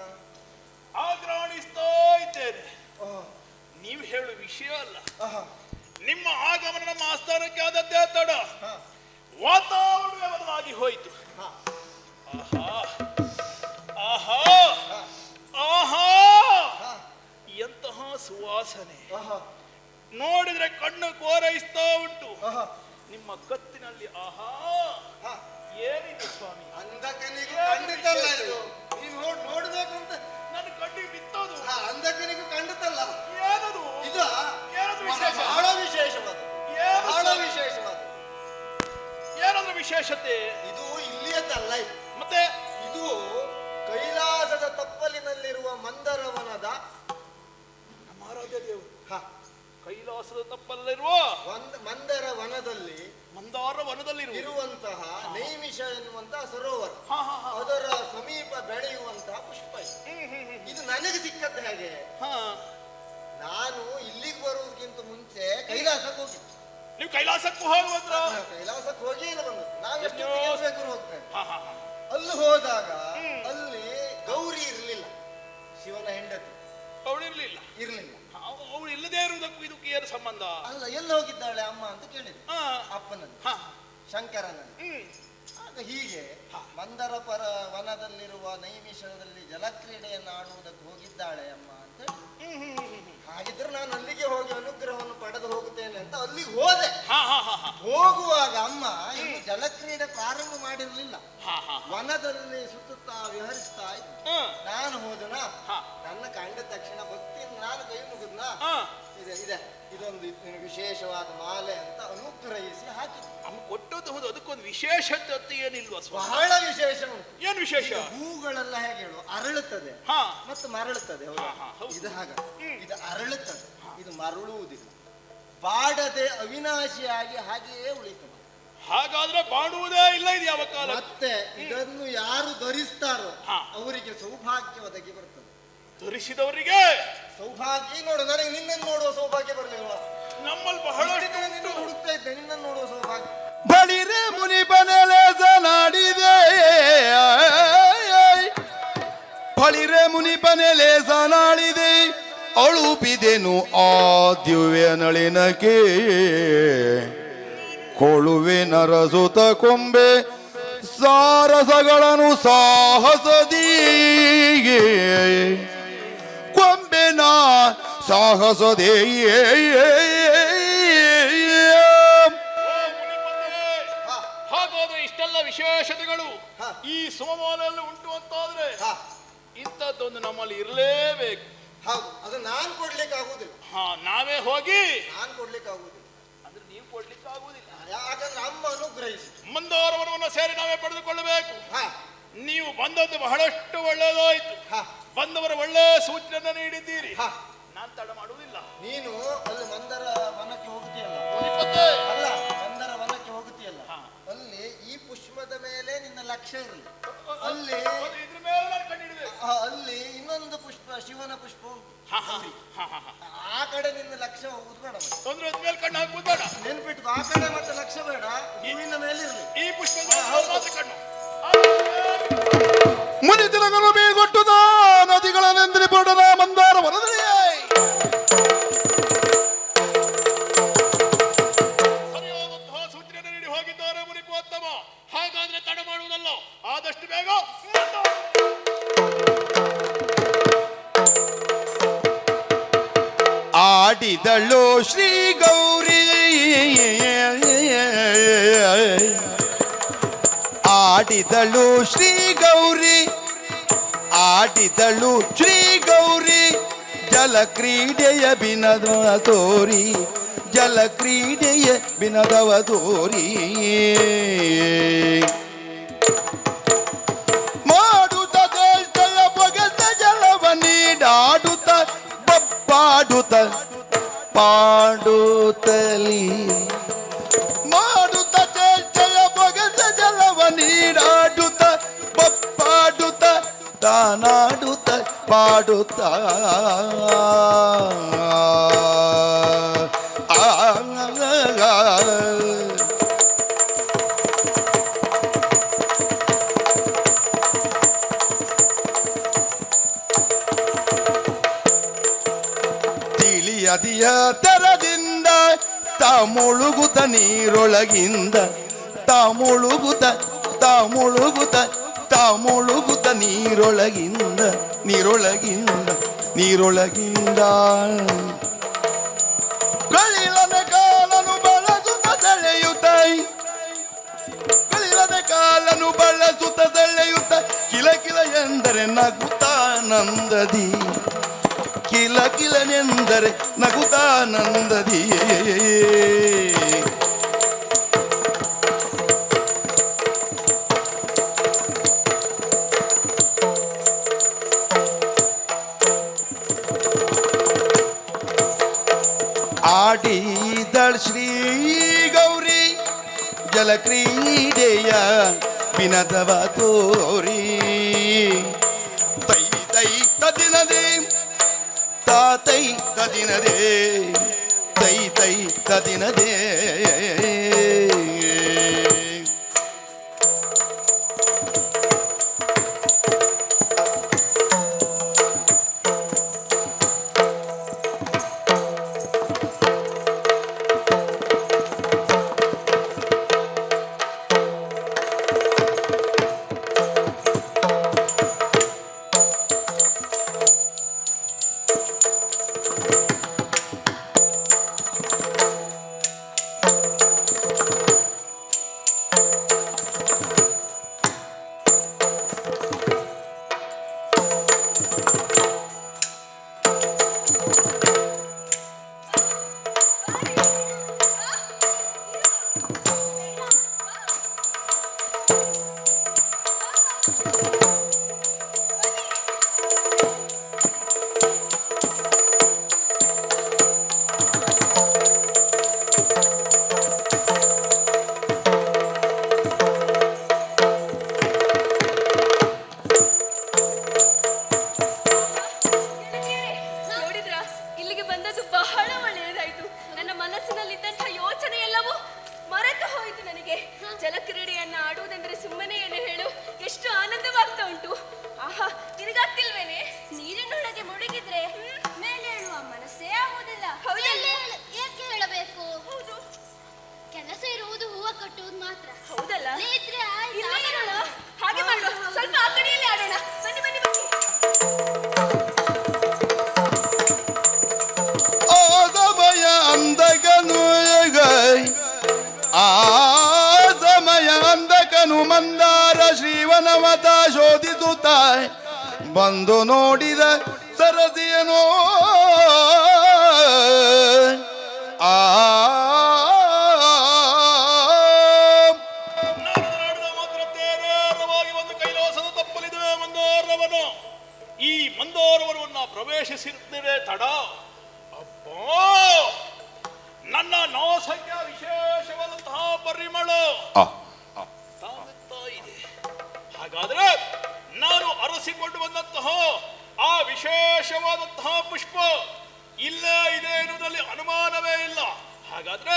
ಆಹಾ ಆಹಾ ಎಂತಹ ಸುವಾಸನೆ ನೋಡಿದ್ರೆ ಕಣ್ಣು ಕೋರೈಸ್ತಾ ಉಂಟು. ನಿಮ್ಮ ಕತ್ತಿನಲ್ಲಿ ಆಹಾ ಏನಿದೆ ಸ್ವಾಮಿ? ಅಂಧಕನಿಗೂ ಕಂಡಿತಲ್ಲ ಇದು. ನೀನು ನೋಡ್ಬೇಕು ಅಂತ ನನ್ನ ಕಣ್ಣಿಗೆ ಬಿತ್ತೋದು. ಅಂಧಕನಿಗೂ ಕಂಡಿತಲ್ಲ ಏನದು? ಇದು ಏನದು ವಿಶೇಷ? ಬಹಳ ವಿಶೇಷವಾದ, ಬಹಳ ವಿಶೇಷವಾದ. ಏನಾದ್ರೂ ವಿಶೇಷತೆ? ಇದು ಇಲ್ಲಿಯದ್ದಲ್ಲ ಇದು. ಮತ್ತೆ ಇದು ಕೈಲಾಸದ ತಪ್ಪಲಿನಲ್ಲಿರುವ ಮಂದರವನದ ಆರಾಧ್ಯ ದೇವರು. ಕೈಲಾಸದ ತಪ್ಪಲ್ಲಿರುವ ಮಂದರ ವನದಲ್ಲಿ, ಮಂದಾರ ವನದಲ್ಲಿ ಇರುವಂತಹ ನೈಮಿಷ ಎನ್ನುವಂತಹ ಸರೋವರ, ಅದರ ಸಮೀಪ ಬೆಳೆಯುವಂತಹ ಪುಷ್ಪ ಇದು ನನಗೆ ಸಿಕ್ಕದ್ದು ಹೇಗೆ? ನಾನು ಇಲ್ಲಿಗೆ ಬರುವುದಕ್ಕಿಂತ ಮುಂಚೆ ಕೈಲಾಸಕ್ಕೆ ಹೋಗಿದ್ದೆ. ನೀವು ಕೈಲಾಸಕ್ಕೂ ಹೋಗುವಂತ? ಕೈಲಾಸಕ್ಕೆ ಹೋಗಿ ಇಲ್ಲ ಬಂದು ನಾವೆಷ್ಟು ಹೋಗ್ತೇವೆ. ಅಲ್ಲಿ ಹೋದಾಗ ಅಲ್ಲಿ ಗೌರಿ ಇರ್ಲಿಲ್ಲ, ಶಿವನ ಹೆಂಡತಿ ಅವಳಿರ್ಲಿಲ್ಲ. ಇರ್ಲಿಲ್ಲ. ಅವಳು ಇಲ್ಲದೆ ಇರುವುದಕ್ಕೂ ಇದಕ್ಕೆ ಏನು ಸಂಬಂಧ? ಅಲ್ಲ, ಎಲ್ಲ ಹೋಗಿದ್ದಾಳೆ ಅಮ್ಮ ಅಂತ ಕೇಳಿದೆ ಅಪ್ಪನಲ್ಲಿ, ಶಂಕರನಲ್ಲಿ. ಆಗ ಹೀಗೆ ಮಂದರ ವನದಲ್ಲಿರುವ ನೈಮಿಷದಲ್ಲಿ ಜಲಕ್ರೀಡೆಯನ್ನು ಆಡುವುದಕ್ಕೆ ಹೋಗಿದ್ದಾಳೆ ಅಮ್ಮ ಅಂತ ಹೇಳಿ. ಹಾಗಿದ್ರೆ ನಾನು ಅಲ್ಲಿಗೆ ಹೋಗಿ ಅನುಗ್ರಹವನ್ನು ಪಡೆದು ಹೋಗುತ್ತೇನೆ ಅಂತ ಅಲ್ಲಿಗೆ ಹೋದೆ. ಹೋಗುವಾಗ ಅಮ್ಮ ಇನ್ನು ಜಲಕ್ರೀಡೆ ಪ್ರಾರಂಭ ಮಾಡಿರ್ಲಿಲ್ಲ, ವನದಲ್ಲಿ ಸುತ್ತುತ್ತಾ ವಿಹರಿಸ್ತಾ ಇತ್ತು. ನಾನು ಹೋದನ, ನನ್ನ ಕಂಡ ತಕ್ಷಣ ಭಕ್ತಿಯಿಂದ ನಾನು ಕೈ ಮುಗಿದ್ನ, ಇದೆ ಇದೊಂದು ವಿಶೇಷವಾದ ಮಾಲೆ ಅಂತ ಅನುಗ್ರಹಿಸಿ ಹಾಕಿದ್ರು. ಅಮ್ಮ ಕೊಟ್ಟದ್ದು ಹೌದು, ಅದಕ್ಕೊಂದು ವಿಶೇಷತೆ ಏನಿಲ್ವಾ? ಬಹಳ ವಿಶೇಷ ಉಂಟು. ಏನು ವಿಶೇಷ? ಹೂಗಳೆಲ್ಲ ಹೇಗೆ ಹೇಳು, ಅರಳುತ್ತದೆ ಮತ್ತು ಮರಳುತ್ತದೆ. ಇದು ಹಾಗ, ಇದು ಅರಳುತ್ತದೆ, ಇದು ಮರಳುವುದಿಲ್ಲ. ಬಾಡದೆ ಅವಿನಾಶಿಯಾಗಿ ಹಾಗೆಯೇ ಉಳಿತದೆ. ಹಾಗಾದ್ರೆ ಬಾಡುವುದೇ ಇಲ್ಲ ಇದು ಯಾವ ಕಾಲ. ಮತ್ತೆ ಇದನ್ನು ಯಾರು ಧರಿಸ್ತಾರೋ ಅವರಿಗೆ ಸೌಭಾಗ್ಯ ಒದಗಿ ಬರ್ತದೆ. ಧರಿಸಿದವರಿಗೆ ಸೌಭಾಗ್ಯ. ನೋಡು, ನನಗೆ ನಿನ್ನನ್ನು ನೋಡುವ ಸೌಭಾಗ್ಯ ಬರಲಿಲ್ಲ. ನಮ್ಮಲ್ಲಿ ಬಹಳಷ್ಟು ಹುಡುಕ್ತಾ ಇದ್ದೆ ನಿನ್ನನ್ನು ನೋಡುವ ಸೌಭಾಗ್ಯ. ಬಳಿರೆ ಮುನಿಪನೆಲೇಸನಾಡಿದೆ, ಬಳಿರೆ ಮುನಿಪನೆಲೇಸನಾಡಿದೆ, ಅಳುಪಿದೆನು ಆ ದಿವ್ಯ ನಳಿನಕ್ಕೆ, ಕೊಳುವೆ ನರಸುತ ಕೊಂಬೆ ಸಾರಸಗಳನ್ನು ಸಾಹಸದೀಗೆ, ಕೊಂಬೆನ ಸಾಹಸದೇಯೇ. ಹಾಗಾದ್ರೆ ಇಷ್ಟೆಲ್ಲ ವಿಶೇಷತೆಗಳು ಈ ಸುಮಮಾಲೆಯಲ್ಲಿ ಉಂಟು ಅಂತಾದ್ರೆ ಇಂಥದ್ದೊಂದು ನಮ್ಮಲ್ಲಿ ಇರಲೇಬೇಕು. ಹೌದು, ಅದು ನಾನು ಕೊಡ್ಲಿಕ್ಕೆ ಆಗುದಿಲ್ಲ. ನಾವೇ ಹೋಗಿ ನಾನು ಕೊಡ್ಲಿಕ್ಕೆ ಆಗುದಿಲ್ಲ ಅಂದ್ರೆ ನೀವು ಕೊಡ್ಲಿಕ್ಕೆ ಆಗುದಿಲ್ಲ. ಯಾಕಂದ್ರೆ ಅಮ್ಮ ಅನುಗ್ರಹಿಸಿ ಮಂದೋರವನವನ್ನು ಸೇರಿ ನಾವೇ ಪಡೆದುಕೊಳ್ಳಬೇಕು. ನೀವು ಬಂದದ್ದು ಬಹಳಷ್ಟು ಒಳ್ಳೆಯದಾಯ್ತು. ಬಂದವರ ಒಳ್ಳೆ ಸೂಚನೆ ನೀಡಿದ್ದೀರಿ. ನಾನು ತಡ ಮಾಡುವುದಿಲ್ಲ. ನೀನು ಅಲ್ಲಿ ಮಂದರ ವನಕ್ಕೆ ಹೋಗುತ್ತೀಯಲ್ಲ, ಅಲ್ಲ ಮಂದರ ವನಕ್ಕೆ ಹೋಗುತ್ತೀಯಲ್ಲ, ಅಲ್ಲಿ ಈ ಪುಷ್ಪದ ಮೇಲೆ ನಿನ್ನ ಲಕ್ಷ್ಯ ಇರಲಿ. ಅಲ್ಲಿ ಇದ್ರ ಮೇಲೆ ನಾನು ಕಂಡಿಡ್ಬೇಕು. ಅಲ್ಲಿ ಇನ್ನೊಂದು ಪುಷ್ಪ, ಶಿವನ ಪುಷ್ಪ ಉಂಟು, ಆ ಕಡೆ ನಿನ್ನ ಲಕ್ಷ್ಯ ಹೋಗುದು ಬೇಡ. ತೊಂದ್ರೆ ಮೇಲೆ ಕಣ್ಣು ಹಾಕುವುದು ಬೇಡ. ನೆನ್ಪಿಟ್ಟು ಆ ಕಡೆ ಮತ್ತೆ ಲಕ್ಷ್ಯ ಬೇಡ, ಹೂವಿನ ಮೇಲೆ ಇರಲಿ ಈ ಪುಷ್ಪದ ಕಣ್ಣು. ಮುನಿತಿಲಗಲು ಬೀಗೊಟ್ಟುದ ನದಿಗಳ ನೆಂದ್ರಿ ಪೊಡನ ಮಂದಾರ ವನದಲ್ಲಿ ಸರಿಯಾದಂತಹ ಸೂಚನೆ ನೀಡಿ ಹೋಗಿದ್ದಾರೆ ಮುನಿಪೋತ್ತಮ. ಹಾಗಾದ್ರೆ ತಡ ಮಾಡುವುದಲ್ಲ, ಆದಷ್ಟು ಬೇಗ. ಆಡಿದಳು ಶ್ರೀ ಗೌರಿ, ಆಡಿದಳು ಶ್ರೀ ಗೌರಿ, ಆಡಿದಳು ಶ್ರೀ ಗೌರಿ, ಜಲಕ್ರೀಡೆಯ ಬಿನದವ ತೋರಿ, ಜಲಕ್ರೀಡೆಯ ಬಿನದವ ತೋರಿ. ಮಾಡುತ್ತ ದೇಶಯ ಬಗೆದ ಜಲವ ನೀಡಾಡುತ್ತ ಬಪ್ಪಾಡುತ್ತ ಪಾಡುತ್ತಲಿ, ಮಾಡುತ್ತ ಚೇಚಯ ಬಗೆದ ಜಲವ ನೀಡಾಡುತ್ತ ಬಪ್ಪಾಡುತ್ತ ತಾನಾಡುತ್ತ ಪಾಡುತ್ತ ತಿಳಿಯದಿಯ ತೆರದಿಂದ ಮುಳುಗುತ್ತ ನೀರೊಳಗಿಂದ, ಮುಳುಗುತ್ತ ಮುಳುಗುತ್ತ ಮುಳುಗುತ್ತ ನೀರೊಳಗಿಂದ ಗಳಿಲದ ಕಾಲನು ಬಳಸುತ್ತ ಸೆಳೆಯುತ್ತ ಕಿಲಕಿಲ ಎಂದರೆ ನಗುತ್ತಾನಂದದಿ ಕಿಲಕಿಲನೆಂದರೆ ನಗುತ್ತಾನಂದದಿ ಆಡಿದಳ್ ಶ್ರೀ ಗೌರಿ ಜಲಕ್ರೀಡೆಯ ವಿನದವ ತೋರಿ ತೈ ತೈ ತದಿನದೇ ತಾತೈ ತದಿನದೇ ತೈ ತೈ ತದಿನದೇ ಜಲಕ್ರೀಡೆಯನ್ನ ಆಡುವುದೆಂದರೆ ಸುಮ್ಮನೆ ಏನು ಹೇಳು, ಎಷ್ಟು ಆನಂದವಾಗ್ತಾ ಉಂಟು. ಆಹಾ, ತಿರುಗಾಗ್ತಿಲ್ವೇನೆ? ನೀರಿನೊಳಗೆ ಮುಳುಗಿದ್ರೆ ಮೇಲೆ ಹೇಳುವ ಮನಸ್ಸೇ ಆಗುವುದಿಲ್ಲ. ಏಕೆ ಹೇಳಬೇಕು? ಹೌದು, ಕೆಲಸ ಇರುವುದು ಹೂವ ಕಟ್ಟುವುದು ಮಾತ್ರ. ಹೌದಲ್ಲ? ಇದ್ರೆ ಇಲ್ಲೇ ಇರೋಣ. ಹಾಗೆ ಮಾಡುವ, ಸ್ವಲ್ಪ ಆ ಕಡೆಯಲ್ಲಿ ಆಡೋಣ. ಬನ್ನಿ ಬನ್ನಿ ಬನ್ನಿ. ಸಮಯ ಅಂದಗನು ಸಮಯ ಅಂದಕನು ಮಂದಾರ ಶ್ರೀವನವತ ಶೋಧಿಸುತ್ತ ಬಂದು ನೋಡಿದ ಸರಸಿಯನೋ ಮಾತ್ರ ತೇರೇರವಾಗಿ ಒಂದು ಕೈಲಾಸದ ತಪ್ಪಲಿದೆ ಮಂದಾರವನು. ಈ ಮಂದಾರವನವನ್ನ ಪ್ರವೇಶಿಸಿದ್ದೇನೆ ತಡ. ಅಪ್ಪೋ, ನನ್ನ ನಾಸಕ್ಯ ವಿಶೇಷವಾದಂತಹ ಪರಿಮಳ ತಾಗುತ್ತಾ ಇದೆ. ಹಾಗಾದ್ರೆ ನಾನು ಅರಸಿಕೊಂಡು ಬಂದಂತಹ ಆ ವಿಶೇಷವಾದಂತಹ ಪುಷ್ಪ ಇಲ್ಲೇ ಇದೆ ಎನ್ನುವುದರಲ್ಲಿ ಅನುಮಾನವೇ ಇಲ್ಲ. ಹಾಗಾದ್ರೆ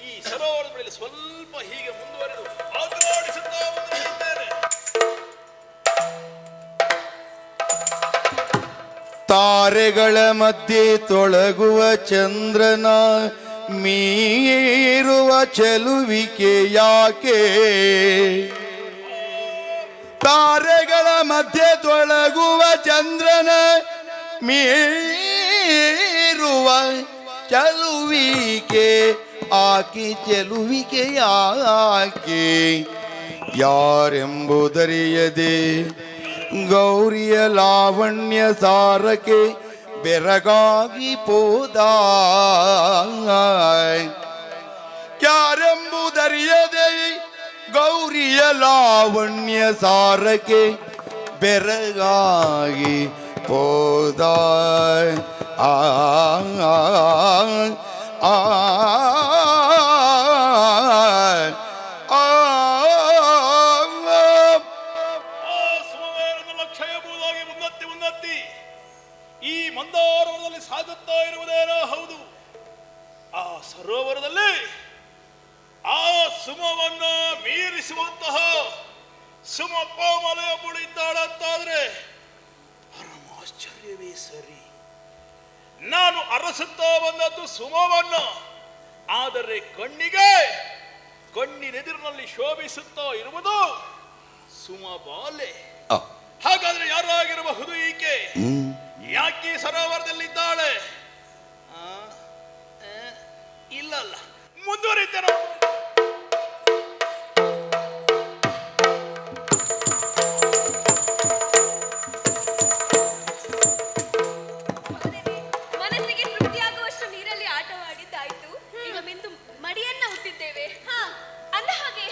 ಈ ಸರೋವರದ ಮೇಲೆ ಸ್ವಲ್ಪ ಹೀಗೆ ಮುಂದುವರೆದು ಆಗ್ರಾಡಿಸುತ್ತಾ ಮುಂದುವರಿಯುತ್ತೇನೆ. ತಾರೆಗಳ ಮಧ್ಯೆ ತೊಳಗುವ ಚಂದ್ರನ ಮೀರುವ ಚೆಲುವಿಕೆ ಯಾಕೆ? ತಾರೆಗಳ ಮಧ್ಯೆ ತೊಳಗುವ ಚಂದ್ರನ ಮೀರುವ ಚೆಲುವಿಕೆ ಆಕೆ, ಚೆಲುವಿಕೆ ಯಾಕೆ? ಯಾರೆಂಬುದರಿಯದೆ ಗೌರಿಯ ಲಾವಣ್ಯ ಸಾರಕ್ಕೆ ಬೆರಗಾಗಿ ಪೋದ. ಯಾರೆಂಬುದರಿಯದೆ ಗೌರಿಯ ಲಾವಣ್ಯ ಸಾರಕ್ಕೆ ಬೆರಗಾಗಿ ಪೋದ. ಆ ಆ ಈ ಮಂದಾರವನದಲ್ಲಿ ಸಾಗುತ್ತಾ ಇರುವುದೇನೋ ಹೌದು. ಆ ಸರೋವರದಲ್ಲಿ ಆ ಸುಮವನ್ನ ಮೀರಿಸುವಂತಹ ಸುಮ ಕೋಮಲೆಯ ಮುಳಿದ್ದಾಳಂತಾದ್ರೆ ಪರಮಾಶ್ಚರ್ಯವೇ ಸರಿ. ನಾನು ಅರಸುತ್ತಾ ಬಂದದ್ದು ಸುಮವನ್ನ, ಆದರೆ ಕಣ್ಣಿನೆದುರಿನಲ್ಲಿ ಶೋಭಿಸುತ್ತಾ ಇರುವುದು ಸುಮಬಾಲೆ. ಮುಂದುವರಿಯುತ್ತೇನೆ. ಮನಸ್ಸಿಗೆ ತೃಪ್ತಿಯಾಗುವಷ್ಟು ನೀರಲ್ಲಿ ಆಟವಾಡಿದ್ದಾಯ್ತು. ಈಗ ಮಿಂದು ಮಡಿಯನ್ನ ಹುಟ್ಟಿದ್ದೇವೆ. ಅಂದ ಹಾಗೆ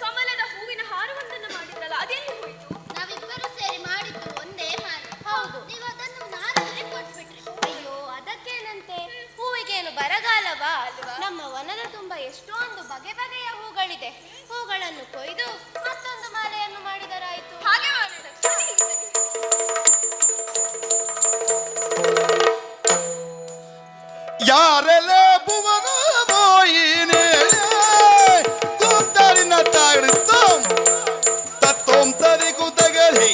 ಕಮಲದ ಹೂವಿನ ಹಾರವೊಂದನ್ನು ಮಾಡಿದ್ರಲ್ಲ, ಅದೆಲ್ಲಿ ಹೋಯ್ತು? ನಾವಿಬ್ಬರು ಸೇರಿ ಮಾಡಿದ್ದು ಒಂದೇ ಹಾರ. ಹೌದು, ನೀವು ಅದನ್ನು ನಾರದರಿಗೆ ಕೊಟ್ಬಿಟ್ರಿ. ಅಯ್ಯೋ, ಅದಕ್ಕೇನಂತೆ, ಹೂವಿಗೇನು ಬರಗಾಲವಾ ಅಲ್ವಾ? ನಮ್ಮ ವನದ ತುಂಬ ಎಷ್ಟೊಂದು ಬಗೆ ಬಗೆಯ ಹೂಗಳಿದೆ. ಹೂಗಳನ್ನು ಕೊಯ್ದು ಮತ್ತೊಂದು ಮಾಲೆಯನ್ನು ಮಾಡಿದರಾಯ್ತು. ಹಾಗೆ ಮಾಡೋಣ. ಯಾರೆಲೆ ಭುವನ ಮೋಹಿನಿ ತೂತಾರಿನ ತಾಡುತ್ತೋಂ ತತ್ತೋಂ ತರಿಗೂ ತಗಲಿ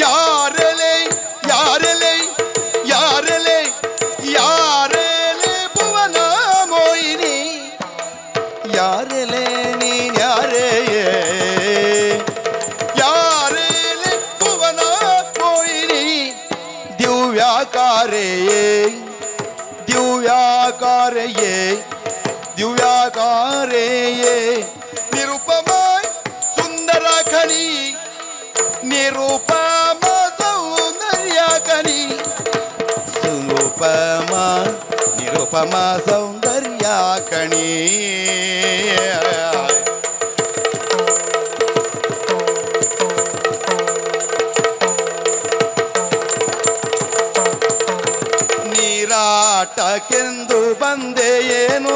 ಯಾರೆಲೆ ಯಾರೆಲೆ ಯಾರೆಲೆ ಯಾರೆಲೆ ಭುವನ ಮೋಹಿನಿ ಯಾರೆಲೆ ನೀನ್ ಯಾರೆಯೇ ಯಾರೆಲೆ ಭುವನ ಮೋಹಿನಿ ದಿವ್ಯಾಕಾರೆಯೇ ದಿವ್ಯಾಕಾರೆಯೇ ದಿವ್ಯಾಕಾರೆಯೇ ನಿರುಪಮ ಸುಂದರ ಖನಿ ನಿರುಪಮ ಸೌಂದರ್ಯ ಖನಿ ಸುರೂಪಮ ನಿರುಪಮ ಸೌಂದರ್ಯ ಕಣಿ ನೀರಾಟಕ್ಕೆಂದು ಬಂದೆ ಏನು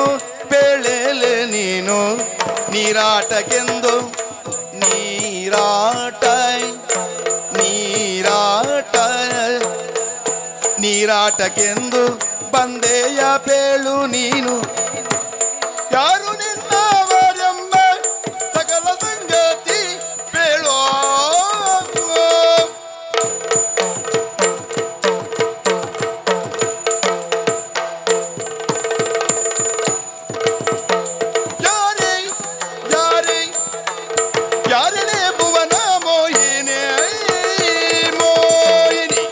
ಬೆಳೆಲೆ ನೀನು ನೀರಾಟಕ್ಕೆಂದು ನೀರಾಟ ನೀರಾಟ ನೀರಾಟಕ್ಕೆಂದು ಬಂದೆಯ ಬೇಳು ನೀನು ಯಾರು ನಿನ್ನವರೆಂಬ ಸಕಲ ಸಂಗತಿ ಬೇಳು ಯಾರೇ ಯಾರೇ ಯಾರೇ ಭುವನ ಮೋಹಿನಿ ಮೋಹಿನಿ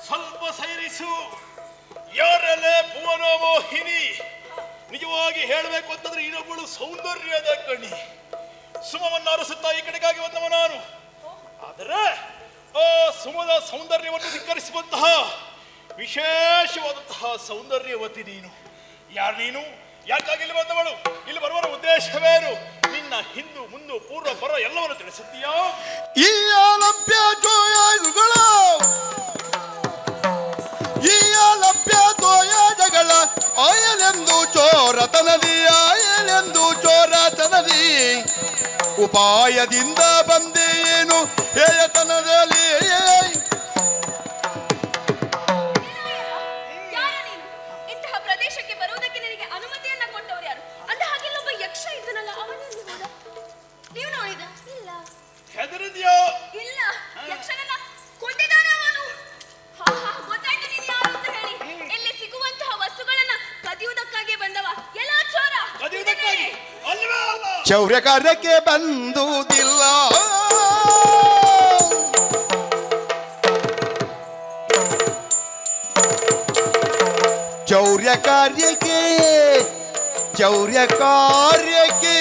ಸ್ವಲ್ಪ ಸೈರಿಸು. ಯಾರಲ್ಲೇ ಭುವನ ಮೋಹಿನಿ? ನಿಜವಾಗಿ ಹೇಳಬೇಕು ಅಂತಂದ್ರೆ ಇನ್ನೊಬ್ಬಳು ಸೌಂದರ್ಯದ ಕಣಿ. ಸುಮವನ್ನು ಅರಸುತ್ತಾ ಈ ಕಡೆಗಾಗಿ ಬಂದವ ನಾನು. ಆದರೆ ಆ ಸುಮದ ಸೌಂದರ್ಯವನ್ನು ಧಿಕ್ಕರಿಸುವಂತಹ ವಿಶೇಷವಾದಂತಹ ಸೌಂದರ್ಯವತಿ ನೀನು. ಯಾರು ನೀನು? ಯಾಕಾಗಿ ಇಲ್ಲಿ ಬಂದವಳು? ಇಲ್ಲಿ ಬರುವ ಉದ್ದೇಶವೇನು? ನಿನ್ನ ಹಿಂದು ಮುಂದು ಪೂರ್ವ ಪರ ಎಲ್ಲವನ್ನು ತಿಳಿಸುತ್ತೀಯಾ? ಈ ಲಭ್ಯ ಜೋಯಗಳ ಈ ಲಭ್ಯ ತೋಯ ಜಗಳ ಆಯಲೆಂದು ಚೋರತನದಿ ಆಯಲೆಂದು ಚೋರತನದಿ ಉಪಾಯದಿಂದ ಬಂದೆ ಏನು ಹೇಯತನದಲ್ಲಿ ಯಾರು ನೀನು? ಇಂತಹ ಪ್ರದೇಶಕ್ಕೆ ಬರುವುದಕ್ಕೆ ನಿನಗೆ ಅನುಮತಿಯನ್ನ ಕೊಟ್ಟವರು ಯಾರು? ಅಂದ ಹಾಗೆ ಒಬ್ಬ ಯಕ್ಷ ಇದ್ದನಲ್ಲ, ಅವನನ್ನು ಹೋದ ನೀವು ನೋಡಿದ? ಇಲ್ಲ. ಹೆದರಿದ್ಯೋ? ಇಲ್ಲ, ಯಕ್ಷನನ್ನ ಕೊಂದಿದ್ದಾನೆ ಅವನು. ಗೊತ್ತಾಯ್ತು ನೀನು ಯಾರು ಅಂತ ಹೇಳಿ. ಇಲ್ಲಿ ಸಿಗುವಂತಹ ವಸ್ತುಗಳನ್ನ ಕದಿಯುವುದಕ್ಕಾಗಿ ಬಂದವ. ಎಲ್ಲ ಚೋರ ಕದಿಯುವುದಕ್ಕಾಗಿ ಅಲ್ವೇ ಅಲ್ಲ? ಚೌರ್ಯ ಕಾರ್ಯಕ್ಕೆ ಬಂದುದಿಲ್ಲ ಚೌರ್ಯ ಕಾರ್ಯಕ್ಕೆ ಚೌರ್ಯ ಕಾರ್ಯಕ್ಕೆ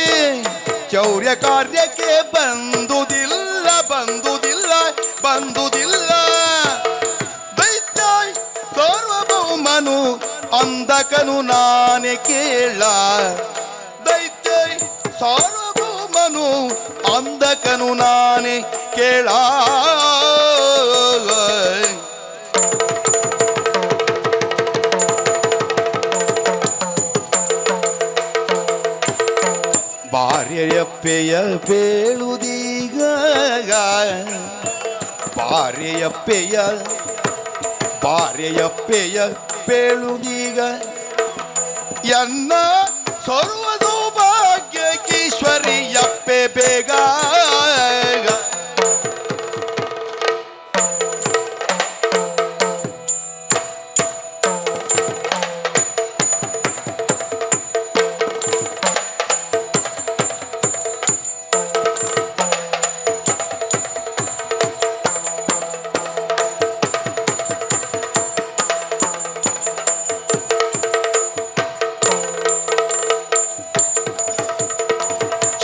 ಚೌರ್ಯ ಕಾರ್ಯಕ್ಕೆ ಬಂದುದಿಲ್ಲ ಬಂದುದಿಲ್ಲ ಬಂದುದಿಲ್ಲ ದೈತ್ಯ ಸಾರ್ವಭೌಮನು ಅಂಧಕನು ನಾನೇ ಕೇಳ ದೈತ್ಯ ಸಾರ್ವಭೌಮನು ಅಂಧಕನು ನಾನೇ ಕೇಳ ಭಾರ್ಯಯಪ್ಪೆಯ ಬೇಳುದೀಗ ಭಾರ್ಯಯಪ್ಪೆಯ ಭಾರ್ಯಯಪ್ಪೆಯ ಬೇಳುದೀಗ ಎನ್ನ ಸರ್ವದು ಭಾಗ್ಯಕೀಶ್ವರಿಯಪ್ಪೆ ಬೇಗ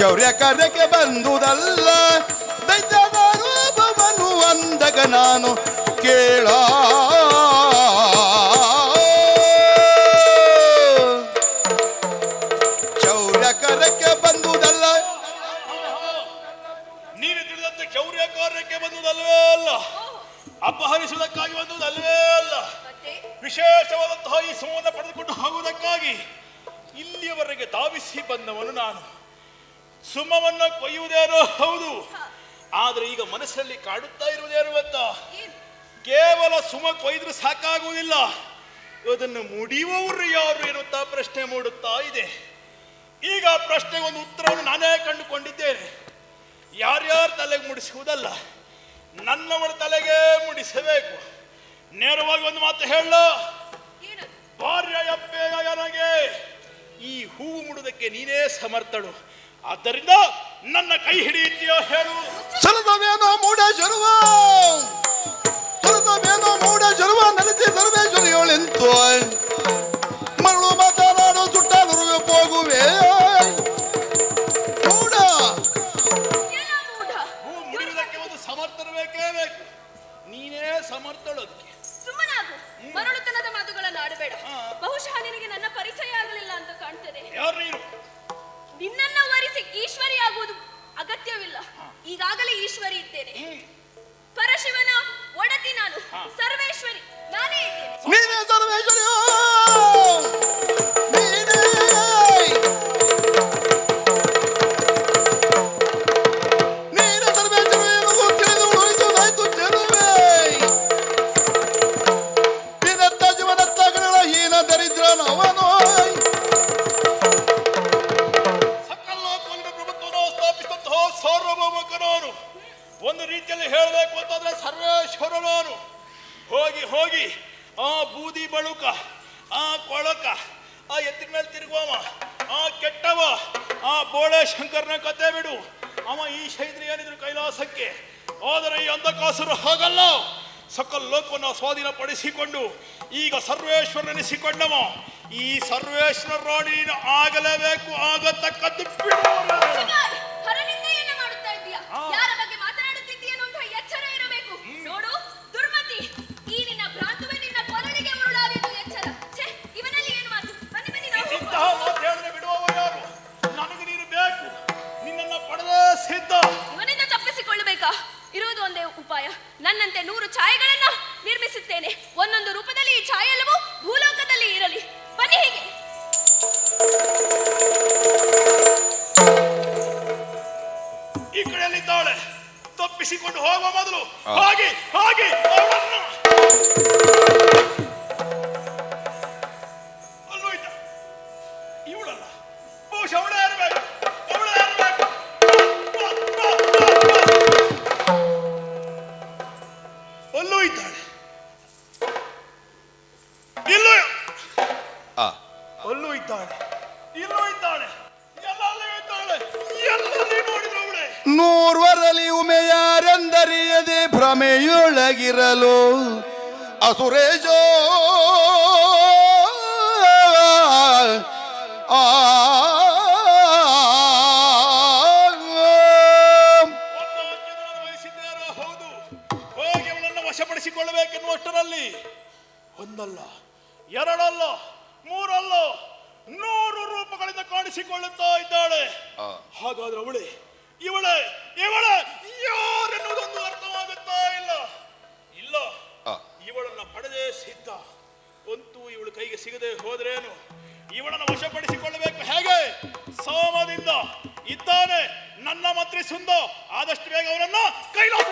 ಶೌರ್ಯ ಕಾರ್ಯಕ್ಕೆ ಬಂದುದಲ್ಲ ದೈತ್ಯದ ರೂಪವನ್ನು ಅಂದಗ ನಾನು ಕೇಳ ಶೌರ್ಯ ಕಾರ್ಯಕ್ಕೆ ಬಂದುದಲ್ಲ. ನೀನು ತಿಳಿದಂತೆ ಶೌರ್ಯ ಕಾರ್ಯಕ್ಕೆ ಬಂದುದಲ್ವೇ ಅಲ್ಲ, ಅಪಹರಿಸುವುದಕ್ಕಾಗಿ ಬಂದುದಲ್ವೇ ಅಲ್ಲ, ವಿಶೇಷವಾದಂತಹ ಈ ಸಿಂಹವನ್ನು ಪಡೆದುಕೊಂಡು ಹೋಗುವುದಕ್ಕಾಗಿ ಇಲ್ಲಿಯವರೆಗೆ ಧಾವಿಸಿ ಬಂದವನು ನಾನು. ಸುಮವನ್ನು ಕೊಯ್ಯುವುದೇನೋ ಹೌದು, ಆದ್ರೆ ಈಗ ಮನಸ್ಸಲ್ಲಿ ಕಾಡುತ್ತಾ ಇರುವುದೇನು ಗೊತ್ತಾ? ಕೇವಲ ಸುಮ ಕೊಯ್ದ್ರು ಸಾಕಾಗುವುದಿಲ್ಲ, ಅದನ್ನು ಮುಡಿಯುವವರು ಯಾರು ಎನ್ನುತ್ತಾ ಪ್ರಶ್ನೆ ಮೂಡುತ್ತಾ ಇದೆ. ಈಗ ಪ್ರಶ್ನೆಗೆ ಒಂದು ಉತ್ತರವನ್ನು ನಾನೇ ಕಂಡುಕೊಂಡಿದ್ದೇನೆ. ಯಾರ್ಯಾರ ತಲೆಗೆ ಮುಡಿಸುವುದಲ್ಲ, ನನ್ನವಳ ತಲೆಗೆ ಮುಡಿಸಬೇಕು. ನೇರವಾಗಿ ಒಂದು ಮಾತು ಹೇಳ, ಭಾರ್ಯಯಪ್ಪೆಯ ನನಗೆ ಈ ಹೂವು ಮುಡುವುದಕ್ಕೆ ನೀನೇ ಸಮರ್ಥಳು. ಆದ್ದರಿಂದ ನನ್ನ ಕೈ ಹಿಡಿಯುತ್ತೀಯೋ ಹೇಳು. ಸರದವೇನೋ ಮೂಢ ಶರುವ ಸರದವೇನೋ ಮೂಢ ಶರುವ ನಡೆಸಿ ಸರ್ವೇಶ್ವರಿಯೋಳೆಂತು ಮರಳು ಮಾತನಾಡೋ ಸುಟ್ಟಲುರುವೆ ಹೋಗುವೆ ಮೂಢ. ಹೂ ಮುಡಿಯುವುದಕ್ಕೆ ಒಂದು ಸಮರ್ಥರು ಬೇಕೇ ಬೇಕು, ನೀನೇ ಸಮರ್ಥಳು. ಅದಕ್ಕೆ ಸುಮ್ಮನಾಗು, ಮರಳುತನದ ಮಾತುಗಳನ್ನು ಆಡಬೇಡ. ಬಹುಶಃ ನಿನಗೆ ನನ್ನ ಪರಿಚಯ ಆಗಲಿಲ್ಲ ಅಂತ ಕಾಣ್ತದೆ. ಯಾರು ನೀನು? ನಿನ್ನನ್ನ ವರಿಸಿ ಈಶ್ವರಿ ಆಗುವುದು ಅಗತ್ಯವಿಲ್ಲ, ಈಗಾಗಲೇ ಈಶ್ವರಿ ಇದ್ದೇನೆ. ಪರಶಿವನ ಒಡತಿ ನಾನು, ಸರ್ವೇಶ್ವರಿ ನಾನೇ ಇದ್ದೇನೆ. ನೀನೇ ಸರ್ವೇಶ್ವರಿಯೋ ನೀನೇ. ನೀನೇ ಸರ್ವೇಶ್ವರಿ ಎನ್ನುವುದು ತಿಳಿದು ಉಳಿದುದಾಯ್ತು ಚೆಲುವೆ. ನಿನ್ನತ್ತ ಜೀವನತ್ತಗಳ ಹೀನ ದರಿದ್ರನವನು ಸಾರ್ವಭೌಮಕನವನು. ಒಂದು ರೀತಿಯಲ್ಲಿ ಹೇಳಬೇಕು ಅಂತಂದ್ರೆ ಸರ್ವೇಶ್ವರನವನು. ಹೋಗಿ ಹೋಗಿ ಆ ಬೂದಿ ಬಳುಕ, ಆ ಕೊಳಕ, ಆ ಎತ್ತಿನ ಮೇಲೆ ತಿರುಗುವವ, ಆ ಕೆಟ್ಟವ, ಆ ಬೋಳೆ ಶಂಕರನ ಕತೆ ಬಿಡು. ಅವ ಈ ಶೈದ್ರಿ ಏನಿದ್ರು ಕೈಲಾಸಕ್ಕೆ ಆದರೆ ಈ ಅಂಧಕಾಸುರು ಹಾಗಲ್ಲ. ಸಕಲ ಲೋಕವನ್ನು ಸ್ವಾಧೀನ ಪಡಿಸಿಕೊಂಡು ಈಗ ಸರ್ವೇಶ್ವರನೆನಿಸಿಕೊಂಡವ. ಈ ಸರ್ವೇಶ್ವರ ರಾಣಿ ಆಗಲೇಬೇಕು, ಆಗತಕ್ಕದ್ದು ಹರನಿಂದೆಯನ್ನ ಮಾಡುತ್ತಾ ಇದ್ದೀಯಾ? ಯಾರ ಬಗ್ಗೆ ಮಾತನಾಡುತ್ತಿದ್ದೀಯೋ ಅಂತ ಎಚ್ಚರ ಇರಬೇಕು. ನೋಡು ದುರ್ಮತಿ, ಈ ನಿನ್ನ ಭ್ರಾಂತುವೆ ನಿನ್ನ ಕೊರಳಿಗೆ ಉರುಳಾದೆಂದು ಎಚ್ಚರ. ಛೇ, ಇವನಲ್ಲಿ ಏನು ಮಾತು? ಬನ್ನಿ ಬನ್ನಿ ನಾವು ಇಂತಹ ಮಾತು ಹೇಳಿದ್ರೆ ಬಿಡುವವ ಯಾರು? ನನಗೆ ನೀನು ಬೇಕು, ನಿನ್ನನ್ನು ಪಡೆದೇ ಸಿದ್ಧ. ಇವನಿಂದ ತಪ್ಪಿಸಿಕೊಳ್ಳಬೇಕಾ? ಇರುವುದು ಒಂದೇ ಉಪಾಯ. ನನ್ನಂತೆ 100 ಛಾಯೆಗಳನ್ನ ನಿರ್ಮಿಸುತ್ತೇನೆ. ಒಂದೊಂದು ರೂಪದಲ್ಲಿ ಈ ಛಾಯೆಲ್ಲವೂ ಭೂಲೋಕದಲ್ಲಿ ಇರಲಿ. ಬನ್ನಿ ಹೀಗೆ. ಈ ಕಡೆಯಲ್ಲಿದ್ದಾಳೆ, ತಪ್ಪಿಸಿಕೊಂಡು ಹೋಗುವ ಮೊದಲು ಹಾಗೆ ಹಾಗೆ ಅಲ್ಲೂ ಇದ್ದ ಇವಳಲ್ಲ, ಬಹುಶಃ ಅವಳೇ ಇರಬೇಕು, ಅವಳೇ ಇರಬೇಕು. ಅಲ್ಲೂ ಇದ್ದಾಳೆ, ಇಲ್ಲೂ ಅಲ್ಲೂ ಇದ್ದಾಳೆ, ಇಲ್ಲೂ ಇದ್ದಾಳೆ, ಎಲ್ಲಲ್ಲೂ ಇದ್ದಾಳೆ, ಎಲ್ಲಲ್ಲಿ ನೋಡಿದ್ರು ಅವಳೇ. ನೂರ್ವರಲ್ಲಿ ಉಮೆಯಾರೆಂದರಿಯದೆ ಭ್ರಮೆಯೊಳಗಿರಲು ಅಸುರೇಶೋ ವಹಿಸಿದ್ದಾರೋ ಹೌದು. ಹೋಗಿ ಅವಳನ್ನು ವಶಪಡಿಸಿಕೊಳ್ಳಬೇಕೆನ್ನುವಷ್ಟರಲ್ಲಿ ಒಂದಲ್ಲ, ಎರಡಲ್ಲ, ಮೂರಲ್ಲ, 100 ರೂಪಗಳಿಂದ ಕಾಣಿಸಿಕೊಳ್ಳುತ್ತಾ ಇದ್ದಾಳೆ. ಹಾಗಾದ್ರೆ ಅವಳೇ ಇವಳೇ ಇವಳೇ ಯಾರೆನ್ನುವುದೊಂದು ಅರ್ಥವಾಗುತ್ತಾ ಇಲ್ಲ. ಇಲ್ಲ, ಇವಳನ್ನ ಪಡೆದೇ ಸಿದ್ಧ. ಅಂತೂ ಇವಳು ಕೈಗೆ ಸಿಗದೆ ಹೋದ್ರೇನು? ಇವಳನ್ನು ವಶಪಡಿಸಿಕೊಳ್ಳಬೇಕು. ಹೇಗೆ? ಸೋಮದಿಂದ ಇದ್ದಾನೆ ನನ್ನ ಮಂತ್ರಿ ಸುಂದ. ಆದಷ್ಟು ಬೇಗ ಅವರನ್ನ ಕೈಲಾಸ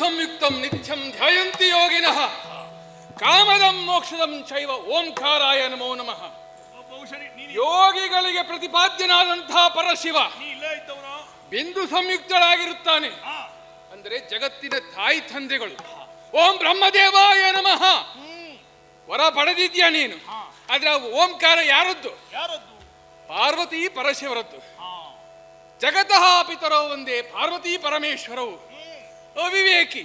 ಸಂಯುಕ್ತಂ ನಿತ್ಯಂ ಧ್ಯಾಯಂತಿ ಯೋಗಿನಃ ಕಾಮದಂ ಮೋಕ್ಷದಂ ಚೈವ ಓಂಕಾರಾಯ ನಮೋ ನಮಃ. ಬಹುಶಃ ನೀನು ಯೋಗಿಗಳಿಗೆ ಪ್ರತಿಪಾದ್ಯನಾದಂತಹ ಪರಶಿವ ನೀ ಇಲ್ಲೇ ಇದ್ದವನು. ಬಿಂದು ಸಂಯುಕ್ತಳಾಗಿರುತ್ತಾನೆ. ಅಂದರೆ ಜಗತ್ತಿನ ತಾಯಿ ತಂದೆಗಳು. ಓಂ ಬ್ರಹ್ಮದೇವಾಯ ನಮಃ. ವರ ಪಡೆದಿದ್ಯಾ ನೀನು. ಆದ್ರೆ ಆ ಓಂಕಾರ ಯಾರದ್ದು? ಯಾರದ್ದು? ಪಾರ್ವತಿ ಪರಶಿವರದ್ದು. ಜಗತಃ ಪಿತರೋ ಒಂದೇ ಪಾರ್ವತಿ ಪರಮೇಶ್ವರವು. ಅವಿವೇಕಿ,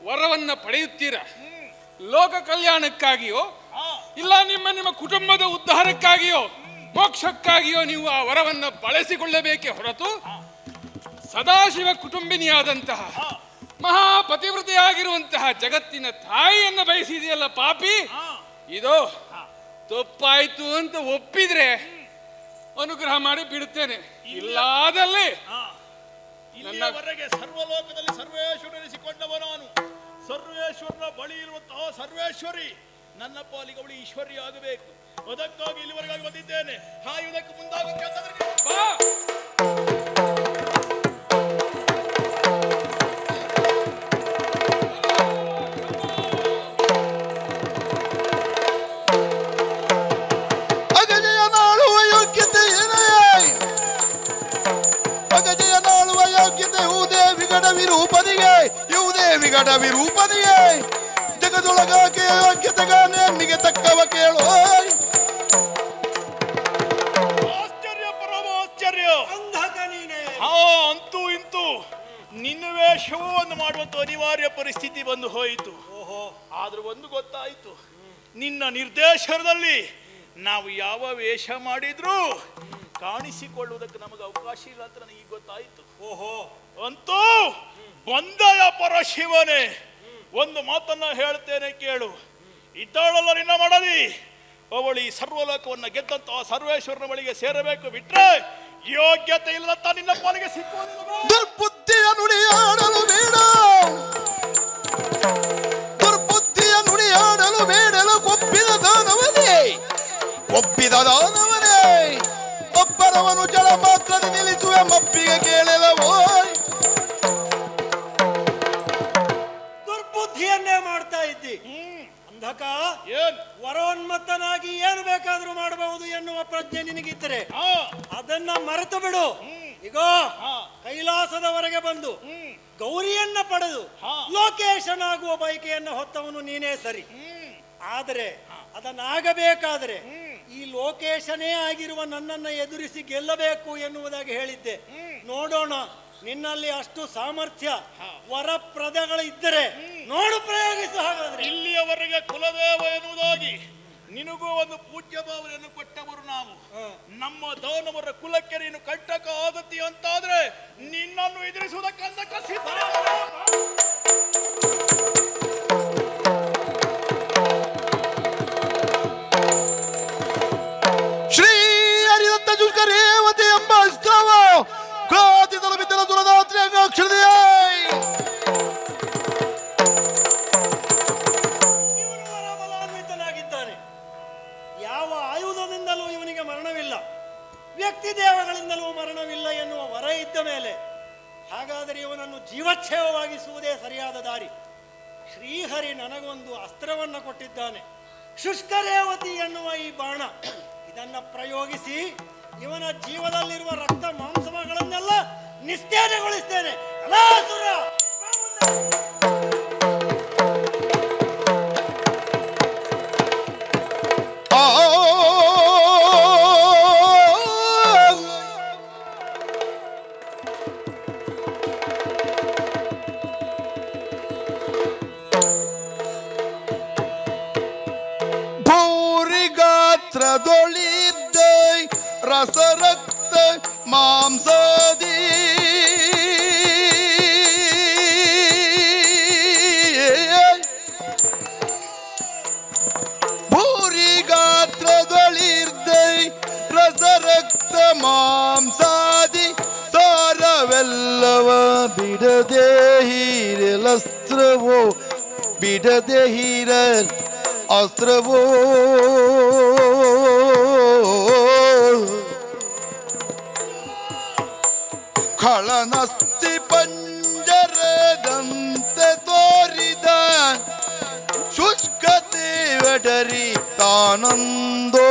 ವರವನ್ನ ಪಡೆಯುತ್ತೀರ ಲೋಕ ಕಲ್ಯಾಣಕ್ಕಾಗಿಯೋ ಇಲ್ಲ ನಿಮ್ಮ ಕುಟುಂಬದ ಉದ್ಧಾರಕ್ಕಾಗಿಯೋ ಮೋಕ್ಷಕ್ಕಾಗಿಯೋ ನೀವು ಆ ವರವನ್ನ ಬಳಸಿಕೊಳ್ಳಬೇಕೇ ಹೊರತು ಸದಾಶಿವ ಕುಟುಂಬಿನಿಯಾದಂತಹ ಮಹಾಪತಿವ್ರತೆಯಾಗಿರುವಂತಹ ಜಗತ್ತಿನ ತಾಯಿಯನ್ನ ಬಯಸಿದೆಯಲ್ಲ ಪಾಪಿ. ಇದು ತಪ್ಪಾಯ್ತು ಅಂತ ಒಪ್ಪಿದ್ರೆ ಅನುಗ್ರಹ ಮಾಡಿ ಬಿಡುತ್ತೇನೆ, ಇಲ್ಲಾದಲ್ಲಿ ಇಲ್ಲಿಯವರೆಗೆ ಸರ್ವಲೋಕದಲ್ಲಿ ಸರ್ವೇಶ್ವರನಿಸಿಕೊಂಡವ ನಾನು. ಸರ್ವೇಶ್ವರನ ಬಳಿ ಇರುವಂತಹ ಸರ್ವೇಶ್ವರಿ ನನ್ನ ಪಾಲಿಗೆ ಅವಳು ಈಶ್ವರಿ ಆಗಬೇಕು. ಅದಕ್ಕಾಗಿ ಇಲ್ಲಿವರೆಗಾಗಿ ಬಂದಿದ್ದೇನೆ. ಹಾಯುವುದಕ್ಕೆ ಮುಂದಾಗುತ್ತೆ ವಿಗಡ ವಿರೂಪನಿಗೆ ಜಗದೊಳಗಾಕೆ ಯೋಗ್ಯತೆಗಾನೆ ನಿಗೆ ತಕ್ಕವ ಕೇಳೋ. ಆಶ್ಚರ್ಯ ಪರಮ ಆಶ್ಚರ್ಯ. ಅಂಧಕ ನೀನೆ. ಅಂತೂ ಇಂತೂ ನಿನ್ನ ವೇಷವನ್ನು ಮಾಡುವಂತ ಅನಿವಾರ್ಯ ಪರಿಸ್ಥಿತಿ ಬಂದು ಹೋಯಿತು. ಆದ್ರೂ ಒಂದು ಗೊತ್ತಾಯಿತು, ನಿನ್ನ ನಿರ್ದೇಶನದಲ್ಲಿ ನಾವು ಯಾವ ವೇಷ ಮಾಡಿದ್ರೂ ಕಾಣಿಸಿಕೊಳ್ಳುವುದಕ್ಕೆ ನಮಗೆ ಅವಕಾಶ ಇಲ್ಲ ಅಂತ ನನಗೆ ಈಗ ಗೊತ್ತಾಯಿತು. ಅಂತೂ ಬಂದಯ ಪರಶಿವನೇ, ಒಂದು ಮಾತನ್ನ ಹೇಳ್ತೇನೆ ಕೇಳು. ಇದ್ದಾಳಲ್ಲ ನಿನ್ನ ಮಾಡಲಿ, ಅವಳು ಈ ಸರ್ವಲೋಕವನ್ನು ಗೆದ್ದಂತಹ ಸರ್ವೇಶ್ವರನ ಬಳಿಗೆ ಸೇರಬೇಕು. ಬಿಟ್ರೆ ಯೋಗ್ಯತೆ ಇಲ್ಲದಂತ ನಿನ್ನ ಪಾಲಿಗೆ ಸಿಕ್ಕುವುದಿಲ್ಲ. ದುರ್ಬುದ್ಧಿಯ ನುಡಿಯಾಡಲು ಬೇಡ, ದುರ್ಬುದ್ಧಿಯ ನುಡಿಯಾಡಲು ಬೇಡಲು ಒಪ್ಪಿದ ದಾನವನೇ, ಒಪ್ಪಿದ ದಾನವನೇ ಒಬ್ಬರವನು ಜಲ ಮಾತ್ರ ನಿಲ್ಲಿಸುವ ಮಪ್ಪಿಗೆ ಕೇಳಲವೋ. ದುರ್ಬುದ್ಧಿಯನ್ನೇ ಮಾಡ್ತಾ ಇದ್ದಿ ಅಂಧಕ. ವರೋನ್ಮತ್ತನಾಗಿ ಏನು ಬೇಕಾದ್ರೂ ಮಾಡಬಹುದು ಎನ್ನುವ ಪ್ರಜ್ಞೆ ನಿನಗಿದ್ದರೆ ಅದನ್ನ ಮರೆತು ಬಿಡು. ಈಗ ಕೈಲಾಸದವರೆಗೆ ಬಂದು ಗೌರಿಯನ್ನ ಪಡೆದು ಲೋಕೇಶನಾಗುವ ಬಯಕೆಯನ್ನು ಹೊತ್ತವನು ನೀನೇ ಸರಿ. ಆದರೆ ಅದನ್ನಾಗಬೇಕಾದರೆ ಈ ಲೋಕೇಶನೇ ಆಗಿರುವ ನನ್ನನ್ನು ಎದುರಿಸಿ ಗೆಲ್ಲಬೇಕು ಎನ್ನುವುದಾಗಿ ಹೇಳಿದ್ದೆ. ನೋಡೋಣ ನಿನ್ನಲ್ಲಿ ಅಷ್ಟು ಸಾಮರ್ಥ್ಯ ವರಪ್ರದಗಳಿದ್ದರೆ ನೋಡು, ಪ್ರಯೋಗಿಸು. ಹಾಗಾದ್ರೆ ಇಲ್ಲಿಯವರೆಗೆ ಕುಲದೇವ ಎನ್ನುವುದಾಗಿ ನಿನಗೂ ಒಂದು ಪೂಜ್ಯ ಭಾವನೆಯನ್ನು ಕೊಟ್ಟವರು ನಾವು. ನಮ್ಮ ದಾನವರ ಕುಲಕ್ಕೆ ನೀನು ಕಂಟಕ ಆಗತಿ ಅಂತಾದ್ರೆ ನಿನ್ನನ್ನು ಎದುರಿಸುವುದಕ್ಕಂದಕ ಸಿದ್ಧ. ಶ್ರೀ ಹರಿದತ್ತ ಶುಲ್ಕ ರೇವತಿ ಎಂಬ ಅಸ್ತ್ರವ ಘಾತಿತಲ ಬಿದ್ದಲ ದುರದಾತ್ರಿ ಅಂಗಾಕ್ಷರದೆಯೇ ಇವನು ವರಬಲಾನ್ವಿತನಾಗಿದ್ದಾನೆ. ಯಾವ ಆಯುಧದಿಂದಲೂ ಇವನಿಗೆ ಮರಣವಿಲ್ಲ, ವ್ಯಕ್ತಿ ದೇವಗಳಿಂದಲೂ ಮರಣವಿಲ್ಲ ಎನ್ನುವ ವರ ಇದ್ದ ಮೇಲೆ ಹಾಗಾದರೆ ಇವನನ್ನು ಜೀವಚ್ಛೇವವಾಗಿಸುವುದೇ ಸರಿಯಾದ ದಾರಿ. ಶ್ರೀಹರಿ ನನಗೊಂದು ಅಸ್ತ್ರವನ್ನು ಕೊಟ್ಟಿದ್ದಾನೆ, ಶುಷ್ಕರೇವತಿ ಎನ್ನುವ ಈ ಬಾಣ. ಇದನ್ನು ಪ್ರಯೋಗಿಸಿ ಇವನ ಜೀವದಲ್ಲಿರುವ ರಕ್ತ ಮಾಂಸಗಳನ್ನೆಲ್ಲ ನಿಸ್ತೇಜಗೊಳಿಸ್ತೇನೆ. ಕಲಾಸುರ ಗಾತ್ರದೊಳಿದ್ದ ರಸರಕ್ತ ಮಾಂಸದಿ ಭೂರಿ ಗಾತ್ರದೊಳಿರ್ದ ರಸರಕ್ತ ಮಾಂಸಾದಿ ಸಾರವೆಲ್ಲವ ಬಿಡದೆ ಹೀರಲಸ್ತ್ರವೋ, ಬಿಡದೆ ಹೀರಲ್ ಅಸ್ತ್ರವೋ. ಖಳನಸ್ತಿ ಪಂಜ ತೆರೆದಂತೆ ತೋರಿದ ಶುಷ್ಕತೆ ಒಡರಿ ತಾನೊಂದು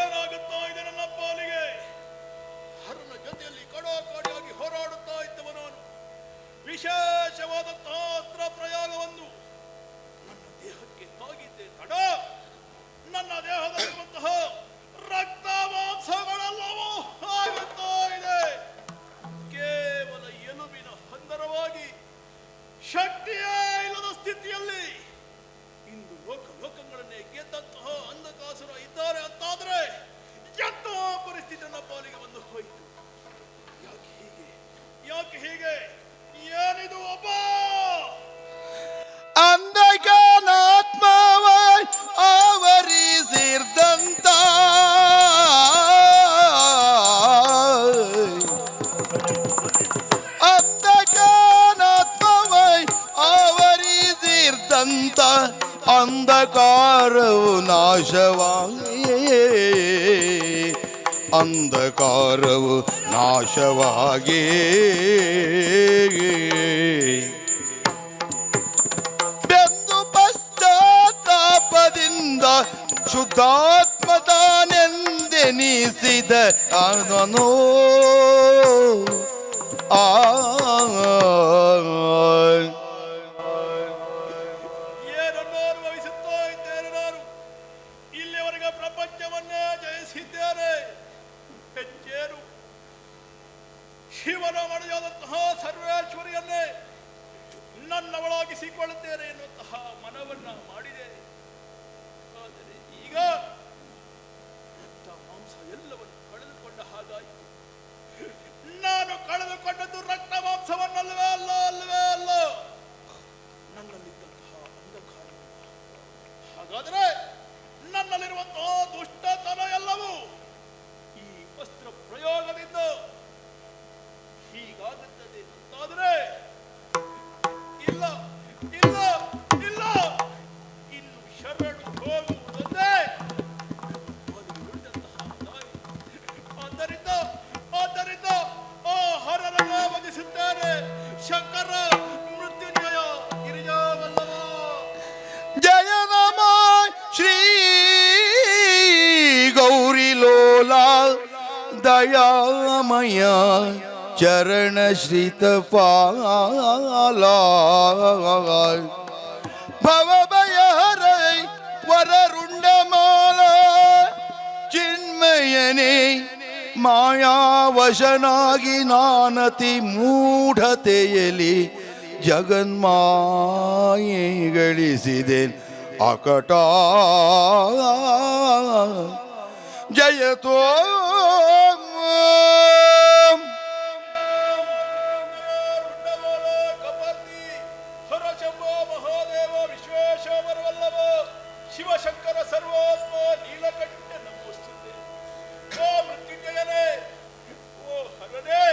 ಏನಾಗುತ್ತಾ ಇದೆ ನನ್ನ ಪಾಲಿಗೆ? ಹರನ ಜೊತೆಯಲ್ಲಿ ಕಡಾಕಡಿಯಾಗಿ ಹೋರಾಡುತ್ತಾ ಇದ್ದವನು ವಿಶೇಷವಾದಂತಹ ಅಸ್ತ್ರ ಪ್ರಯೋಗವನ್ನು ನನ್ನ ದೇಹಕ್ಕೆ ತಾಗಿದ್ದೆ ತಡ. ನನ್ನ ದೇಹದಲ್ಲಿರುವಂತಹ ರಕ್ತ ಮಾಂಸಗಳೆಲ್ಲವೂ ಆಗುತ್ತಾ ಇದೆ. ಕೇವಲ ಎಲುಬಿನ ಹಂದರವಾಗಿ ಶಕ್ತಿಯೇ ಇಲ್ಲದ ಸ್ಥಿತಿಯಲ್ಲಿ ಇಂದು ಲೋಕಗಳನ್ನೇ ಗೆದ್ದಂತಹ ಅಂಧಕಾಸುರ ಇದ್ದಾರೆ ಅಂತಾದ್ರೆ ಎಂತಹ ಪರಿಸ್ಥಿತಿ ನನ್ನ ಪಾಲಿಗೆ ಬಂದು ಹೋಯಿತು. ಯಾಕೆ ಹೀಗೆ ಏನಿದು ಒಬ್ಬ ಅಂಧಕಾನಾತ್ಮವ ಆವರಿಸಿರ್ದಂತ ಅಂಧಕಾನಾತ್ಮವ ಆವರಿಸಿರ್ದಂತ ಅಂಧಕಾರವು ಅಂಧಕಾರವು ನಾಶವಾಗಿ ಬೆಂದು ಪಶ್ಚಾತ್ತಾಪದಿಂದ ಶುದ್ಧಾತ್ಮತಾನೆಂದೆನಿಸಿದ ಅವನು ಏನನ್ನು ಅನುಭವಿಸುತ್ತಾ ಇದ್ದೇನೆ ನಾನು. ಇಲ್ಲಿವರೆಗೆ ಪ್ರಪಂಚವನ್ನೇ ಜಯಿಸಿದ್ದೇನೆ. ಹೆಚ್ಚೇನು ಶಿವನ ಮನೆಯಾದಂತಹ ಸರ್ವೇಶ್ವರಿಯನ್ನೇ ನನ್ನವಳಾಗಿಸಿಕೊಳ್ಳುತ್ತೇನೆ ಎನ್ನುವಂತಹ ಮನವನ್ನ ಮಾಡಿದೆ. ಆದರೆ ಈಗ ರಕ್ತ ಮಾಂಸ ಎಲ್ಲವನ್ನು ಕಳೆದುಕೊಂಡ ಹಾಗಾಯಿತು. ನಾನು ಕಳೆದುಕೊಂಡದ್ದು ರಕ್ತ ಮಾಂಸವನ್ನಲ್ವೇ ಅಲ್ಲ, ನನ್ನಲ್ಲಿದ್ದಂತಹ ಅಂಧಕಾರ. ಹಾಗಾದರೆ ನನ್ನಲ್ಲಿರುವಂತಹ ದುಷ್ಟತನ ಎಲ್ಲವೂ ಈ ಅಸ್ತ್ರ ಪ್ರಯೋಗದಿಂದ ಹೀಗಾಗುತ್ತದೆ ಅಂತಾದರೆ ಇಲ್ಲ, ಇನ್ನು ಶರಣು ಹೋಗುವುದೊಂದೇ ಆದ್ದರಿಂದ ಆ ಹರರನ್ನು ವಧಿಸುತ್ತಾರೆ. ಶಂಕರ ಮೃತ್ಯುಂಜಯ ಗಿರಿಜಾವಲ್ಲವ. ಜಯ ನಮ ಶ್ರೀ ಗೌರಿ ಲೋಲಾ ದಯಾಮಯ ಚರಣ ಶ್ರಿತ ಪಾಲ ಭವಭಯ ಹರೈ ವರರುಂಡಮಾಲ ಚಿನ್ಮಯನೇ ಮಾಯಾವಶನಾಗಿ ನಾನತಿ ಮೂಢತೆಯಲಿ ಜಗನ್ಮಾಯೆ ಗಳಿಸಿದೆ ಅಕಟ ಜಯತೋ ಶಿವಶಂಕರ ಸರ್ವಾತ್ಮ ನೀಲಕಂಠ ನಮೋಸ್ತುತೆ. ಓ ಮೃತ್ಯುಂಜಯನೇ, ಓ ಹರನೇ,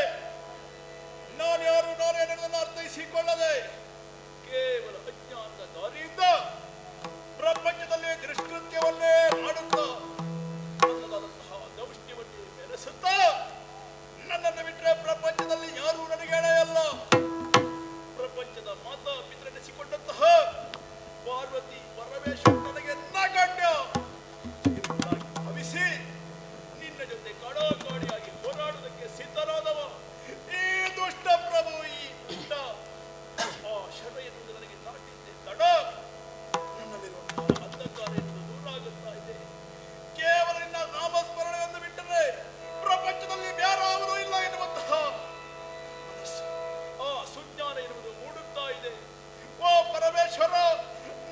ನಾನೇನೆಂದು ಅರ್ಥೈಸಿಕೊಳ್ಳದೆ ಕೇವಲ ಅಜ್ಞಾನದ ದಾರಿಯಿಂದ ಪ್ರಪಂಚದಲ್ಲಿ ದುಷ್ಕೃತ್ಯವನ್ನೇ ಮಾಡುತ್ತಾ ನನ್ನದಾದಂತಹ ದೌಷ್ಟ್ಯವನ್ನೇ ಮೆರೆಸುತ್ತಾ ನನ್ನನ್ನು ಬಿಟ್ಟರೆ ಪ್ರಪಂಚದಲ್ಲಿ ಯಾರೂ ನನಗೆ ಅಲ್ಲ. ಪ್ರಪಂಚದ ಮಾತಾ ಪಿತೃನೆನಿಸಿಕೊಂಡಂತಹ ಪಾರ್ವತಿ ಪರಮೇಶ್ವರ ನನಗೆ ನಗಣ್ಯ ಭಾವಿಸಿ ನಿನ್ನ ಜೊತೆ ಕಡಾಕಾಡಿಯಾಗಿ ಹೋರಾಡುವುದಕ್ಕೆ ಸಿದ್ಧರಾದವ ಈ ದುಷ್ಟ ಪ್ರಭು, ಈ ದುಷ್ಟ ಆ ಶರ ಎನ್ನುವುದು ನನಗೆ ದಾಟಿದ್ದೆ ತಡ. ನನ್ನಲ್ಲಿರುವಂತಹ ಅಂಧಕಾರ ಎನ್ನುವುದು ದೂರಾಗುತ್ತಾ ಇದೆ. ಕೇವಲ ನಿನ್ನ ನಾಮಸ್ಮರಣೆಯನ್ನು ಬಿಟ್ಟರೆ ಪ್ರಪಂಚದಲ್ಲಿ ಬೇರಾವುದೂ ಇಲ್ಲ ಎನ್ನುವಂತಹ ಮನಸ್ಸು, ಆ ಸುಜ್ಞಾನ ಎನ್ನುವುದು ಮೂಡುತ್ತಾ ಇದೆ. ಓ ಪರಮೇಶ್ವರ,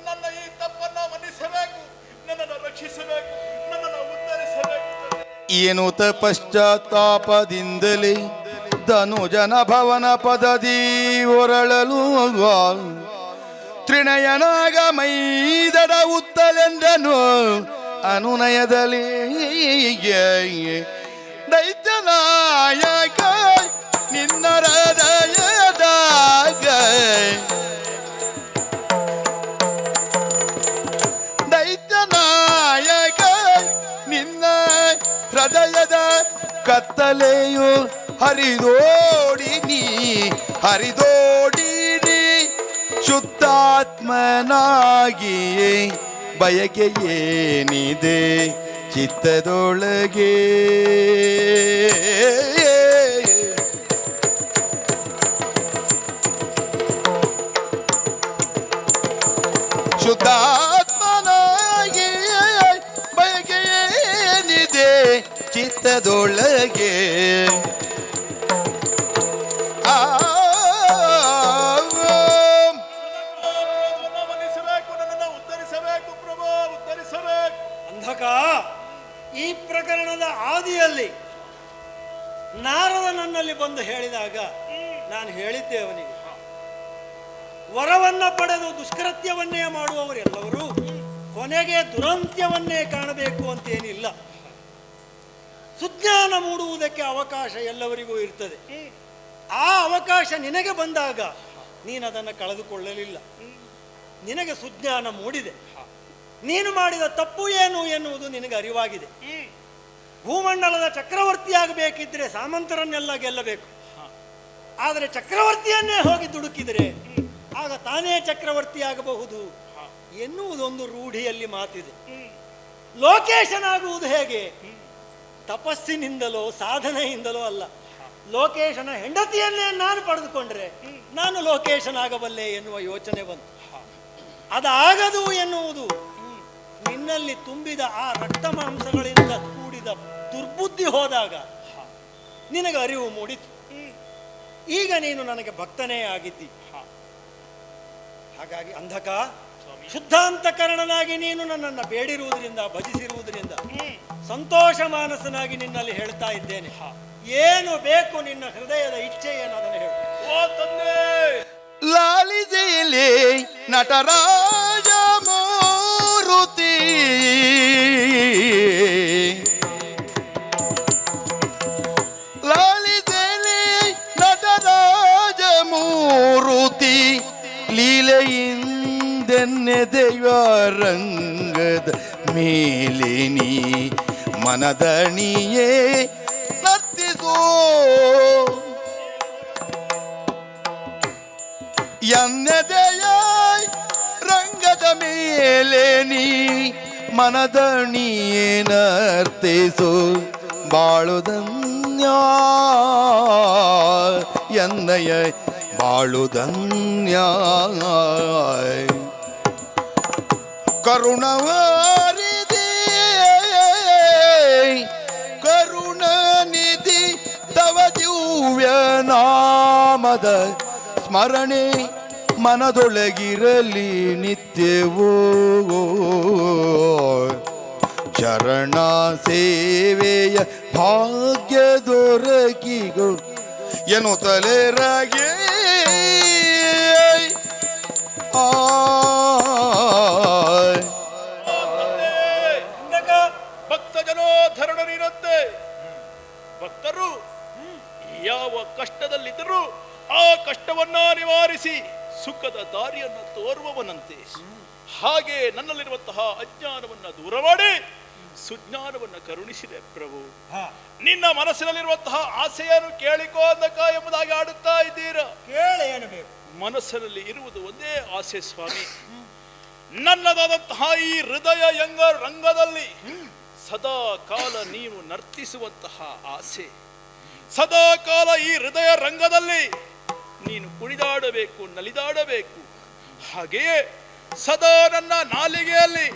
ನನ್ನ ಈ ತಪ್ಪನ್ನ ಮನ್ನಿಸಬೇಕು, ನನ್ನನ್ನು ರಕ್ಷಿಸಬೇಕು, ನನ್ನನ್ನು ಉದ್ಧರಿಸಬೇಕು. ಏನುತ ಪಶ್ಚಾತ್ತಾಪದಿಂದಲೇ ಧನುಜನ ಭವನ ಪದದಿ ಹೊರಳಲು ತ್ರಿನಯನಾಗ ಮೈದಡ ಉತ್ತಲೆಂದನು ಅನುನಯದಲ್ಲಿ ದೈತ್ಯನಾಯಕ ನಿನ್ನ ಹೃದಯದಾಗ ದೈತ್ಯನಾಯಕ ನಿನ್ನ ಹೃದಯದ ಕತ್ತಲೆಯು ಹರಿದೋಡಿ ನೀ ಶುದ್ಧಾತ್ಮನಾಗಿಯೇ ಬಯಕೆ ಏನಿದೆ ಚಿತ್ತದೊಳಗೆ ಶುದ್ಧಾತ್ಮನಾಗಿಯೇ ಬಯಕೆ ಏನಿದೆ ಚಿತ್ತದೊಳಗೆ ಉದ್ಧರಿಸಬೇಕು ಪ್ರಭು, ಉದ್ಧರಿಸಬೇಕು. ಅಂಧಕ, ಈ ಪ್ರಕರಣದ ಆದಿಯಲ್ಲಿ ನಾರದ ನನ್ನಲ್ಲಿ ಬಂದು ಹೇಳಿದಾಗ ನಾನು ಹೇಳಿದ್ದೆ ಅವನಿಗೆ, ವರವನ್ನ ಪಡೆದು ದುಷ್ಕೃತ್ಯವನ್ನೇ ಮಾಡುವವರೆಲ್ಲರೂ ಕೊನೆಗೆ ದುರಂತ್ಯವನ್ನೇ ಕಾಣಬೇಕು ಅಂತೇನಿಲ್ಲ. ಸುಜ್ಞಾನ ಮೂಡುವುದಕ್ಕೆ ಅವಕಾಶ ಎಲ್ಲವರಿಗೂ ಇರ್ತದೆ. ಆ ಅವಕಾಶ ನಿನಗೆ ಬಂದಾಗ ನೀನು ಅದನ್ನು ಕಳೆದುಕೊಳ್ಳಲಿಲ್ಲ. ನಿನಗೆ ಸುಜ್ಞಾನ ಮೂಡಿದೆ. ನೀನು ಮಾಡಿದ ತಪ್ಪು ಏನು ಎನ್ನುವುದು ನಿನಗೆ ಅರಿವಾಗಿದೆ. ಭೂಮಂಡಲದ ಚಕ್ರವರ್ತಿಯಾಗಬೇಕಿದ್ರೆ ಸಾಮಂತರನ್ನೆಲ್ಲ ಗೆಲ್ಲಬೇಕು. ಆದರೆ ಚಕ್ರವರ್ತಿಯನ್ನೇ ಹೋಗಿ ದುಡುಕಿದರೆ ಆಗ ತಾನೇ ಚಕ್ರವರ್ತಿಯಾಗಬಹುದು ಎನ್ನುವುದೊಂದು ರೂಢಿಯಲ್ಲಿ ಮಾತಿದೆ. ಲೋಕೇಶನಾಗುವುದು ಹೇಗೆ? ತಪಸ್ಸಿನಿಂದಲೋ ಸಾಧನೆಯಿಂದಲೋ ಅಲ್ಲ. ಲೋಕೇಶನ ಹೆಂಡತಿಯನ್ನೇ ನಾನು ಪಡೆದುಕೊಂಡ್ರೆ ನಾನು ಲೋಕೇಶನಾಗಬಲ್ಲೆ ಎನ್ನುವ ಯೋಚನೆ ಬಂತು. ಅದಾಗದು ಎನ್ನುವುದು ನಿನ್ನಲ್ಲಿ ತುಂಬಿದ ಆ ರಕ್ತ ಮಾಂಸಗಳಿಂದ ಕೂಡಿದ ದುರ್ಬುದ್ಧಿ ಹೋದಾಗ ನಿನಗೆ ಅರಿವು ಮೂಡಿತು. ಈಗ ನೀನು ನನಗೆ ಭಕ್ತನೇ ಆಗಿದ್ದಿ. ಹಾಗಾಗಿ ಅಂಧಕ, ಶುದ್ಧಾಂತಕರಣನಾಗಿ ನೀನು ನನ್ನನ್ನು ಬೇಡಿರುವುದರಿಂದ, ಭಜಿಸಿರುವುದರಿಂದ ಸಂತೋಷ ಮಾನಸನಾಗಿ ನಿನ್ನಲ್ಲಿ ಹೇಳ್ತಾ ಇದ್ದೇನೆ. ಏನು ಬೇಕು ನಿನ್ನ ಹೃದಯದ ಇಚ್ಛೆ ಏನು ಅದನ್ನು ಹೇಳು. ಓ ತಂದೆ, ಲಾಲಿದೆಯಲ್ಲಿ ನಟರಾಜ ಮೂರುತಿ ಲಾಲಿದೆಯಲ್ಲಿ ನಟರಾಜ ಮೂರುತಿ ಲೀಲೆಯಿಂದೆನ್ನೆ ದೈವ ರಂಗದ ಮೇಲೆ ನೀ ಮನದಣಿಯೇ ನರ್ತಿಸೋ ಎನ್ನೆದೆಯ ರಂಗದ ಮೇಲೆ ನೀ ಮನದಣಿಯೇ ನರ್ತಿಸು ಬಾಳುಧನ್ಯ ಎನ್ನಯ ಬಾಳುಧನ್ಯ ಕರುಣವಾರಿದೆ ಕರುಣನಿಧಿ ತವ ದಿವ್ಯ ನಾಮದ ಸ್ಮರಣೆ ಮನದೊಳಗಿರಲಿ ನಿತ್ಯವೋ ಚರಣ ಸೇವೆಯ ಭಾಗ್ಯ ದೊರಕಿಗಳು ಎನ್ನುತ್ತಲೇರಾಗೆ ಭಕ್ತ ಜನೋಧರಣರಿರಂತೆ ಭಕ್ತರು ಯಾವ ಕಷ್ಟದಲ್ಲಿದ್ದರೂ ಆ ಕಷ್ಟವನ್ನ ನಿವಾರಿಸಿ ಸುಖದ ದಾರಿಯನ್ನು ತೋರುವವನಂತೆ, ಹಾಗೆ ನನ್ನಲ್ಲಿರುವಂತಹ ಅಜ್ಞಾನವನ್ನ ದೂರ ಮಾಡಿ ಸುಜ್ಞಾನವನ್ನ ಕರುಣಿಸಿದೆ ಪ್ರಭು. ನಿನ್ನ ಮನಸ್ಸಿನಲ್ಲಿರುವಂತಹ ಆಸೆಯನ್ನು ಕೇಳಿಕೋ ಅಂದಕ ಎಂಬುದಾಗಿ ಆಡುತ್ತಾ ಇದ್ದೀರಾ. ಕೇಳಿ ಏನು ಬೇಕು? ಮನಸ್ಸಿನಲ್ಲಿ ಇರುವುದು ಒಂದೇ ಆಸೆ ಸ್ವಾಮಿ, ನನ್ನದಾದಂತಹ ಈ ಹೃದಯ ರಂಗದಲ್ಲಿ ಸದಾ ಕಾಲ ನೀವು ನರ್ತಿಸುವಂತಹ ಆಸೆ. ಸದಾ ಕಾಲ ಈ ಹೃದಯ ರಂಗದಲ್ಲಿ ನೀನು ಕುಣಿದಾಡಬೇಕು, ನಲಿದಾಡಬೇಕು. ಹಾಗೆಯೇ ಸದಾ ನನ್ನ ನಾಲಿಗೆಯಲ್ಲಿ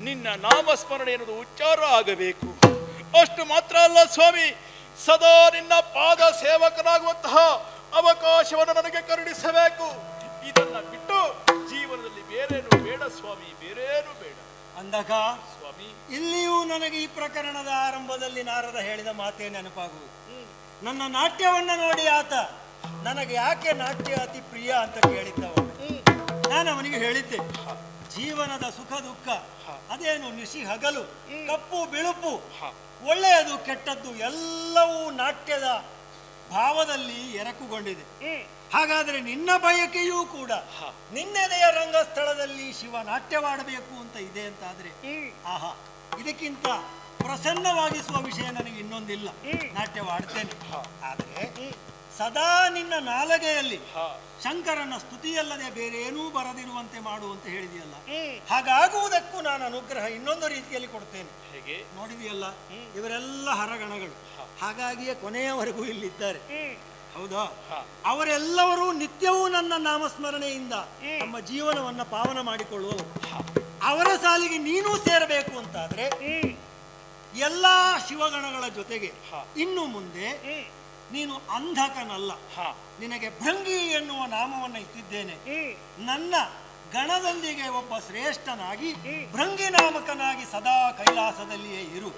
ನಿನ್ನ ನಾಮಸ್ಮರಣೆ ಎನ್ನುವುದು ಉಚ್ಚಾರ ಆಗಬೇಕು. ಅಷ್ಟು ಮಾತ್ರ ಅಲ್ಲ ಸ್ವಾಮಿ, ಸದಾ ನಿನ್ನ ಪಾದ ಸೇವಕನಾಗುವಂತಹ ಅವಕಾಶವನ್ನು ನನಗೆ ಕರುಣಿಸಬೇಕು. ಇದನ್ನ ಬಿಟ್ಟು ಜೀವನದಲ್ಲಿ ಬೇರೇನು ಬೇಡ ಸ್ವಾಮಿ, ಬೇರೇನು ಬೇಡ. ಅಂಧಕ ಸ್ವಾಮಿ, ಇಲ್ಲಿಯೂ ನನಗೆ ಈ ಪ್ರಕರಣದ ಆರಂಭದಲ್ಲಿ ನಾರದ ಹೇಳಿದ ಮಾತೇ ನೆನಪಾಗುವುದು. ನನ್ನ ನಾಟ್ಯವನ್ನ ನೋಡಿ ಆತ ನನಗೆ ಯಾಕೆ ನಾಟ್ಯ ಅತಿ ಪ್ರಿಯ ಅಂತ ಕೇಳಿದ್ದವ. ನಾನು ಅವನಿಗೆ ಹೇಳಿದ್ದೆ, ಜೀವನದ ಸುಖ ದುಃಖ ಅದೇನು ನಿಶಿ ಹಗಲು, ಕಪ್ಪು ಬಿಳುಪು, ಒಳ್ಳೆಯದು ಕೆಟ್ಟದ್ದು ಎಲ್ಲವೂ ನಾಟ್ಯದ ಭಾವದಲ್ಲಿ ಎರಕುಗೊಂಡಿದೆ. ಹಾಗಾದರೆ ನಿನ್ನ ಬಯಕೆಯೂ ಕೂಡ ನಿನ್ನೆದೆಯ ರಂಗಸ್ಥಳದಲ್ಲಿ ಶಿವ ನಾಟ್ಯವಾಡಬೇಕು ಅಂತ ಇದೆ ಅಂತಾದ್ರೆ ಆಹಾ, ಇದಕ್ಕಿಂತ ಪ್ರಸನ್ನವಾಗಿಸುವ ವಿಷಯ ನನಗೆ ಇನ್ನೊಂದಿಲ್ಲ. ನಾಟ್ಯವಾಡ್ತೇನೆ, ಆದರೆ ಸದಾ ನಿನ್ನ ನಾಲಗೆಯಲ್ಲಿ ಶಂಕರನ ಸ್ತುತಿಯಲ್ಲದೆ ಬೇರೆ ಏನೂ ಬರದಿರುವಂತೆ ಮಾಡುವಂತ ಹೇಳಿದೆಯಲ್ಲ, ಹಾಗಾಗುವುದಕ್ಕೂ ನಾನು ಅನುಗ್ರಹ ಇನ್ನೊಂದು ರೀತಿಯಲ್ಲಿ ಕೊಡ್ತೇನೆ. ಹೇಗೆ? ನೋಡಿದೆಯಲ್ಲ, ಇವರೆಲ್ಲ ಹರಗಣಗಳು, ಹಾಗಾಗಿಯೇ ಕೊನೆಯವರೆಗೂ ಇಲ್ಲಿದ್ದಾರೆ. ಹೌದಾ? ಅವರೆಲ್ಲರೂ ನಿತ್ಯವೂ ನನ್ನ ನಾಮಸ್ಮರಣೆಯಿಂದ ನಮ್ಮ ಜೀವನವನ್ನ ಪಾವನ ಮಾಡಿಕೊಳ್ಳುವವರು. ಅವರ ಸಾಲಿಗೆ ನೀನೂ ಸೇರಬೇಕು ಅಂತಾದ್ರೆ ಎಲ್ಲಾ ಶಿವಗಣಗಳ ಜೊತೆಗೆ ಇನ್ನು ಮುಂದೆ ನೀನು ಅಂಧಕನಲ್ಲ, ನಿನಗೆ ಭೃಂಗಿ ಎನ್ನುವ ನಾಮವನ್ನು ಇಟ್ಟಿದ್ದೇನೆ. ನನ್ನ ಗಣದೊಂದಿಗೆ ಒಬ್ಬ ಶ್ರೇಷ್ಠನಾಗಿ ಭೃಂಗಿ ನಾಮಕನಾಗಿ ಸದಾ ಕೈಲಾಸದಲ್ಲಿಯೇ ಇರು.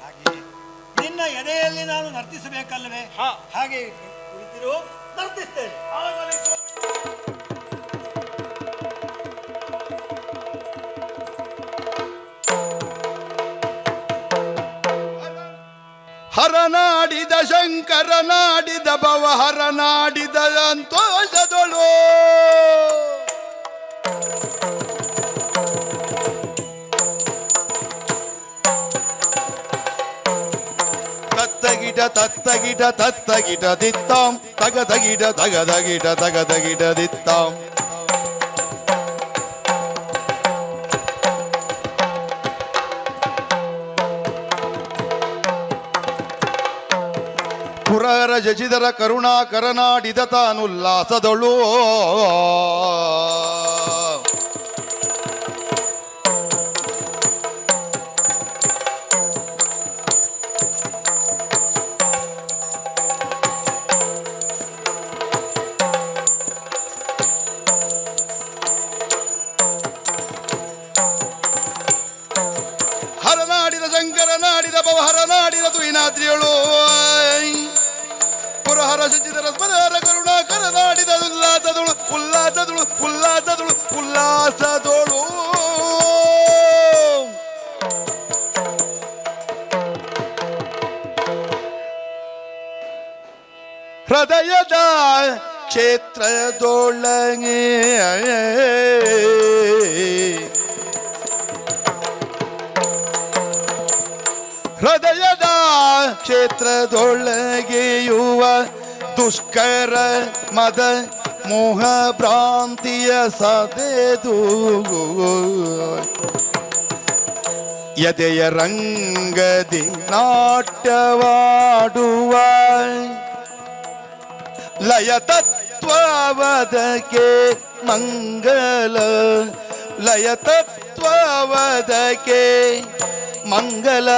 ಹಾಗೆ ನಿನ್ನ ಎದೆಯಲ್ಲಿ ನಾನು ನರ್ತಿಸಬೇಕಲ್ವೇ? ಹಾಗೆ ಕುಳಿತಿರು, ನರ್ತಿಸ್ತೇನೆ. ಹರನಾಡಿದ ಶಂಕರನಾಡಿದ ಭವ ಹರನಾಡಿದ ಸಂತೋಷದೊಳು ತತ್ತಗಿಡ ತತ್ತಗಿಡ ತತ್ತಗಿಡ ದಿತ್ತಾಂ ತಗದಗಿಡ ತಗದಗಿಡ ತಗದಗಿಡ ದಿತ್ತಾಂ ಪುರರ ಜಜಿದರ ಕರುಣಾಕರನಾಡಿದ ತಾನುಲ್ಲಾಸದೊಳು ಹರನಾಡಿದ ಶಂಕರನಾಡಿದ ಭವ ಹರನಾಡಿದ ತುಯಿನಾದ್ರಿಯಳು ಪುರಹರ ಶಚಿದರ ಸ್ಮರಹರ ಕರುಣಾಕರನಾಡಿದ ಉಲ್ಲಾಸದೊಳು ಉಲ್ಲಾಸದೊಳು ಉಲ್ಲಾಸದೊಳು ಉಲ್ಲಾಸದೊಳು ಹೃದಯದ ಕ್ಷೇತ್ರದೊಳಗೆ ಹೃದಯದ ಕ್ಷೇತ್ರದೊಳಗೆಯುವ ದುಷ್ಕರ ಮದ ಮೋಹ ಭ್ರಾಂತಿಯ ಸದೆದು ಎದೆಯ ರಂಗದಿ ನಾಟ್ಯವಾಡುವ ಲಯ ತತ್ವವದಕ್ಕೆ ಮಂಗಲ ಲಯ ತತ್ವವದಕ್ಕೆ ಮಂಗಲ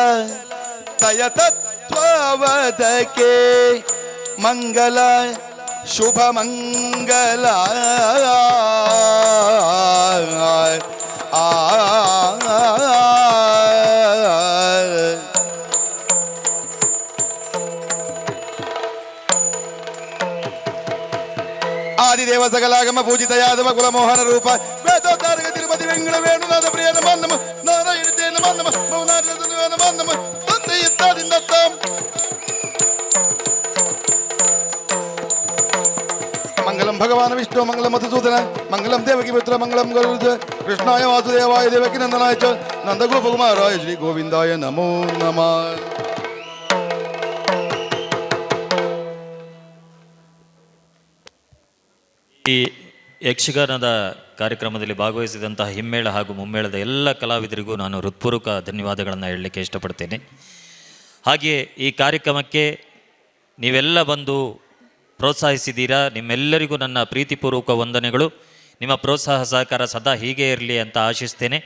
ತಯ ತತ್ವವದಕ್ಕೆ ಮಂಗಲ ಶುಭ ಮಂಗಲ ಆದಿದೇವ ಸಕಲಾಗಮ ಪೂಜಿತ ಯಾದವ ಕುಲಮೋಹನ ರೂಪ ವೇದೋದ್ಧಾರಕ ತಿರುಪತಿ ವೆಂಕಟ ವೇಣುನಾಥ ಪ್ರಿಯ ನಮ ನಮ ನಾರಾಯಣ ನಮ ನಮ ಭವನಾಥ ನಮ ನಮ ತಂದೆ ಇತ್ತಾದಿಂದ ಮಂಗಲಂ ಭಗವಾನ್ ವಿಷ್ಣು ಮಂಗಲಂ ಮಧುಸೂದನ ಮಂಗಲಂ ದೇವಕಿ ಪುತ್ರ ಮಂಗಲಂ ಗರುಡ ಕೃಷ್ಣಾಯ ವಾಸುದೇವಾಯ ದೇವಕಿ ನಂದನಾಯ ಚ ನಂದಗೋಪಕುಮಾರಾಯ ಶ್ರೀ ಗೋವಿಂದಾಯ ನಮೋ ನಮಃ. ಈ ಯಕ್ಷಗಾನದ ಕಾರ್ಯಕ್ರಮದಲ್ಲಿ ಭಾಗವಹಿಸಿದಂತಹ ಹಿಮ್ಮೇಳ ಹಾಗೂ ಮುಮ್ಮೇಳದ ಎಲ್ಲ ಕಲಾವಿದರಿಗೂ ನಾನು ಹೃತ್ಪೂರ್ವಕ ಧನ್ಯವಾದಗಳನ್ನು ಹೇಳಲಿಕ್ಕೆ ಇಷ್ಟಪಡ್ತೇನೆ. ಹಾಗೆಯೇ ಈ ಕಾರ್ಯಕ್ರಮಕ್ಕೆ ನೀವೆಲ್ಲ ಬಂದು ಪ್ರೋತ್ಸಾಹಿಸಿದ್ದೀರಾ. ನಿಮ್ಮೆಲ್ಲರಿಗೂ ನನ್ನ ಪ್ರೀತಿಪೂರ್ವಕ ವಂದನೆಗಳು. ನಿಮ್ಮ ಪ್ರೋತ್ಸಾಹ ಸಹಕಾರ ಸದಾ ಹೀಗೆ ಇರಲಿ ಅಂತ ಆಶಿಸ್ತೇನೆ.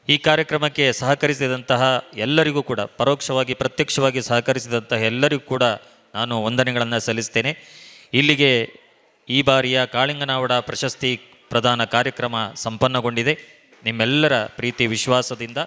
ಈ ಕಾರ್ಯಕ್ರಮಕ್ಕೆ ಸಹಕರಿಸಿದಂತಹ ಎಲ್ಲರಿಗೂ ಕೂಡ, ಪರೋಕ್ಷವಾಗಿ ಪ್ರತ್ಯಕ್ಷವಾಗಿ ಸಹಕರಿಸಿದಂತಹ ಎಲ್ಲರಿಗೂ ಕೂಡ ನಾನು ವಂದನೆಗಳನ್ನು ಸಲ್ಲಿಸ್ತೇನೆ. ಇಲ್ಲಿಗೆ ಈ ಬಾರಿಯ ಕಾಳಿಂಗನಾವಡ ಪ್ರಶಸ್ತಿ ಪ್ರದಾನ ಕಾರ್ಯಕ್ರಮ ಸಂಪನ್ನಗೊಂಡಿದೆ. ನಿಮ್ಮೆಲ್ಲರ ಪ್ರೀತಿ ವಿಶ್ವಾಸದಿಂದ